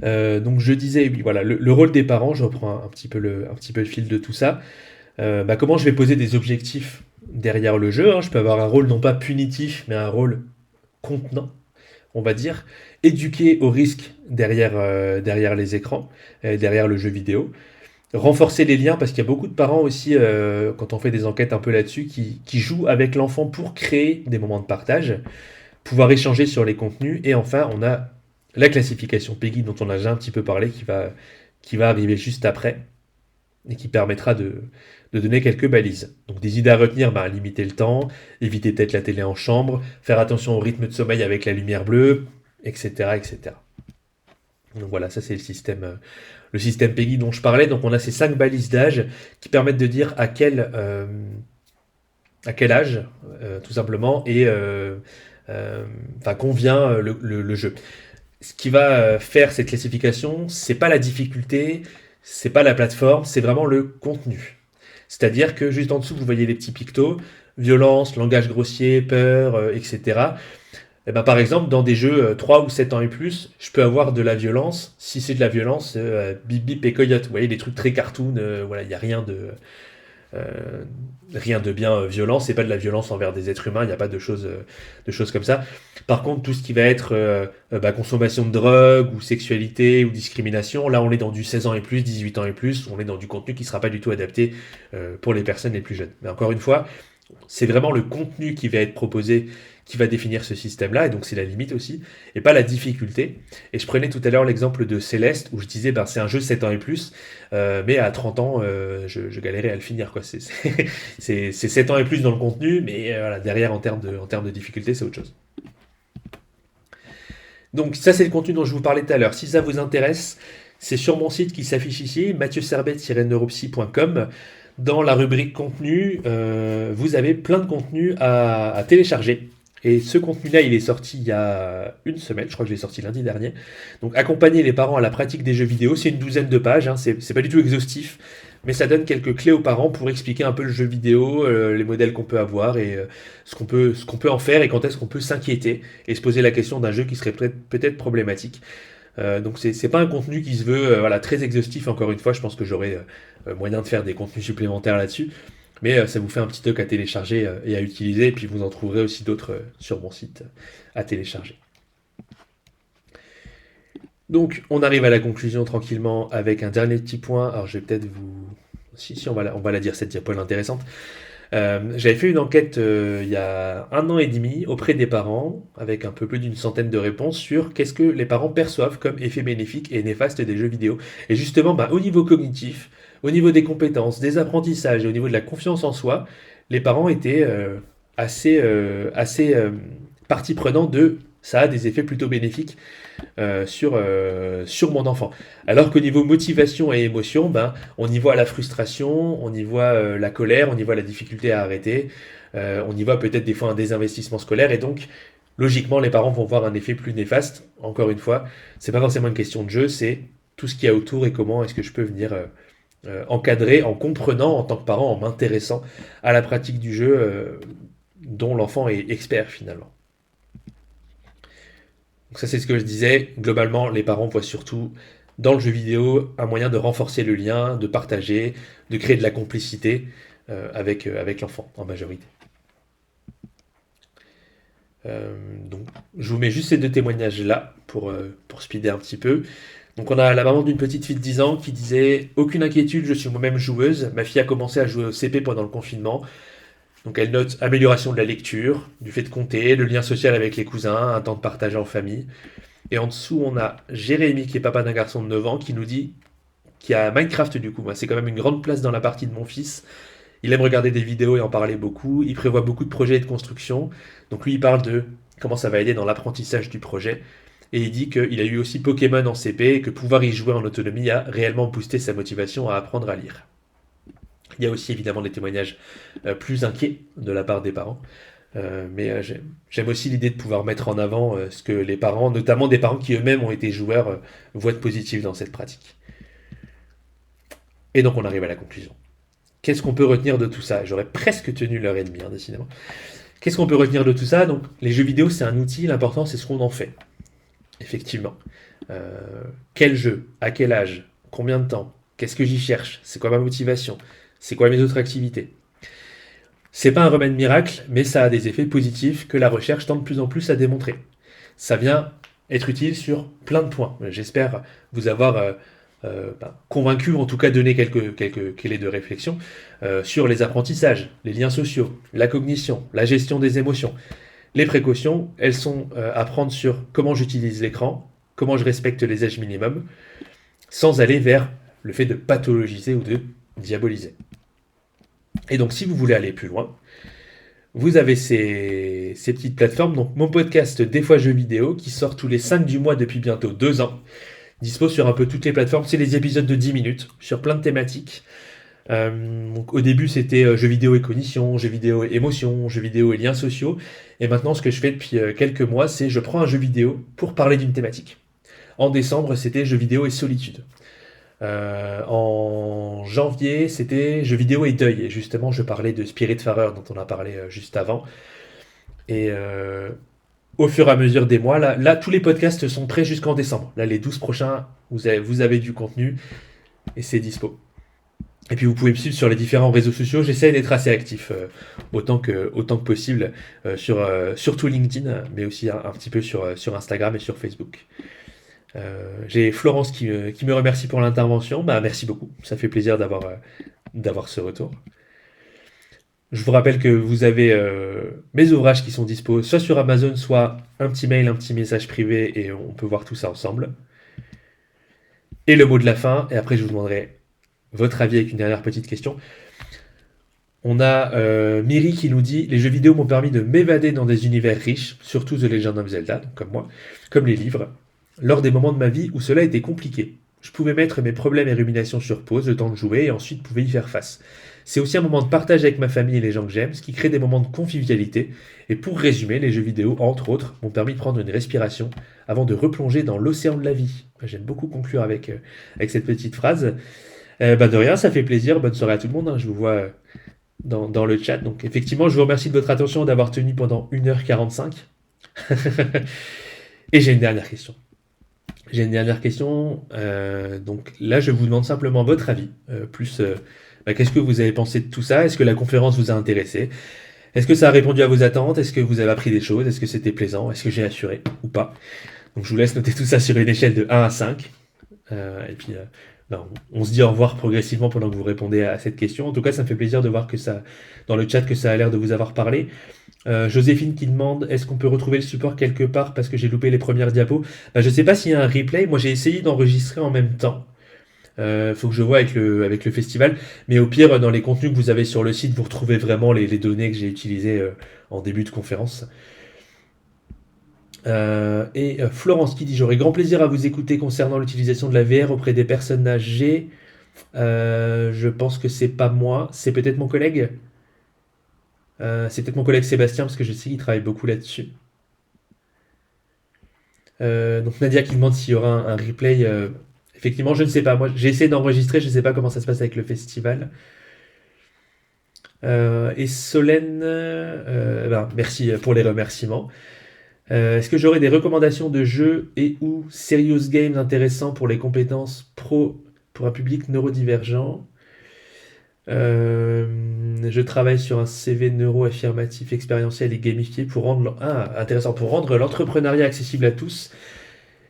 Donc je disais, oui, voilà, le rôle des parents, je reprends un petit peu le fil de tout ça. Comment je vais poser des objectifs derrière le jeu, hein. Je peux avoir un rôle non pas punitif, mais un rôle contenant, on va dire, éduquer au risque derrière les écrans, derrière le jeu vidéo, renforcer les liens, parce qu'il y a beaucoup de parents aussi, quand on fait des enquêtes un peu là-dessus, qui jouent avec l'enfant pour créer des moments de partage, pouvoir échanger sur les contenus, et enfin on a la classification PEGI dont on a déjà un petit peu parlé, qui va arriver juste après, et qui permettra de donner quelques balises. Donc des idées à retenir, limiter le temps, éviter peut-être la télé en chambre, faire attention au rythme de sommeil avec la lumière bleue, etc. etc. Donc voilà, ça c'est le système PEGI dont je parlais. Donc on a ces 5 balises d'âge qui permettent de dire à quel âge, tout simplement, et convient le jeu. Ce qui va faire cette classification, c'est pas la difficulté, c'est pas la plateforme, c'est vraiment le contenu. C'est-à-dire que juste en dessous, vous voyez les petits pictos, violence, langage grossier, peur, etc. Et par exemple, dans des jeux 3 ou 7 ans et plus, je peux avoir de la violence. Si c'est de la violence, bip bip et coyote. Vous voyez, des trucs très cartoon, il n'y a rien de bien violent. C'est pas de la violence envers des êtres humains, il n'y a pas de choses comme ça. Par contre, tout ce qui va être consommation de drogue ou sexualité ou discrimination, là on est dans du 16 ans et plus, 18 ans et plus, on est dans du contenu qui ne sera pas du tout adapté pour les personnes les plus jeunes. Mais encore une fois, c'est vraiment le contenu qui va être proposé qui va définir ce système-là, et donc c'est la limite aussi, et pas la difficulté. Et je prenais tout à l'heure l'exemple de Céleste, où je disais, c'est un jeu 7 ans et plus, mais à 30 ans, je galérais à le finir, quoi. C'est 7 ans et plus dans le contenu, mais voilà, derrière, en termes de difficulté, c'est autre chose. Donc ça, c'est le contenu dont je vous parlais tout à l'heure. Si ça vous intéresse, c'est sur mon site qui s'affiche ici, mathieuserbet-neuropsy.com. Dans la rubrique contenu, vous avez plein de contenus à télécharger Et ce contenu-là, il est sorti il y a une semaine, je crois que je l'ai sorti lundi dernier. Donc accompagner les parents à la pratique des jeux vidéo, c'est une douzaine de pages, hein, c'est pas du tout exhaustif, mais ça donne quelques clés aux parents pour expliquer un peu le jeu vidéo, les modèles qu'on peut avoir et ce qu'on peut en faire et quand est-ce qu'on peut s'inquiéter et se poser la question d'un jeu qui serait peut-être problématique. Donc c'est pas un contenu qui se veut voilà, très exhaustif, encore une fois, je pense que j'aurai moyen de faire des contenus supplémentaires là-dessus. Mais ça vous fait un petit doc à télécharger et à utiliser, et puis vous en trouverez aussi d'autres sur mon site à télécharger. Donc on arrive à la conclusion tranquillement avec un dernier petit point. Alors je vais peut-être vous... Si, on va la dire, cette diapo est intéressante. J'avais fait une enquête il y a 1 an et demi auprès des parents, avec un peu plus d'une centaine de réponses sur qu'est-ce que les parents perçoivent comme effet bénéfique et néfaste des jeux vidéo. Et justement, au niveau cognitif, au niveau des compétences, des apprentissages et au niveau de la confiance en soi, les parents étaient assez partie prenante de ça a des effets plutôt bénéfiques sur mon enfant. Alors qu'au niveau motivation et émotion, on y voit la frustration, on y voit la colère, on y voit la difficulté à arrêter, on y voit peut-être des fois un désinvestissement scolaire, et donc logiquement les parents vont voir un effet plus néfaste. Encore une fois, c'est pas forcément une question de jeu, c'est tout ce qu'il y a autour et comment est-ce que je peux venir encadrer en comprenant en tant que parent, en m'intéressant à la pratique du jeu dont l'enfant est expert finalement. Donc ça c'est ce que je disais, globalement les parents voient surtout dans le jeu vidéo un moyen de renforcer le lien, de partager, de créer de la complicité avec l'enfant en majorité. Donc je vous mets juste ces 2 témoignages là pour speeder un petit peu. Donc on a la maman d'une petite fille de 10 ans qui disait « Aucune inquiétude, je suis moi-même joueuse. Ma fille a commencé à jouer au CP pendant le confinement. » Donc elle note amélioration de la lecture, du fait de compter, le lien social avec les cousins, un temps de partage en famille. Et en dessous, on a Jérémy qui est papa d'un garçon de 9 ans qui nous dit qu'il y a Minecraft du coup. C'est quand même une grande place dans la partie de mon fils. Il aime regarder des vidéos et en parler beaucoup. Il prévoit beaucoup de projets et de construction. Donc lui, il parle de comment ça va aider dans l'apprentissage du projet. Et il dit qu'il a eu aussi Pokémon en CP et que pouvoir y jouer en autonomie a réellement boosté sa motivation à apprendre à lire. Il y a aussi évidemment des témoignages plus inquiets de la part des parents. Mais j'aime aussi l'idée de pouvoir mettre en avant ce que les parents, notamment des parents qui eux-mêmes ont été joueurs, voient de positif dans cette pratique. Et donc on arrive à la conclusion. Qu'est-ce qu'on peut retenir de tout ça ? J'aurais presque tenu l'heure et demie, décidément. Qu'est-ce qu'on peut retenir de tout ça ? Donc les jeux vidéo, c'est un outil, l'important c'est ce qu'on en fait. Effectivement. Quel jeu ? À quel âge ? Combien de temps ? Qu'est-ce que j'y cherche ? C'est quoi ma motivation ? C'est quoi mes autres activités ? C'est pas un remède miracle, mais ça a des effets positifs que la recherche tend de plus en plus à démontrer. Ça vient être utile sur plein de points. J'espère vous avoir convaincu, ou en tout cas donné quelques clés de réflexion sur les apprentissages, les liens sociaux, la cognition, la gestion des émotions. Les précautions, elles sont à prendre sur comment j'utilise l'écran, comment je respecte les âges minimums, sans aller vers le fait de pathologiser ou de diaboliser. Et donc, si vous voulez aller plus loin, vous avez ces petites plateformes. Donc, mon podcast Des fois jeux vidéo, qui sort tous les 5 du mois depuis bientôt 2 ans, dispo sur un peu toutes les plateformes. C'est des épisodes de 10 minutes sur plein de thématiques. Donc, au début, c'était jeux vidéo et cognition, jeux vidéo et émotion, jeux vidéo et liens sociaux. Et maintenant, ce que je fais depuis quelques mois, c'est je prends un jeu vidéo pour parler d'une thématique. En décembre, c'était jeux vidéo et solitude. En janvier, c'était jeux vidéo et deuil. Et justement, je parlais de Spiritfarer, dont on a parlé juste avant. Et au fur et à mesure des mois, là, tous les podcasts sont prêts jusqu'en décembre. Là, les 12 prochains, vous avez du contenu et c'est dispo. Et puis, vous pouvez me suivre sur les différents réseaux sociaux. J'essaie d'être assez actif autant que possible, surtout LinkedIn, mais aussi un petit peu sur Instagram et sur Facebook. J'ai Florence qui me remercie pour l'intervention. Merci beaucoup, ça fait plaisir d'avoir ce retour. Je vous rappelle que vous avez mes ouvrages qui sont dispo soit sur Amazon, soit un petit mail, un petit message privé, et on peut voir tout ça ensemble. Et le mot de la fin, et après je vous demanderai votre avis avec une dernière petite question. On a Miri qui nous dit « Les jeux vidéo m'ont permis de m'évader dans des univers riches, surtout The Legend of Zelda, donc comme moi, comme les livres, lors des moments de ma vie où cela était compliqué. Je pouvais mettre mes problèmes et ruminations sur pause le temps de jouer et ensuite pouvais y faire face. C'est aussi un moment de partage avec ma famille et les gens que j'aime, ce qui crée des moments de convivialité. Et pour résumer, les jeux vidéo, entre autres, m'ont permis de prendre une respiration avant de replonger dans l'océan de la vie. J'aime beaucoup conclure avec cette petite phrase. De rien, ça fait plaisir. Bonne soirée à tout le monde, hein. Je vous vois dans le chat. Donc effectivement, je vous remercie de votre attention, d'avoir tenu pendant 1h45. Et j'ai une dernière question. Donc là, je vous demande simplement votre avis. Qu'est-ce que vous avez pensé de tout ça? Est-ce que la conférence vous a intéressé? Est-ce que ça a répondu à vos attentes? Est-ce que vous avez appris des choses? Est-ce que c'était plaisant? Est-ce que j'ai assuré ou pas? Donc je vous laisse noter tout ça sur une échelle de 1 à 5. Et puis, on se dit au revoir progressivement pendant que vous répondez à cette question. En tout cas, ça me fait plaisir de voir que ça, dans le chat, que ça a l'air de vous avoir parlé. Joséphine qui demande est-ce qu'on peut retrouver le support quelque part parce que j'ai loupé les premières diapos. Je sais pas s'il y a un replay. Moi, j'ai essayé d'enregistrer en même temps. Faut que je vois avec le festival. Mais au pire, dans les contenus que vous avez sur le site, vous retrouvez vraiment les données que j'ai utilisées en début de conférence. Florence qui dit j'aurais grand plaisir à vous écouter concernant l'utilisation de la VR auprès des personnes âgées. Je pense que c'est pas moi, c'est peut-être mon collègue. C'est peut-être mon collègue Sébastien parce que je sais qu'il travaille beaucoup là-dessus. Donc Nadia qui demande s'il y aura un replay. Effectivement, je ne sais pas. Moi, j'ai essayé d'enregistrer, je ne sais pas comment ça se passe avec le festival. Et Solène, merci pour les remerciements. Est-ce que j'aurai des recommandations de jeux et ou serious games intéressants pour les compétences pro pour un public neurodivergent? Je travaille sur un CV neuro-affirmatif, expérientiel et gamifié pour rendre l'entrepreneuriat accessible à tous.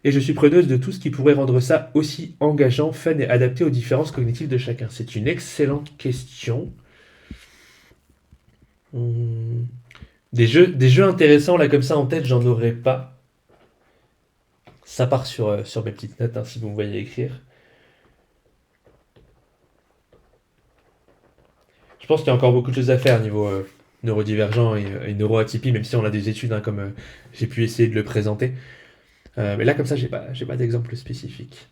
Et je suis preneuse de tout ce qui pourrait rendre ça aussi engageant, fun et adapté aux différences cognitives de chacun. C'est une excellente question. Des jeux intéressants là comme ça en tête, j'en aurais pas. Ça part sur mes petites notes, hein, si vous me voyez écrire. Je pense qu'il y a encore beaucoup de choses à faire niveau neurodivergent et neuroatypie, même si on a des études, hein, comme j'ai pu essayer de le présenter. Mais là, comme ça, j'ai pas d'exemple spécifique.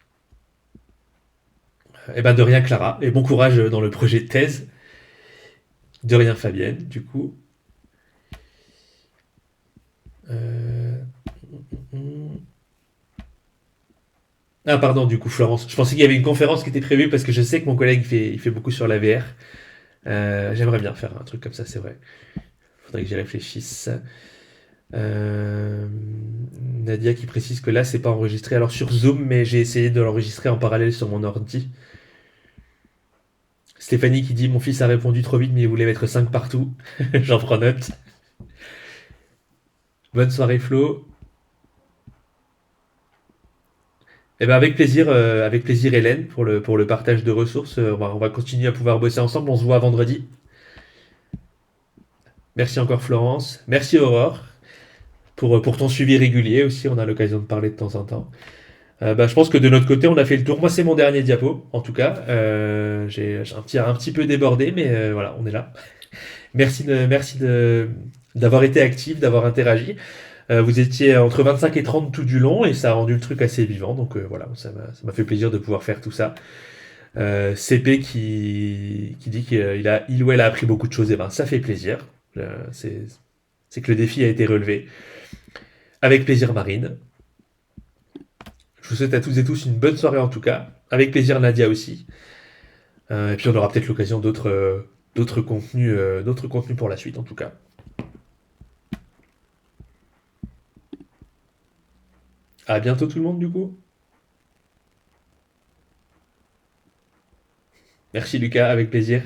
De rien, Clara, et bon courage dans le projet de thèse. De rien, Fabienne, du coup. Ah, pardon, du coup, Florence. Je pensais qu'il y avait une conférence qui était prévue parce que je sais que mon collègue il fait beaucoup sur la VR. J'aimerais bien faire un truc comme ça, c'est vrai. Faudrait que j'y réfléchisse. Nadia qui précise que là, c'est pas enregistré alors sur Zoom, mais j'ai essayé de l'enregistrer en parallèle sur mon ordi. Stéphanie qui dit mon fils a répondu trop vite, mais il voulait mettre 5 partout. J'en prends note. Bonne soirée, Flo. Avec plaisir, Hélène, pour le partage de ressources. On va continuer à pouvoir bosser ensemble. On se voit vendredi. Merci encore, Florence. Merci, Aurore, pour ton suivi régulier aussi. On a l'occasion de parler de temps en temps. Je pense que de notre côté, on a fait le tour. Moi, c'est mon dernier diapo, en tout cas. J'ai un petit peu débordé, mais voilà, on est là. Merci d'avoir été actif, d'avoir interagi. Vous étiez entre 25 et 30 tout du long et ça a rendu le truc assez vivant. Donc voilà, ça m'a fait plaisir de pouvoir faire tout ça. CP qui dit qu'il ou elle a appris beaucoup de choses. Et ça fait plaisir. C'est que le défi a été relevé. Avec plaisir, Marine. Je vous souhaite à toutes et tous une bonne soirée en tout cas. Avec plaisir, Nadia aussi. Et puis on aura peut-être l'occasion d'autres contenus pour la suite en tout cas. À bientôt tout le monde du coup. Merci Lucas, avec plaisir.